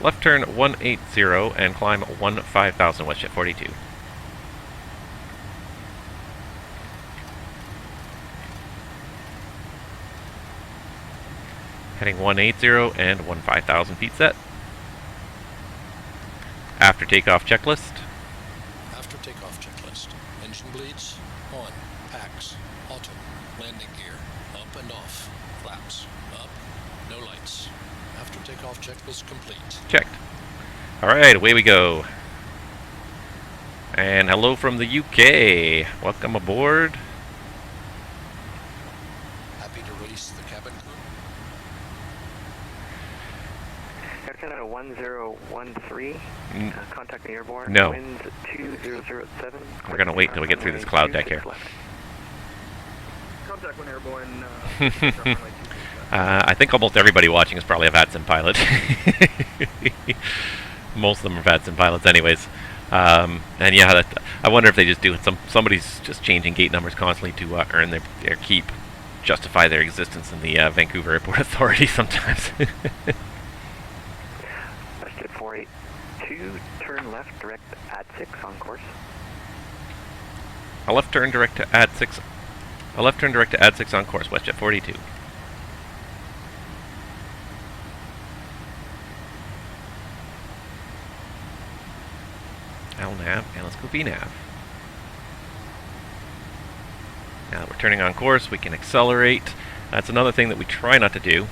Left turn 180 and climb 15,000, WestJet 42. Heading 180 and 15,000 feet set. After takeoff checklist. After takeoff checklist. Engine bleeds, on, packs, auto, landing gear, up and off, flaps, up, no lights. After takeoff checklist complete. Checked. Alright, away we go. And hello from the UK. Welcome aboard. Happy to release the cabin crew. Air Canada 1013, contact me airborne. No. Winds 2007. We're going to wait until we get through this cloud deck here. Contact when airborne. I think almost everybody watching is probably a VATSIM pilot. Most of them are VATSIM pilots anyways. And yeah, I wonder if they just do it. Somebody's just changing gate numbers constantly to earn their keep, justify their existence in the Vancouver Airport Authority sometimes. WestJet 482, turn left direct at 6 on course. A left turn direct to add 6. A left turn direct to add 6 on course, WestJet 42. LNAV, and let's go VNAV. Now that we're turning on course, we can accelerate. That's another thing that we try not to do,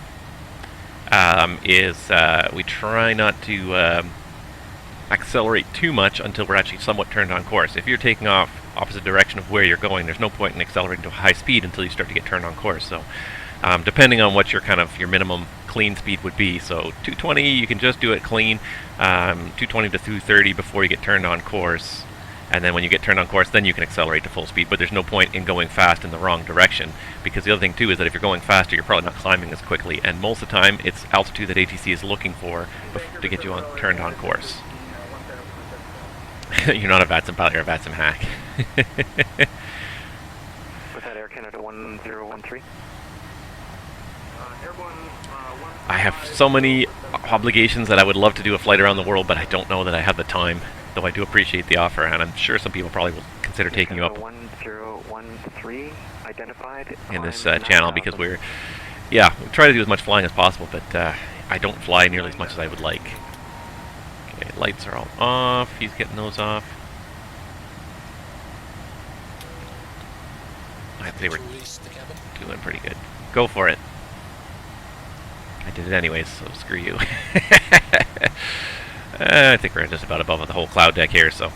we try not to accelerate too much until we're actually somewhat turned on course. If you're taking off opposite direction of where you're going, there's no point in accelerating to high speed until you start to get turned on course. So depending on what your your minimum clean speed would be. So 220, you can just do it clean, 220 to 230 before you get turned on course. And then when you get turned on course, then you can accelerate to full speed. But there's no point in going fast in the wrong direction, because the other thing too is that if you're going faster, you're probably not climbing as quickly. And most of the time, it's altitude that ATC is looking for to get you turned on course. You're not a VATSIM pilot, you're a VATSIM hack. Was that Air Canada 1013? I have so many obligations that I would love to do a flight around the world, but I don't know that I have the time. Though I do appreciate the offer, and I'm sure some people probably will consider taking you up 1013 identified in this channel, because we try to do as much flying as possible, but I don't fly nearly as much as I would like. Okay, lights are all off. He's getting those off. They were doing pretty good. Go for it. I did it anyways, so screw you. I think we're just about above the whole cloud deck here, so.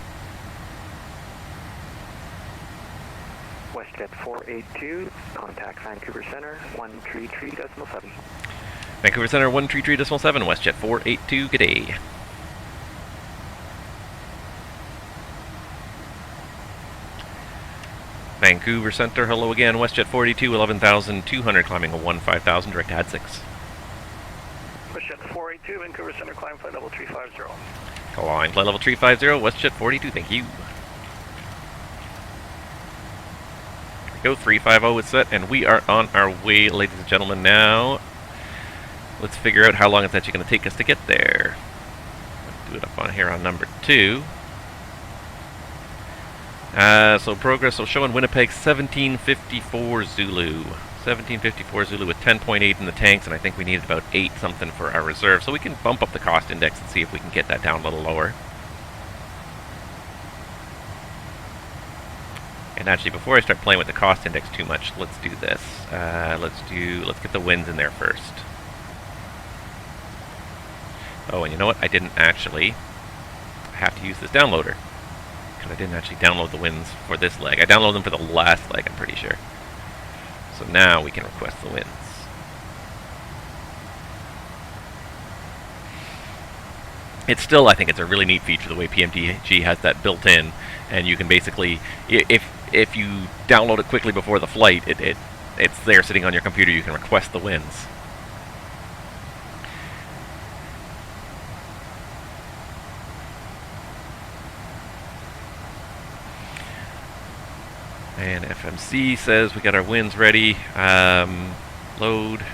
WestJet 482, contact Vancouver Centre 133.7. Vancouver Centre 133.7, WestJet 482, good day. Vancouver Centre, hello again, WestJet 42, 11,200, climbing a 15,000, direct to add 6. WestJet 482, Vancouver Centre, climb flight level 350. Climb flight level 350, WestJet 42, thank you. There we go, 350 is set, and we are on our way, ladies and gentlemen, now. Let's figure out how long it's actually going to take us to get there. Let's do it up on here on number 2. So progress will show in Winnipeg 1754 Zulu. 1754 Zulu with 10.8 in the tanks, and I think we needed about 8 something for our reserve, so we can bump up the cost index and see if we can get that down a little lower. And actually, before I start playing with the cost index too much, let's do this. Let's get the winds in there first. Oh, and you know what? I didn't actually have to use this downloader, because I didn't actually download the winds for this leg. I downloaded them for the last leg, I'm pretty sure. So now we can request the winds. It's still, I think it's a really neat feature the way PMDG has that built in, and you can basically, if you download it quickly before the flight, it's there sitting on your computer. You can request the winds. And FMC says we got our winds ready. Load.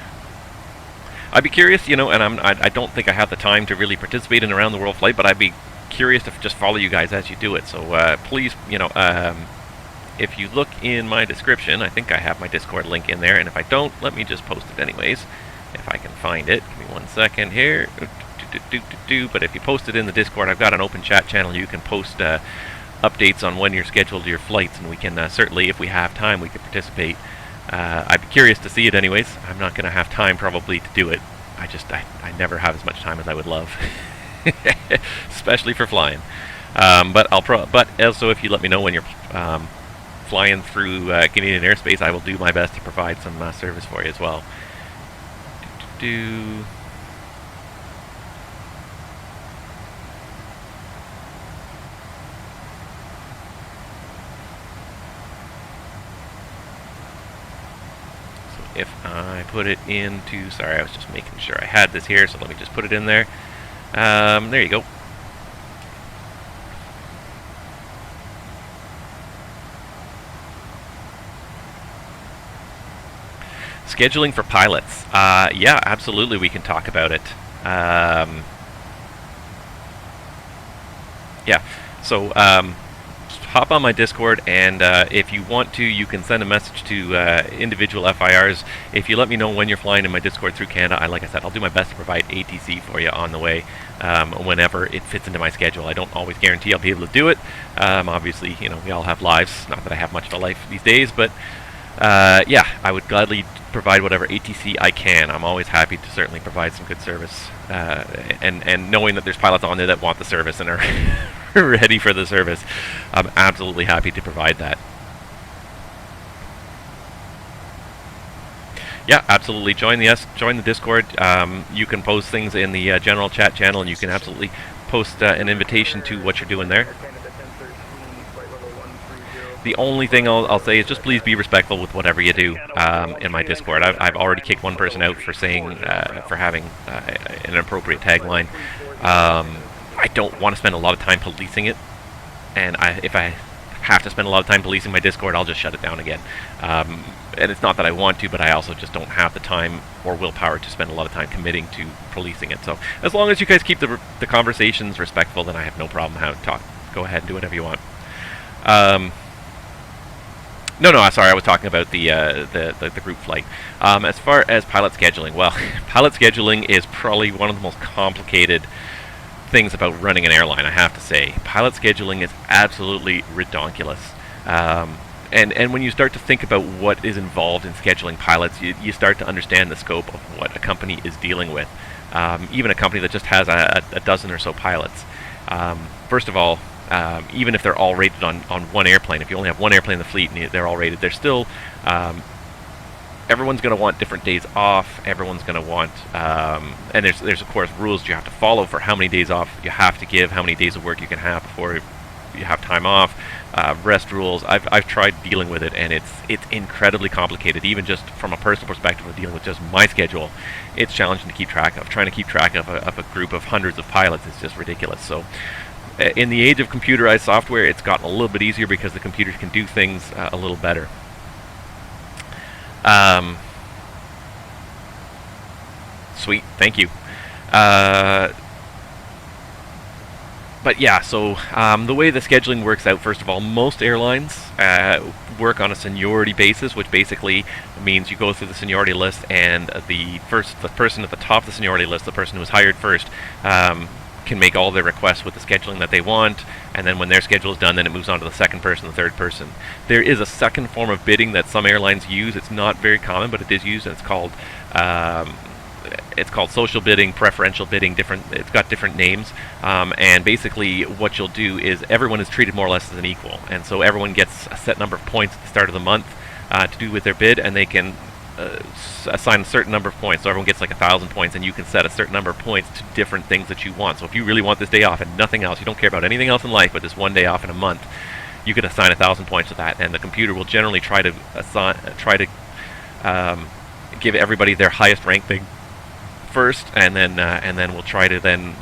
I'd be curious, you know, and I don't think I have the time to really participate in around the world flight, but I'd be curious to just follow you guys as you do it. So please, you know, if you look in my description, I think I have my Discord link in there, and if I don't, let me just post it anyways, if I can find it. Give me 1 second here. But if you post it in the Discord, I've got an open chat channel. You can post updates on when you're scheduled your flights, and we can certainly, if we have time, we can participate. I'd be curious to see it anyways. I'm not going to have time probably to do it. I never have as much time as I would love, especially for flying. But also if you let me know when you're flying through Canadian airspace, I will do my best to provide some service for you as well. If I put it into, sorry, I was just making sure I had this here, so let me just put it in there. There you go. Scheduling for pilots. Yeah, absolutely, we can talk about it. Yeah, so hop on my Discord, and if you want to, you can send a message to individual FIRs. If you let me know when you're flying in my Discord through Canada, like I said, I'll do my best to provide ATC for you on the way whenever it fits into my schedule. I don't always guarantee I'll be able to do it. Obviously, you know, we all have lives. Not that I have much of a life these days, but yeah, I would gladly provide whatever ATC I can. I'm always happy to certainly provide some good service, and knowing that there's pilots on there that want the service and are ready for the service, I'm absolutely happy to provide that. Yeah, absolutely. Join the Discord. You can post things in the general chat channel, and you can absolutely post an invitation to what you're doing there. The only thing I'll say is just please be respectful with whatever you do in my Discord. I've already kicked one person out for saying for having an inappropriate tagline. I don't want to spend a lot of time policing it, and if I have to spend a lot of time policing my Discord, I'll just shut it down again. And it's not that I want to, but I also just don't have the time or willpower to spend a lot of time committing to policing it. So as long as you guys keep the conversations respectful, then I have no problem having to talk. Go ahead and do whatever you want. No, sorry, I was talking about the group flight. As far as pilot scheduling, well, pilot scheduling is probably one of the most complicated things about running an airline, I have to say. Pilot scheduling is absolutely redonkulous. And when you start to think about what is involved in scheduling pilots, you start to understand the scope of what a company is dealing with. Even a company that just has a dozen or so pilots. First of all, even if they're all rated on one airplane, if you only have one airplane in the fleet and they're all rated, they're still, everyone's going to want different days off. Everyone's going to want, and there's of course rules you have to follow for how many days off you have to give, how many days of work you can have before you have time off, rest rules. I've tried dealing with it, and it's incredibly complicated. Even just from a personal perspective of dealing with just my schedule, it's challenging to keep track of. Trying to keep track of a group of hundreds of pilots is just ridiculous. So in the age of computerized software, it's gotten a little bit easier because the computers can do things a little better. Sweet, thank you. but yeah, so the way the scheduling works out, first of all, most airlines work on a seniority basis, which basically means you go through the seniority list, and the person at the top of the seniority list, the person who was hired first, can make all their requests with the scheduling that they want, and then when their schedule is done, then it moves on to the second person, the third person. There is a second form of bidding that some airlines use. It's not very common, but it is used, and it's called social bidding, preferential bidding. It's got different names, and basically what you'll do is everyone is treated more or less as an equal, and so everyone gets a set number of points at the start of the month to do with their bid, and they can assign a certain number of points. So everyone gets like 1,000 points, and you can set a certain number of points to different things that you want. So if you really want this day off and nothing else, you don't care about anything else in life but this one day off in a month, you can assign 1,000 points to that, and the computer will generally try to give everybody their highest rank thing first, and then we'll try to then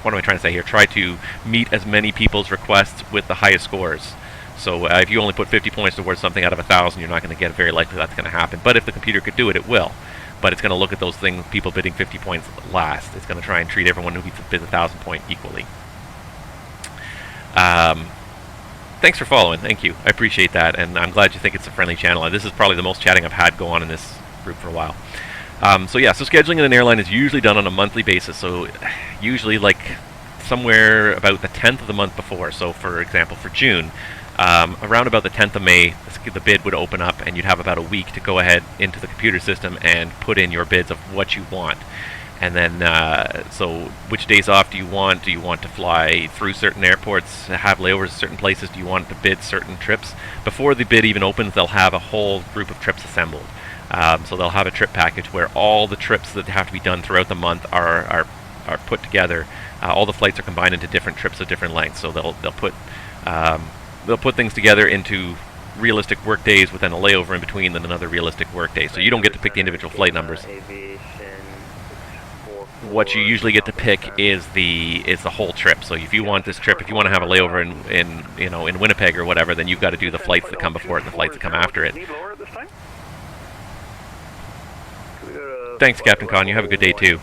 what am I trying to say here? Try to meet as many people's requests with the highest scores. So if you only put 50 points towards something out of 1,000, you're not going to get very likely that's going to happen. But if the computer could do it, it will. But it's going to look at those things, people bidding 50 points last. It's going to try and treat everyone who bids 1,000 point equally. Thanks for following. Thank you. I appreciate that, and I'm glad you think it's a friendly channel. This is probably the most chatting I've had go on in this group for a while. So yeah, so scheduling in an airline is usually done on a monthly basis. So usually like somewhere about the 10th of the month before. So for example, for June, around about the 10th of May, the bid would open up, and you'd have about a week to go ahead into the computer system and put in your bids of what you want. And then, so which days off do you want? Do you want to fly through certain airports, have layovers at certain places? Do you want to bid certain trips? Before the bid even opens, they'll have a whole group of trips assembled. So they'll have a trip package where all the trips that have to be done throughout the month are put together. All the flights are combined into different trips of different lengths. So they'll put things together into realistic work days with then a layover in between, then another realistic work day. So you don't get to pick the individual flight numbers. What you usually get to pick is the whole trip. So if you want this trip, if you want to have a layover in Winnipeg or whatever, then you've got to do the flights that come before it and the flights that come after it. Thanks, Captain Con. You have a good day too.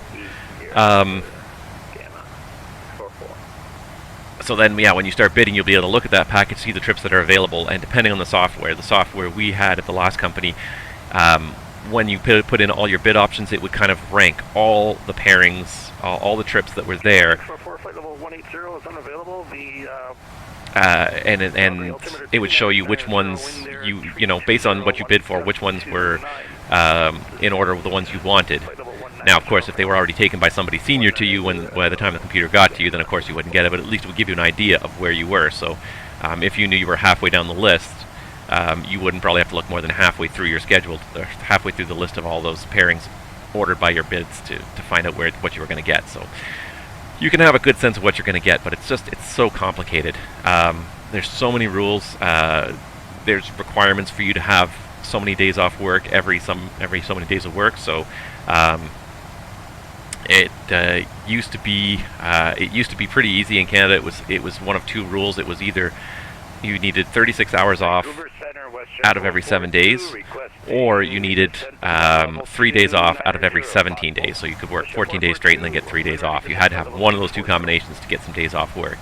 So then, yeah, when you start bidding, you'll be able to look at that package, see the trips that are available, and depending on the software we had at the last company, when you put in all your bid options, it would kind of rank all the pairings, all the trips that were there. And it would show you which ones you know, based on what you bid for, which ones were in order with the ones you wanted. Now, of course, if they were already taken by somebody senior to you by the time the computer got to you, then of course you wouldn't get it, but at least it would give you an idea of where you were. So if you knew you were halfway down the list, you wouldn't probably have to look more than halfway through your schedule, halfway through the list of all those pairings ordered by your bids to find out what you were going to get. So you can have a good sense of what you're going to get, but it's so complicated. There's so many rules. There's requirements for you to have so many days off work every so many days of work. So it used to be pretty easy in Canada. It was one of two rules. It was either you needed 36 hours off out of every 7 days, or you needed 3 days off out of every 17 days. So you could work 14 days straight and then get 3 days off. You had to have one of those two combinations to get some days off work.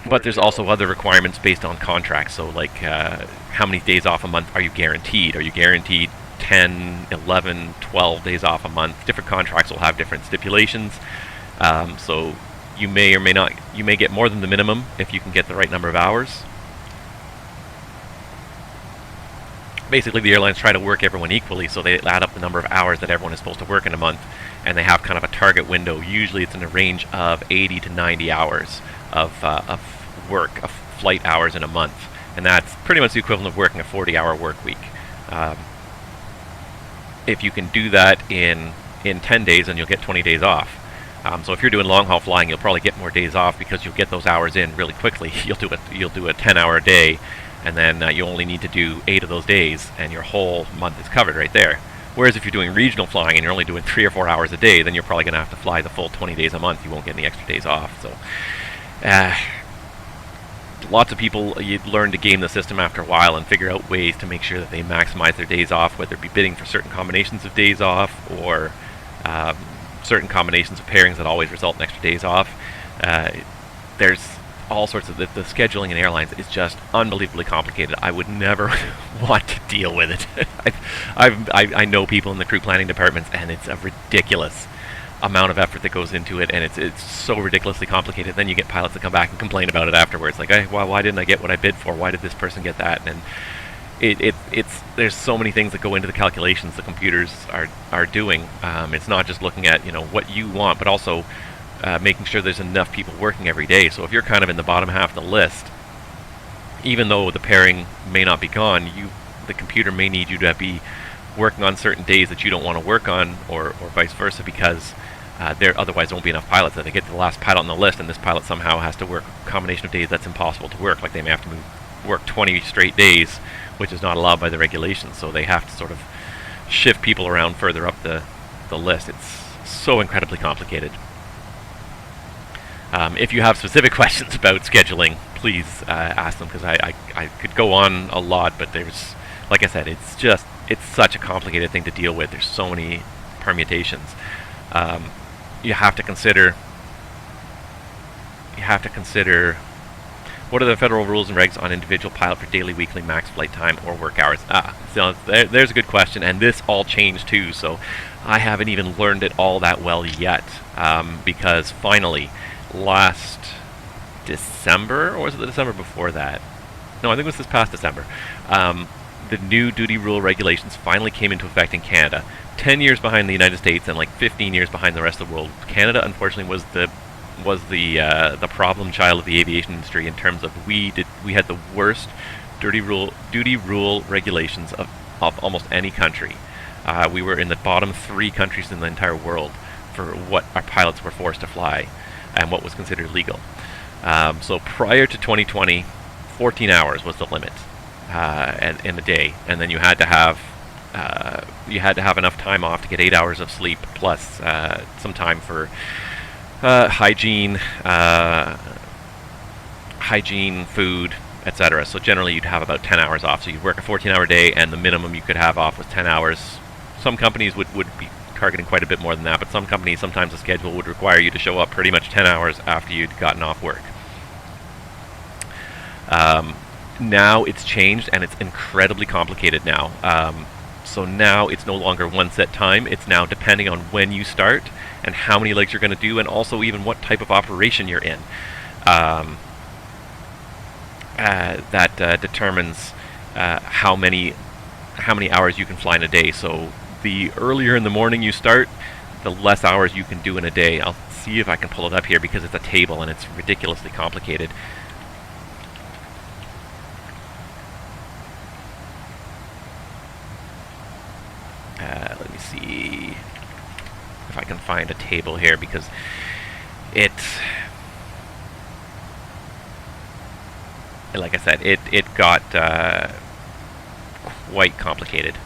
But there's also other requirements based on contracts. So like how many days off a month are you guaranteed? Are you guaranteed 10, 11, 12 days off a month? Different contracts will have different stipulations. So you may or may not, you may get more than the minimum if you can get the right number of hours. Basically, the airlines try to work everyone equally, so they add up the number of hours that everyone is supposed to work in a month, and they have kind of a target window. Usually it's in a range of 80 to 90 hours of work, of flight hours in a month, and that's pretty much the equivalent of working a 40-hour work week. If you can do that in 10 days, then you'll get 20 days off. So if you're doing long-haul flying, you'll probably get more days off because you'll get those hours in really quickly. You'll do a 10-hour day, and then you only need to do 8 of those days, and your whole month is covered right there. Whereas if you're doing regional flying and you're only doing 3 or 4 hours a day, then you're probably going to have to fly the full 20 days a month. You won't get any extra days off. So lots of people, you learn to game the system after a while and figure out ways to make sure that they maximize their days off, whether it be bidding for certain combinations of days off or certain combinations of pairings that always result in extra days off. There's all sorts of the scheduling in airlines is just unbelievably complicated. I would never want to deal with it. I know people in the crew planning departments, and it's a ridiculous amount of effort that goes into it, and it's so ridiculously complicated. Then you get pilots that come back and complain about it afterwards, like, hey, well, why didn't I get what I bid for? Why did this person get that? And it's there's so many things that go into the calculations the computers are doing. It's not just looking at what you want, but also making sure there's enough people working every day. So if you're kind of in the bottom half of the list, even though the pairing may not be gone, the computer may need you to be working on certain days that you don't want to work on, or vice versa, because there otherwise won't be enough pilots. That they get to the last pilot on the list, and this pilot somehow has to work a combination of days that's impossible to work. Like they may have to work 20 straight days, which is not allowed by the regulations. So they have to sort of shift people around further up the list. It's so incredibly complicated. If you have specific questions about scheduling, please ask them, because I could go on a lot, but there's, like I said, it's such a complicated thing to deal with. There's so many permutations. You have to consider what are the federal rules and regs on individual pilot for daily, weekly, max flight time, or work hours? So there's a good question, and this all changed too, so I haven't even learned it all that well yet, because finally, last December, or was it the December before that? No, I think it was this past December. The new duty rule regulations finally came into effect in Canada. 10 years behind the United States and like 15 years behind the rest of the world. Canada, unfortunately, was the problem child of the aviation industry in terms of we had the worst duty rule regulations of almost any country. We were in the bottom 3 countries in the entire world for what our pilots were forced to fly and what was considered legal. So prior to 2020, 14 hours was the limit in a day, and then you had to have enough time off to get 8 hours of sleep plus some time for hygiene, food, etc. So generally you'd have about 10 hours off. So you'd work a 14-hour day, and the minimum you could have off was 10 hours. Some companies would be targeting quite a bit more than that, but some companies, sometimes the schedule would require you to show up pretty much 10 hours after you'd gotten off work. Now it's changed, and it's incredibly complicated now. So now it's no longer one set time. It's now depending on when you start and how many legs you're going to do, and also even what type of operation you're in. That determines how many hours you can fly in a day. So the earlier in the morning you start, the less hours you can do in a day. I'll see if I can pull it up here because it's a table and it's ridiculously complicated. Let me see if I can find a table here, because like I said, it got quite complicated.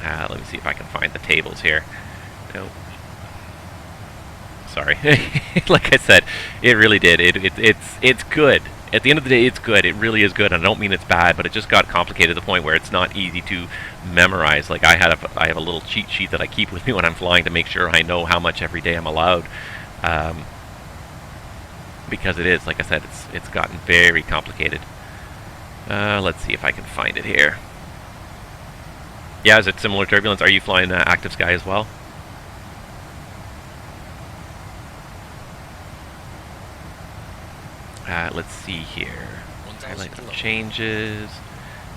Let me see if I can find the tables here. Nope. Sorry. Like I said, it really did. It's good. At the end of the day, it's good. It really is good. And I don't mean it's bad, but it just got complicated to the point where it's not easy to memorize. Like I have a little cheat sheet that I keep with me when I'm flying to make sure I know how much every day I'm allowed. Because it is, like I said, it's gotten very complicated. Let's see if I can find it here. Yeah, is it similar turbulence? Are you flying Active Sky as well? Let's see here. Highlight some changes.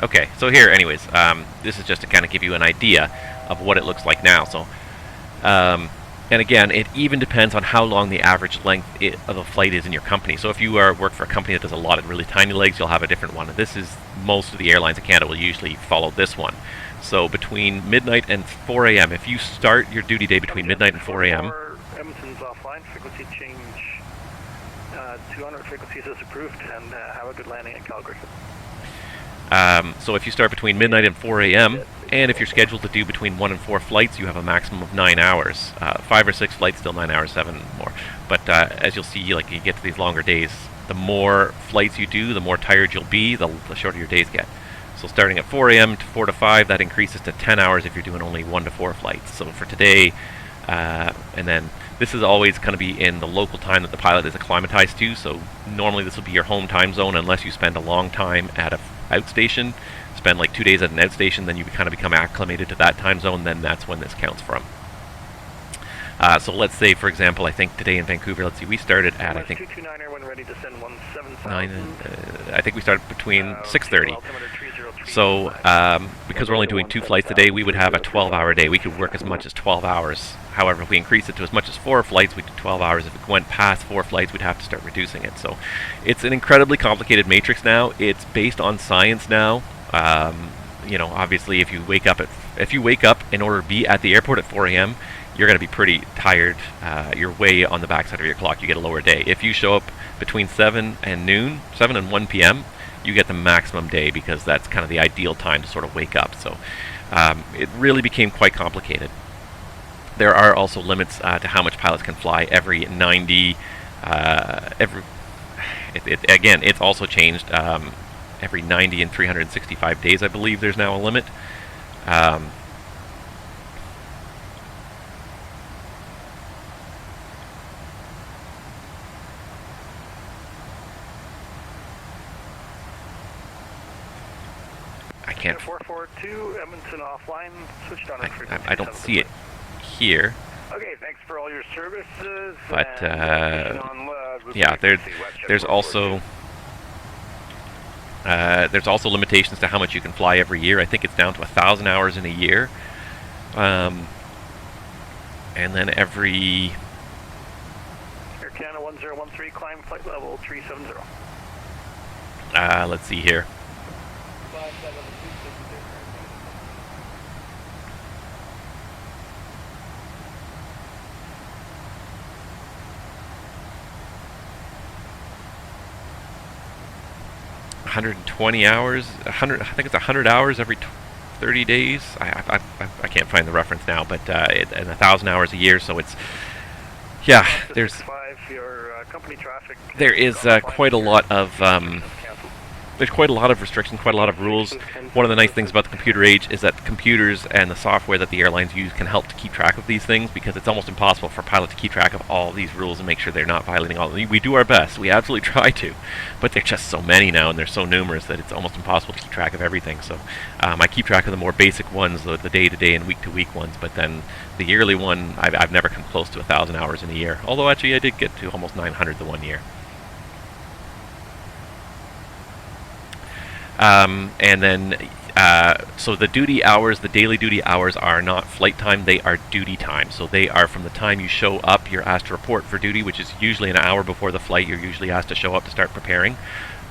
Okay, so here, anyways, this is just to kind of give you an idea of what it looks like now. So, and again, it even depends on how long the average length of a flight is in your company. So if you work for a company that does a lot of really tiny legs, you'll have a different one. And this is, most of the airlines in Canada will usually follow this one. So between midnight and 4 a.m., if you start your duty day between midnight and 4 a.m. Edmonton's offline, frequency change 200 frequencies is approved, and have a good landing at Calgary. So if you start between midnight and 4 a.m., and if you're scheduled to do between 1 and 4 flights, you have a maximum of 9 hours. 5 or 6 flights, still 9 hours, 7 more. But as you'll see, like you get to these longer days, the more flights you do, the more tired you'll be, the shorter your days get. So starting at 4 a.m. to 4 to 5, that increases to 10 hours if you're doing only 1 to 4 flights. So for today, and then this is always going to be in the local time that the pilot is acclimatized to. So normally this will be your home time zone unless you spend a long time at a outstation. Spend like 2 days at an outstation, then you kind of become acclimated to that time zone, then that's when this counts from. So let's say, for example, I think today in Vancouver, let's see, we started at, I think, 229er when ready to send 9, I think we started between 6:30. So because we're only doing 2 flights a day, we would have a 12-hour day. We could work as much as 12 hours. However, if we increase it to as much as 4 flights, we do 12 hours. If it went past 4 flights, we'd have to start reducing it. So it's an incredibly complicated matrix now. It's based on science now. You know, obviously, if you wake up in order to be at the airport at 4 a.m., you're going to be pretty tired. You're way on the backside of your clock. You get a lower day. If you show up between 7 and noon, 7 and 1 p.m., you get the maximum day because that's kind of the ideal time to sort of wake up. So it really became quite complicated. There are also limits to how much pilots can fly every 90. Again, it's also changed. Every 90 and 365 days, I believe there's now a limit. I can't. 442 Edmonton offline. Switched on. I don't see it here. Okay, thanks for all your services. But yeah, there's also limitations to how much you can fly every year. I think it's down to 1,000 hours in a year. And then every... Air Canada 1013, climb flight level 370. Let's see here. 120 hours, I think it's 100 hours every 30 days. I can't find the reference now, but and 1,000 hours a year. So it's, yeah, there is quite a lot of there's quite a lot of restrictions, quite a lot of rules. One of the nice things about the computer age is that the computers and the software that the airlines use can help to keep track of these things, because it's almost impossible for a pilot to keep track of all these rules and make sure they're not violating all of them. We do our best, we absolutely try to, but they're just so many now and they're so numerous that it's almost impossible to keep track of everything. So I keep track of the more basic ones, the day-to-day and week-to-week ones, but then the yearly one, I've never come close to 1,000 hours in a year, although actually I did get to almost 900 the one year. And then, so the duty hours, the daily duty hours are not flight time, they are duty time. So they are from the time you show up, you're asked to report for duty, which is usually an hour before the flight. You're usually asked to show up to start preparing.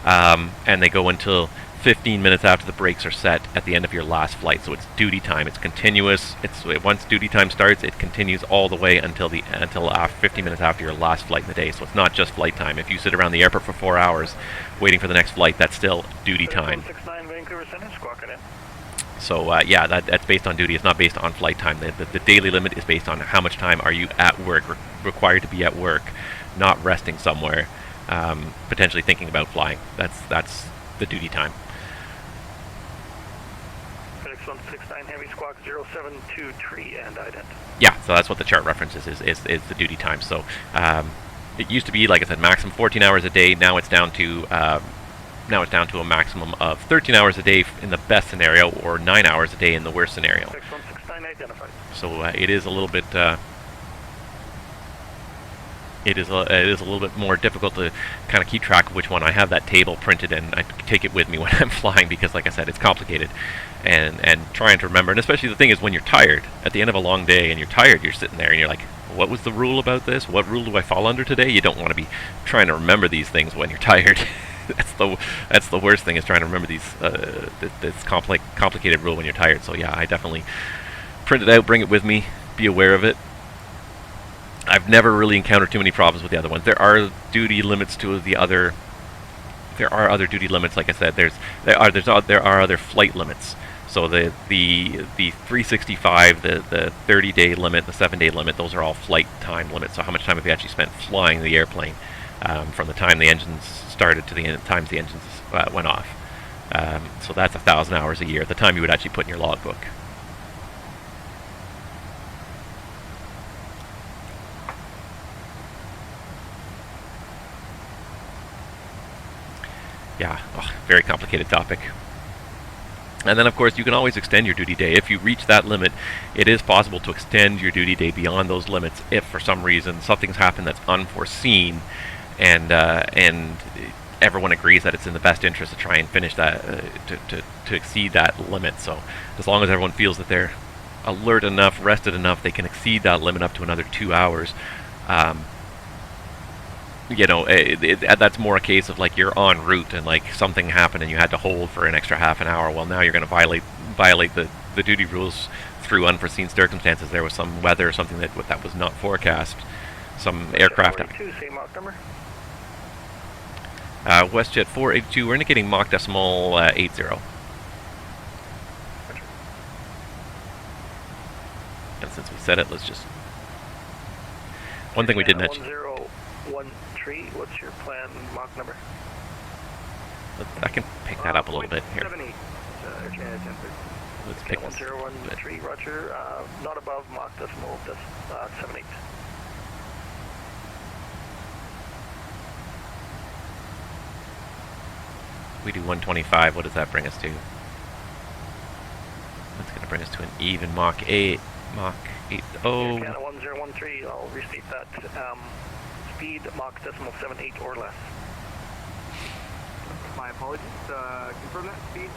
And they go until 15 minutes after the brakes are set at the end of your last flight. So it's duty time, it's continuous. Once duty time starts, it continues all the way until 15 minutes after your last flight in the day. So it's not just flight time. If you sit around the airport for 4 hours waiting for the next flight, that's still duty time. 169 Vancouver Centre, squawking in. So yeah, that's based on duty. It's not based on flight time. The daily limit is based on how much time are you at work, required to be at work, not resting somewhere, potentially thinking about flying. That's the duty time. 169 Heavy Squawk 0723 and ident. Yeah, so that's what the chart references is the duty time. So it used to be, like I said, maximum 14 hours a day. Now it's down to a maximum of 13 hours a day in the best scenario, or 9 hours a day in the worst scenario. 6169 identified. So it is a little bit it is a little bit more difficult to kind of keep track of which one. I have that table printed and I take it with me when I'm flying, because like I said, it's complicated, and trying to remember. And especially the thing is, when you're tired at the end of a long day and you're tired, you're sitting there and you're like, what was the rule about this? What rule do I fall under today? You don't want to be trying to remember these things when you're tired. That's the worst thing, is trying to remember these this complicated rule when you're tired. So yeah, I definitely print it out, bring it with me, be aware of it. I've never really encountered too many problems with the other ones. There are duty limits to the other. There are other duty limits, like I said. There are other flight limits. So the 365, the 30-day limit, the 7-day limit, those are all flight time limits. So how much time have you actually spent flying the airplane, from the time the engines started to the times the engines went off. So that's 1,000 hours a year, the time you would actually put in your logbook. Yeah, very complicated topic. And then, of course, you can always extend your duty day. If you reach that limit, it is possible to extend your duty day beyond those limits if, for some reason, something's happened that's unforeseen, and everyone agrees that it's in the best interest to try and finish that, to exceed that limit. So, as long as everyone feels that they're alert enough, rested enough, they can exceed that limit up to another 2 hours. You know, that's more a case of like you're en route and like something happened and you had to hold for an extra half an hour. Well, now you're going to violate the duty rules through unforeseen circumstances. There was some weather or something that was not forecast. Some aircraft. Same Mach number. WestJet 482. We're indicating Mach decimal 80. And since we said it, let's just. One thing we did mention. 1013. What's your plan Mach number? I can pick that up a little bit here. 78. Let's pick 1013. Roger. Not above Mach decimal 78. We do 125. What does that bring us to? That's going to bring us to an even Mach 8. Mach 80. 1013. I'll restate that. Speed Mach decimal 78 or less. My apologies. Confirm that. Speed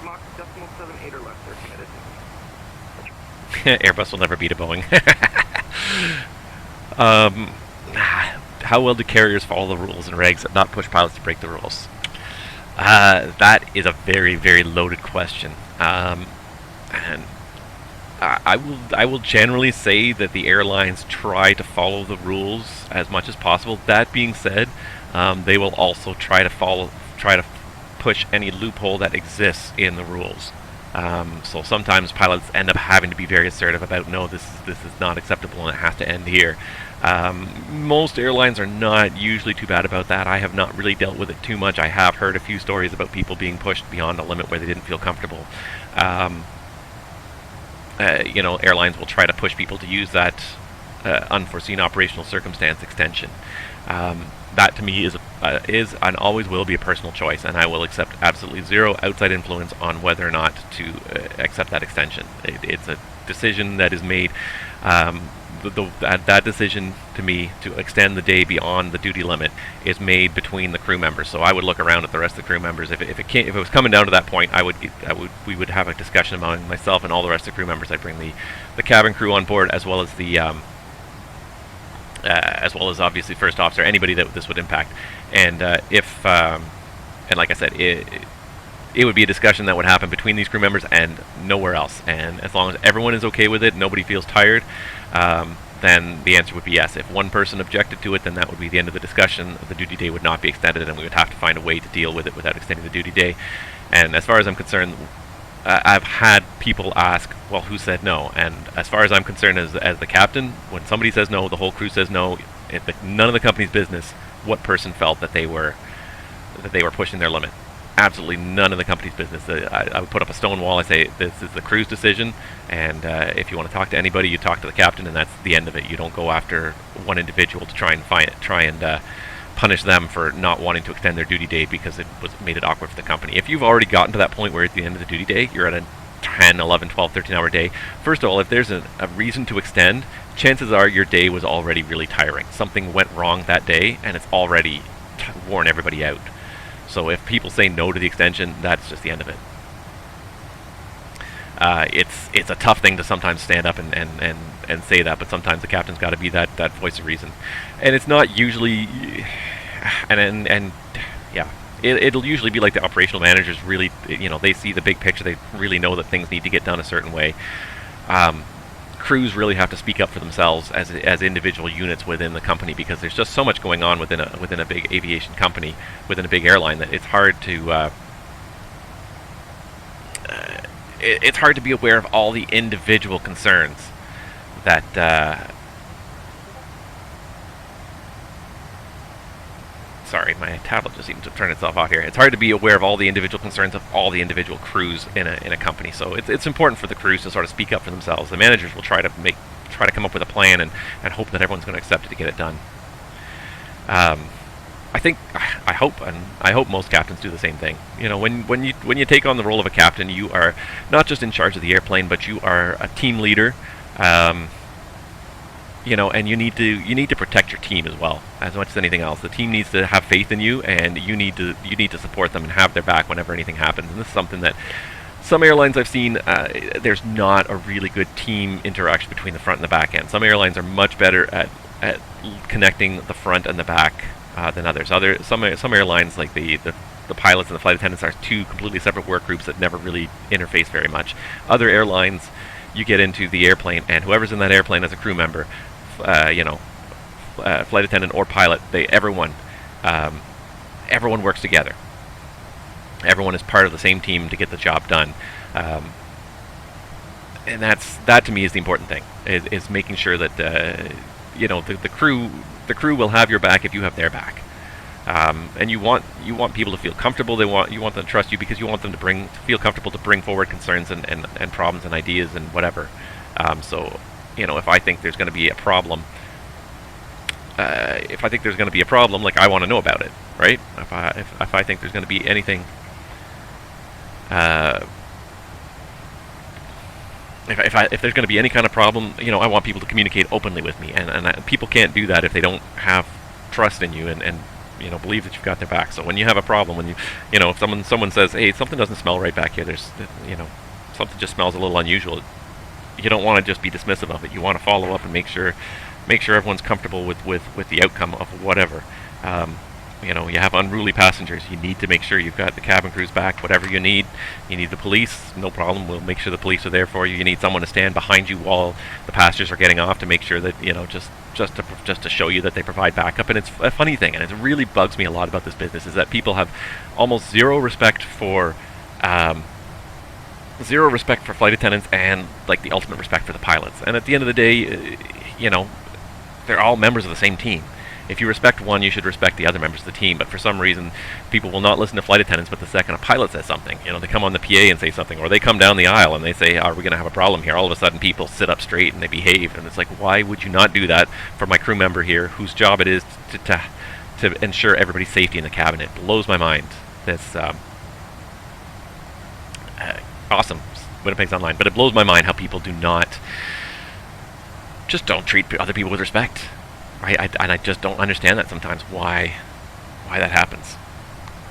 Mach decimal 78 or less. They're committed. Airbus will never beat a Boeing. How well do carriers follow the rules and regs and not push pilots to break the rules? That is a very, very loaded question. And I will generally say that the airlines try to follow the rules as much as possible. That being said, they will also try to push any loophole that exists in the rules. So sometimes pilots end up having to be very assertive about, no, this is not acceptable and it has to end here. Most airlines are not usually too bad about that. I have not really dealt with it too much. I have heard a few stories about people being pushed beyond a limit where they didn't feel comfortable. You know, airlines will try to push people to use that unforeseen operational circumstance extension. That to me is and always will be a personal choice, and I will accept absolutely zero outside influence on whether or not to accept that extension. It's a decision that is made. That decision to me to extend the day beyond the duty limit is made between the crew members. So I would look around at the rest of the crew members. If it was coming down to that point, we would have a discussion among myself and all the rest of the crew members. I'd bring the cabin crew on board, as well as the obviously first officer, anybody that this would impact. And and like I said, it would be a discussion that would happen between these crew members and nowhere else. And as long as everyone is okay with it, nobody feels tired, then the answer would be yes. If one person objected to it, then that would be the end of the discussion. The duty day would not be extended, and we would have to find a way to deal with it without extending the duty day. And as far as I'm concerned, I've had people ask, well, who said no? And as far as I'm concerned, as the captain, when somebody says no, the whole crew says no. None of the company's business what person felt that they were pushing their limit. Absolutely none of the company's business. I would put up a stone wall. I say, this is the crew's decision, and if you want to talk to anybody, you talk to the captain, and that's the end of it. You don't go after one individual to try and punish them for not wanting to extend their duty day because it made it awkward for the company. If you've already gotten to that point where at the end of the duty day, you're at a 10, 11, 12, 13-hour day, first of all, if there's a reason to extend, chances are your day was already really tiring. Something went wrong that day, and it's already worn everybody out. So if people say no to the extension, that's just the end of it. It's a tough thing to sometimes stand up and say that, but sometimes the captain's got to be that voice of reason. And it's not usually, and yeah, it'll usually be like the operational managers really, they see the big picture. They really know that things need to get done a certain way. Crews really have to speak up for themselves as individual units within the company, because there's just so much going on within a big aviation company, within a big airline, that it's hard to be aware of all the individual concerns that sorry, my tablet just seemed to turn itself off here. It's hard to be aware of all the individual concerns of all the individual crews in a company. So it's important for the crews to sort of speak up for themselves. The managers will try to come up with a plan and hope that everyone's going to accept it to get it done. I hope most captains do the same thing. You know, when you take on the role of a captain, you are not just in charge of the airplane, but you are a team leader. You know, and you need to protect your team as well, as much as anything else. The team needs to have faith in you, and you need to support them and have their back whenever anything happens. And this is something that some airlines I've seen, there's not a really good team interaction between the front and the back end. Some airlines are much better at connecting the front and the back than others. Some airlines, like the pilots and the flight attendants, are two completely separate work groups that never really interface very much. Other airlines, you get into the airplane, and whoever's in that airplane as a crew member, flight attendant or pilot, everyone works together. Everyone is part of the same team to get the job done, and that to me is the important thing. Is making sure that the crew will have your back if you have their back, and you want people to feel comfortable. You want them to trust you because you want them to feel comfortable to bring forward concerns and problems and ideas and whatever. So, you know, if I think there's going to be a problem, like, I want to know about it, right? If I think there's going to be anything, if there's going to be any kind of problem, you know, I want people to communicate openly with me, and people can't do that if they don't have trust in you and you know, believe that you've got their back. So when you have a problem, if someone says, hey, something doesn't smell right back here, something just smells a little unusual, you don't want to just be dismissive of it. You want to follow up and make sure everyone's comfortable with the outcome of whatever. You have unruly passengers. You need to make sure you've got the cabin crew's back, whatever you need. You need the police, no problem. We'll make sure the police are there for you. You need someone to stand behind you while the passengers are getting off to make sure that, just to show you that they provide backup. And it's a funny thing, and it really bugs me a lot about this business, is that people have almost zero respect for flight attendants and, like, the ultimate respect for the pilots. And at the end of the day, they're all members of the same team. If you respect one, you should respect the other members of the team. But for some reason, people will not listen to flight attendants, but the second a pilot says something, they come on the PA and say something, or they come down the aisle and they say, are we going to have a problem here? All of a sudden, people sit up straight and they behave. And it's like, why would you not do that for my crew member here, whose job it is to ensure everybody's safety in the cabin? It blows my mind. That's awesome. Winnipeg's online. But it blows my mind how people don't treat other people with respect. I just don't understand that sometimes, why that happens.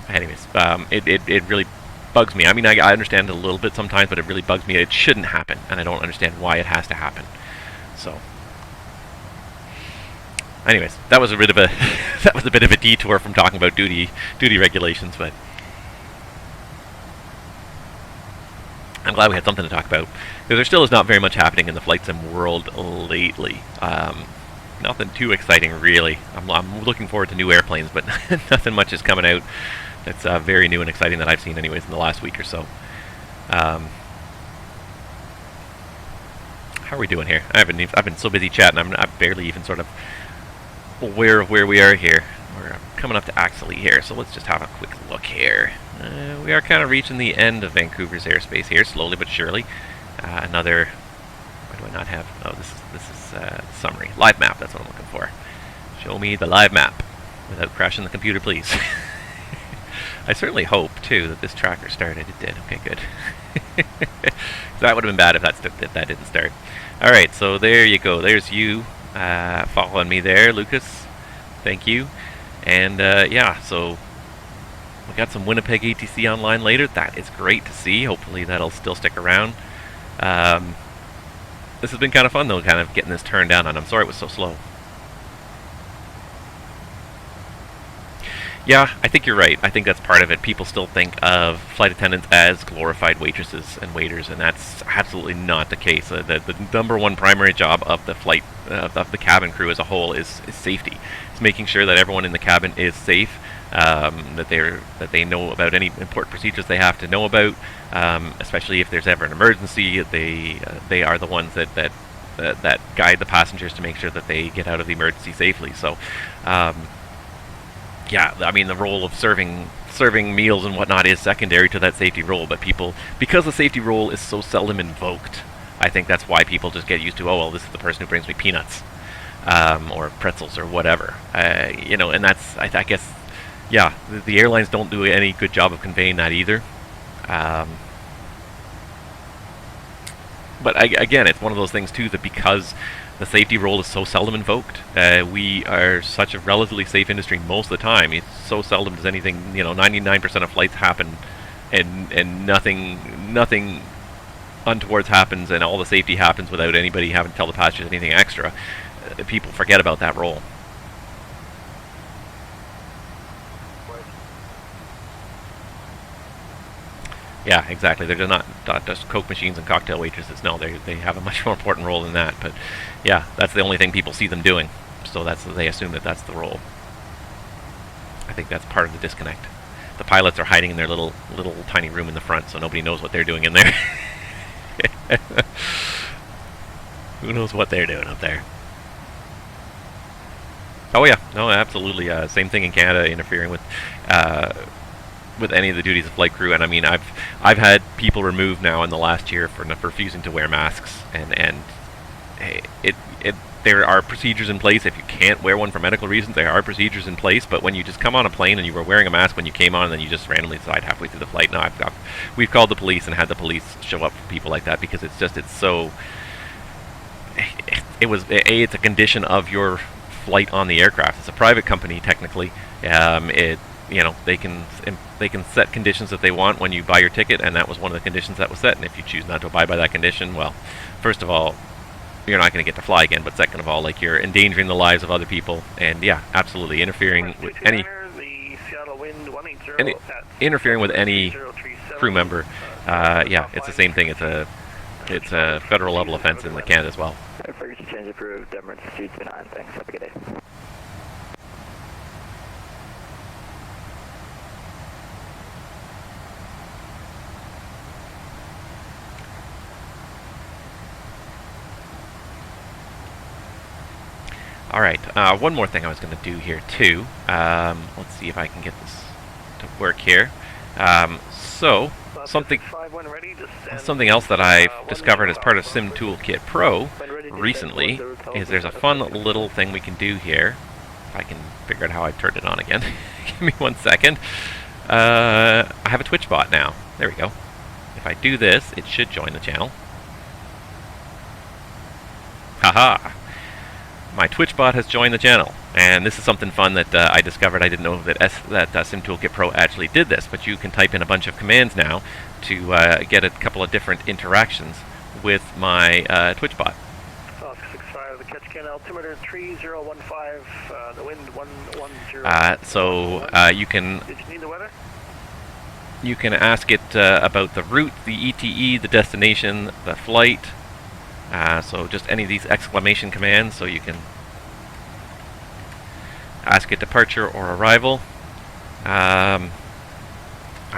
Anyways, it really bugs me. I mean, I understand it a little bit sometimes, but it really bugs me. It shouldn't happen, and I don't understand why it has to happen. So, anyways, that was a bit of a detour from talking about duty regulations, but I'm glad we had something to talk about, because there still is not very much happening in the flight sim world lately. Nothing too exciting, really. I'm looking forward to new airplanes, but nothing much is coming out that's very new and exciting that I've seen, anyways, in the last week or so. How are we doing here? I've been so busy chatting, I'm barely even sort of aware of where we are here. We're coming up to Axley here, so let's just have a quick look here. We are kind of reaching the end of Vancouver's airspace here, slowly but surely. Another... Why do I not have... Oh, this is summary. Live map, that's what I'm looking for. Show me the live map without crashing the computer, please. I certainly hope, too, that this tracker started. It did. Okay, good. That would have been bad if that didn't start. Alright, so there you go. There's you following me there, Lucas. Thank you. And, yeah, so we got some Winnipeg ATC online later. That is great to see. Hopefully that'll still stick around. This has been kind of fun, though, kind of getting this turned down, and I'm sorry it was so slow. Yeah, I think you're right. I think that's part of it. People still think of flight attendants as glorified waitresses and waiters, and that's absolutely not the case. The number one primary job of the flight, of the cabin crew as a whole, is safety. It's making sure that everyone in the cabin is safe, that they know about any important procedures they have to know about, especially if there's ever an emergency. They are the ones that guide the passengers to make sure that they get out of the emergency safely. So yeah, I mean, the role of serving meals and whatnot is secondary to that safety role, but people, because the safety role is so seldom invoked, I think that's why people just get used to, oh, well, this is the person who brings me peanuts, or pretzels or whatever, you know, and that's, I guess, yeah, the airlines don't do any good job of conveying that either. But again, it's one of those things too, that because the safety role is so seldom invoked, we are such a relatively safe industry most of the time. It's so seldom does anything, you know, 99% of flights happen and nothing untowards happens, and all the safety happens without anybody having to tell the passengers anything extra. People forget about that role. Yeah, exactly. They're not just Coke machines and cocktail waitresses. No, they have a much more important role than that. But yeah, that's the only thing people see them doing. So they assume that that's the role. I think that's part of the disconnect. The pilots are hiding in their little tiny room in the front, so nobody knows what they're doing in there. Who knows what they're doing up there? Oh yeah, no, absolutely. Same thing in Canada, interfering with any of the duties of flight crew. And I mean, I've had people removed now in the last year for refusing to wear masks, and there are procedures in place. If you can't wear one for medical reasons, there are procedures in place. But when you just come on a plane and you were wearing a mask when you came on, and then you just randomly decide halfway through the flight, no, we've called the police and had the police show up for people like that, because it's so. It's a condition of your flight on the aircraft. It's a private company technically. You know, they can set conditions that they want when you buy your ticket, and that was one of the conditions that was set. And if you choose not to abide by that condition, well, first of all, you're not going to get to fly again. But second of all, like, you're endangering the lives of other people, and yeah, absolutely interfering with any crew member. Yeah, it's the same thing. It's a federal level offense in Canada as well. Ferguson change approved. Dep Brf C29. Thanks. Have a good day. Alright, one more thing I was going to do here too. Let's see if I can get this to work here. Something else that I've discovered as part of Sim Toolkit Pro recently is there's a fun little thing we can do here. If I can figure out how I turned it on again. Give me 1 second. I have a Twitch bot now. There we go. If I do this, it should join the channel. Haha! My Twitch bot has joined the channel, and this is something fun that I discovered. I didn't know that Sim Toolkit Pro actually did this, but you can type in a bunch of commands now to get a couple of different interactions with my Twitch bot. 65, the catch can altimeter 3015, the wind 110. You can. Did you need the weather? You can ask it about the route, the ETE, the destination, the flight. So just any of these exclamation commands, so you can ask it departure or arrival. I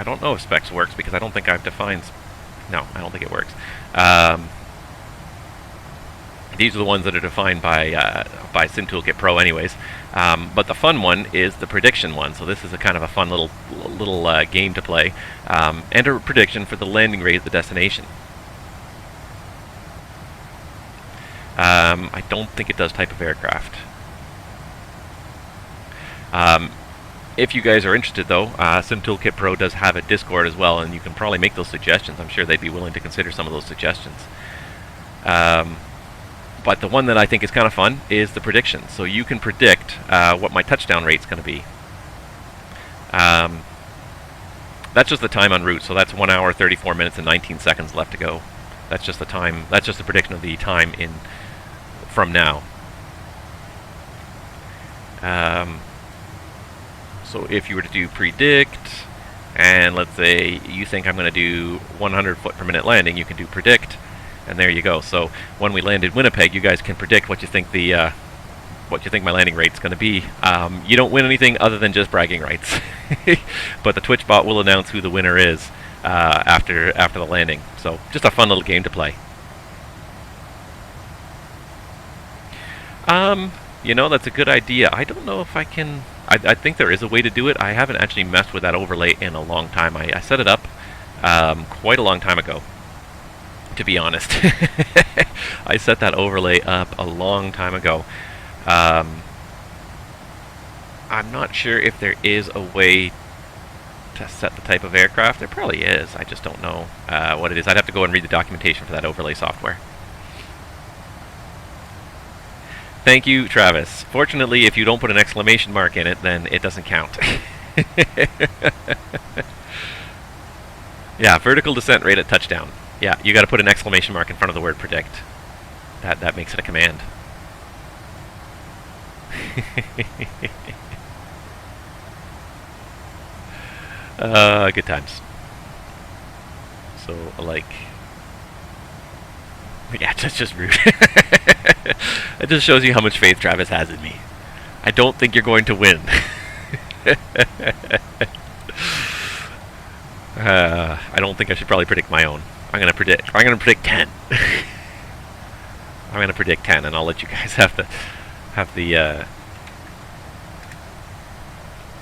don't know if specs works, because I don't think I've defined. No, I don't think it works. These are the ones that are defined by Sim Toolkit Pro, anyways. But the fun one is the prediction one. So this is a kind of a fun little game to play. Enter a prediction for the landing rate at the destination. I don't think it does type of aircraft. If you guys are interested, though, Sim Toolkit Pro does have a Discord as well, and you can probably make those suggestions. I'm sure they'd be willing to consider some of those suggestions. But the one that I think is kind of fun is the prediction. So you can predict what my touchdown rate's going to be. That's just the time en route, so that's 1 hour, 34 minutes, and 19 seconds left to go. That's just the time. That's just the prediction of the time from now. So if you were to do predict, and let's say you think I'm going to do 100 foot per minute landing, you can do predict, and there you go. So when we land in Winnipeg, you guys can predict what you think my landing rate's going to be. You don't win anything other than just bragging rights, but the Twitch bot will announce who the winner is after the landing. So just a fun little game to play. You know, that's a good idea. I don't know if I can. I think there is a way to do it. I haven't actually messed with that overlay in a long time. I set it up quite a long time ago, to be honest. I set that overlay up a long time ago. I'm not sure if there is a way to set the type of aircraft. There probably is. I just don't know what it is. I'd have to go and read the documentation for that overlay software. Thank you, Travis. Fortunately, if you don't put an exclamation mark in it, then it doesn't count. Yeah, vertical descent rate at touchdown. Yeah, you got to put an exclamation mark in front of the word predict. That makes it a command. Good times. So, like... Yeah, that's just rude. It just shows you how much faith Travis has in me. I don't think you're going to win. I don't think I should probably predict my own. I'm gonna predict 10. I'm gonna predict 10, and I'll let you guys have the.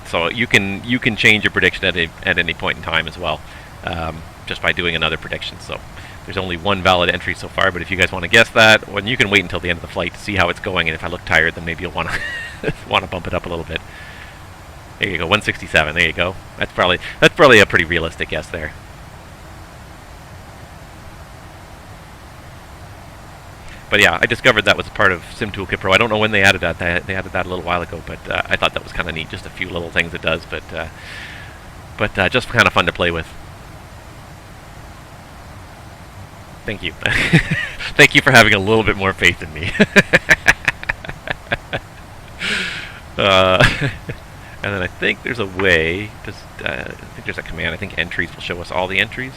So you can change your prediction at any point in time as well, just by doing another prediction. So there's only one valid entry so far, but if you guys want to guess that, well, you can wait until the end of the flight to see how it's going, and if I look tired, then maybe you'll want to bump it up a little bit. There you go, 167. There you go. That's probably a pretty realistic guess there. But yeah, I discovered that was a part of Sim Toolkit Pro. I don't know when they added that. They added that a little while ago, but I thought that was kind of neat. Just a few little things it does, but just kind of fun to play with. Thank you. Thank you for having a little bit more faith in me. And then I think there's a way, I think there's a command. I think entries will show us all the entries.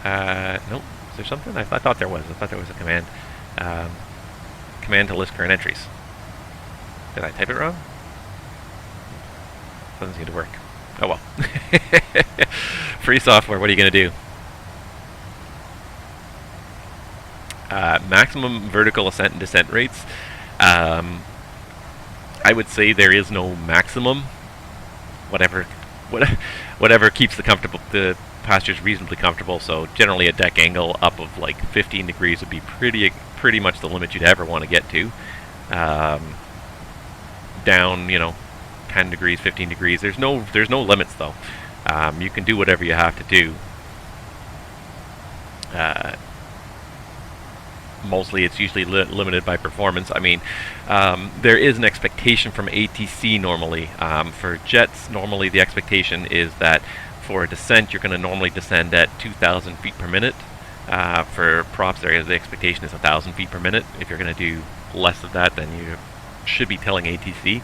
Nope. Is there something? I thought there was. I thought there was a command. Command to list current entries. Did I type it wrong? Doesn't seem to work. Oh well. Free software, what are you going to do? Maximum vertical ascent and descent rates. I would say there is no maximum. Whatever keeps the passengers reasonably comfortable. So generally a deck angle up of like 15 degrees would be pretty much the limit you'd ever want to get to. Down, 10 degrees, 15 degrees. There's no limits though. You can do whatever you have to do. Mostly it's usually limited by performance. I mean, there is an expectation from ATC normally. For jets, normally the expectation is that for a descent, you're going to normally descend at 2,000 feet per minute. For props, the expectation is 1,000 feet per minute. If you're going to do less of that, then you should be telling ATC.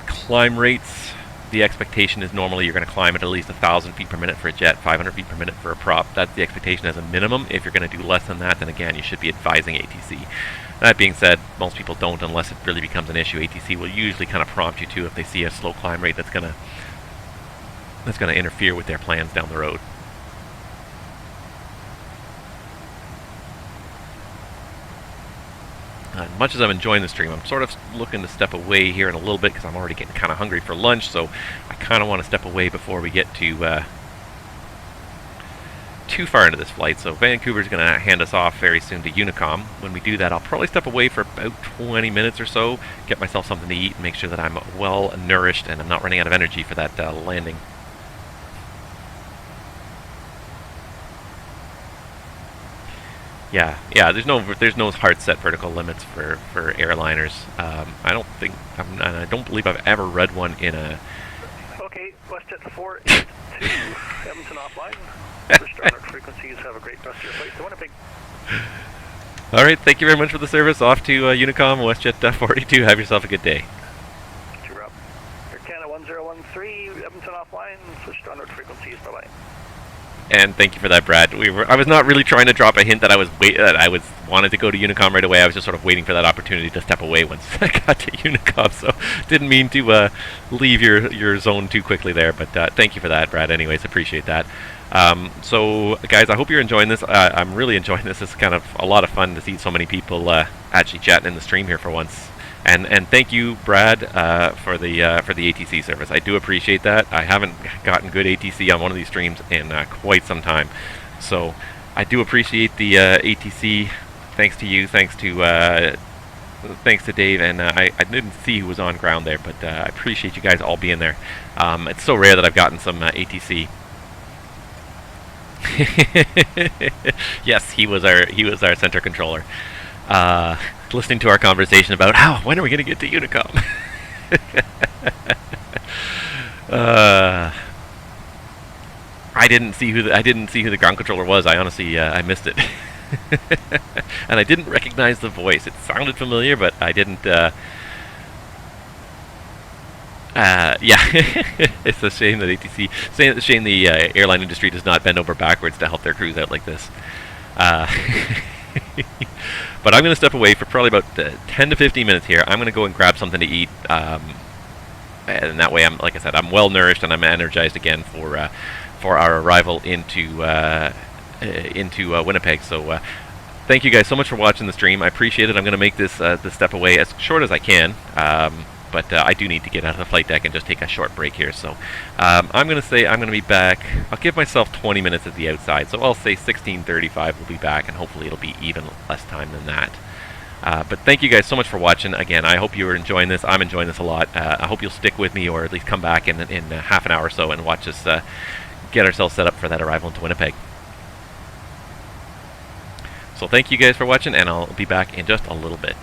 Climb rates, the expectation is normally you're going to climb at least 1,000 feet per minute for a jet, 500 feet per minute for a prop. That's the expectation as a minimum. If you're going to do less than that, then again, you should be advising ATC. That being said, most people don't unless it really becomes an issue. ATC will usually kind of prompt you to if they see a slow climb rate that's going to interfere with their plans down the road. As much as I'm enjoying the stream, I'm sort of looking to step away here in a little bit because I'm already getting kind of hungry for lunch, so I kind of want to step away before we get to too far into this flight. So Vancouver's going to hand us off very soon to Unicom. When we do that, I'll probably step away for about 20 minutes or so, get myself something to eat, and make sure that I'm well nourished and I'm not running out of energy for that landing. Yeah. There's no hard set vertical limits for airliners. I don't believe I've ever read one in a. Okay, WestJet 482, Edmonton offline. For startup frequencies, have a great rest of your flight to Winnipeg. All right, thank you very much for the service. Off to Unicom, WestJet 482. Have yourself a good day. To Rob. Air Canada 1013, Edmonton offline. Switch to on-route frequencies. Bye bye. And thank you for that, Brad. I was not really trying to drop a hint that I wanted to go to Unicom right away. I was just sort of waiting for that opportunity to step away once I got to Unicom. So didn't mean to leave your zone too quickly there. But thank you for that, Brad. Anyways, appreciate that. So, guys, I hope you're enjoying this. I'm really enjoying this. It's kind of a lot of fun to see so many people actually chatting in the stream here for once. And thank you, Brad, for the ATC service. I do appreciate that. I haven't gotten good ATC on one of these streams in quite some time. So I do appreciate the ATC. Thanks to you. Thanks to Dave. And I didn't see who was on ground there, but I appreciate you guys all being there. It's so rare that I've gotten some ATC. Yes, he was our center controller. Listening to our conversation about when are we going to get to Unicom? I didn't see who the ground controller was. I honestly I missed it, and I didn't recognize the voice. It sounded familiar, but I didn't. Yeah, it's a shame that ATC. It's a shame the airline industry does not bend over backwards to help their crews out like this. But I'm going to step away for probably about 10 to 15 minutes here. I'm going to go and grab something to eat, and that way, like I said, I'm well nourished and I'm energized again for our arrival into Winnipeg. So thank you guys so much for watching the stream. I appreciate it. I'm going to make this step away as short as I can. But I do need to get out of the flight deck and just take a short break here. So I'm going to say I'm going to be back. I'll give myself 20 minutes at the outside. So I'll say 16:35 we'll be back, and hopefully it'll be even less time than that. But thank you guys so much for watching. Again, I hope you are enjoying this. I'm enjoying this a lot. I hope you'll stick with me, or at least come back in half an hour or so and watch us get ourselves set up for that arrival into Winnipeg. So thank you guys for watching, and I'll be back in just a little bit.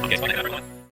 Okay, so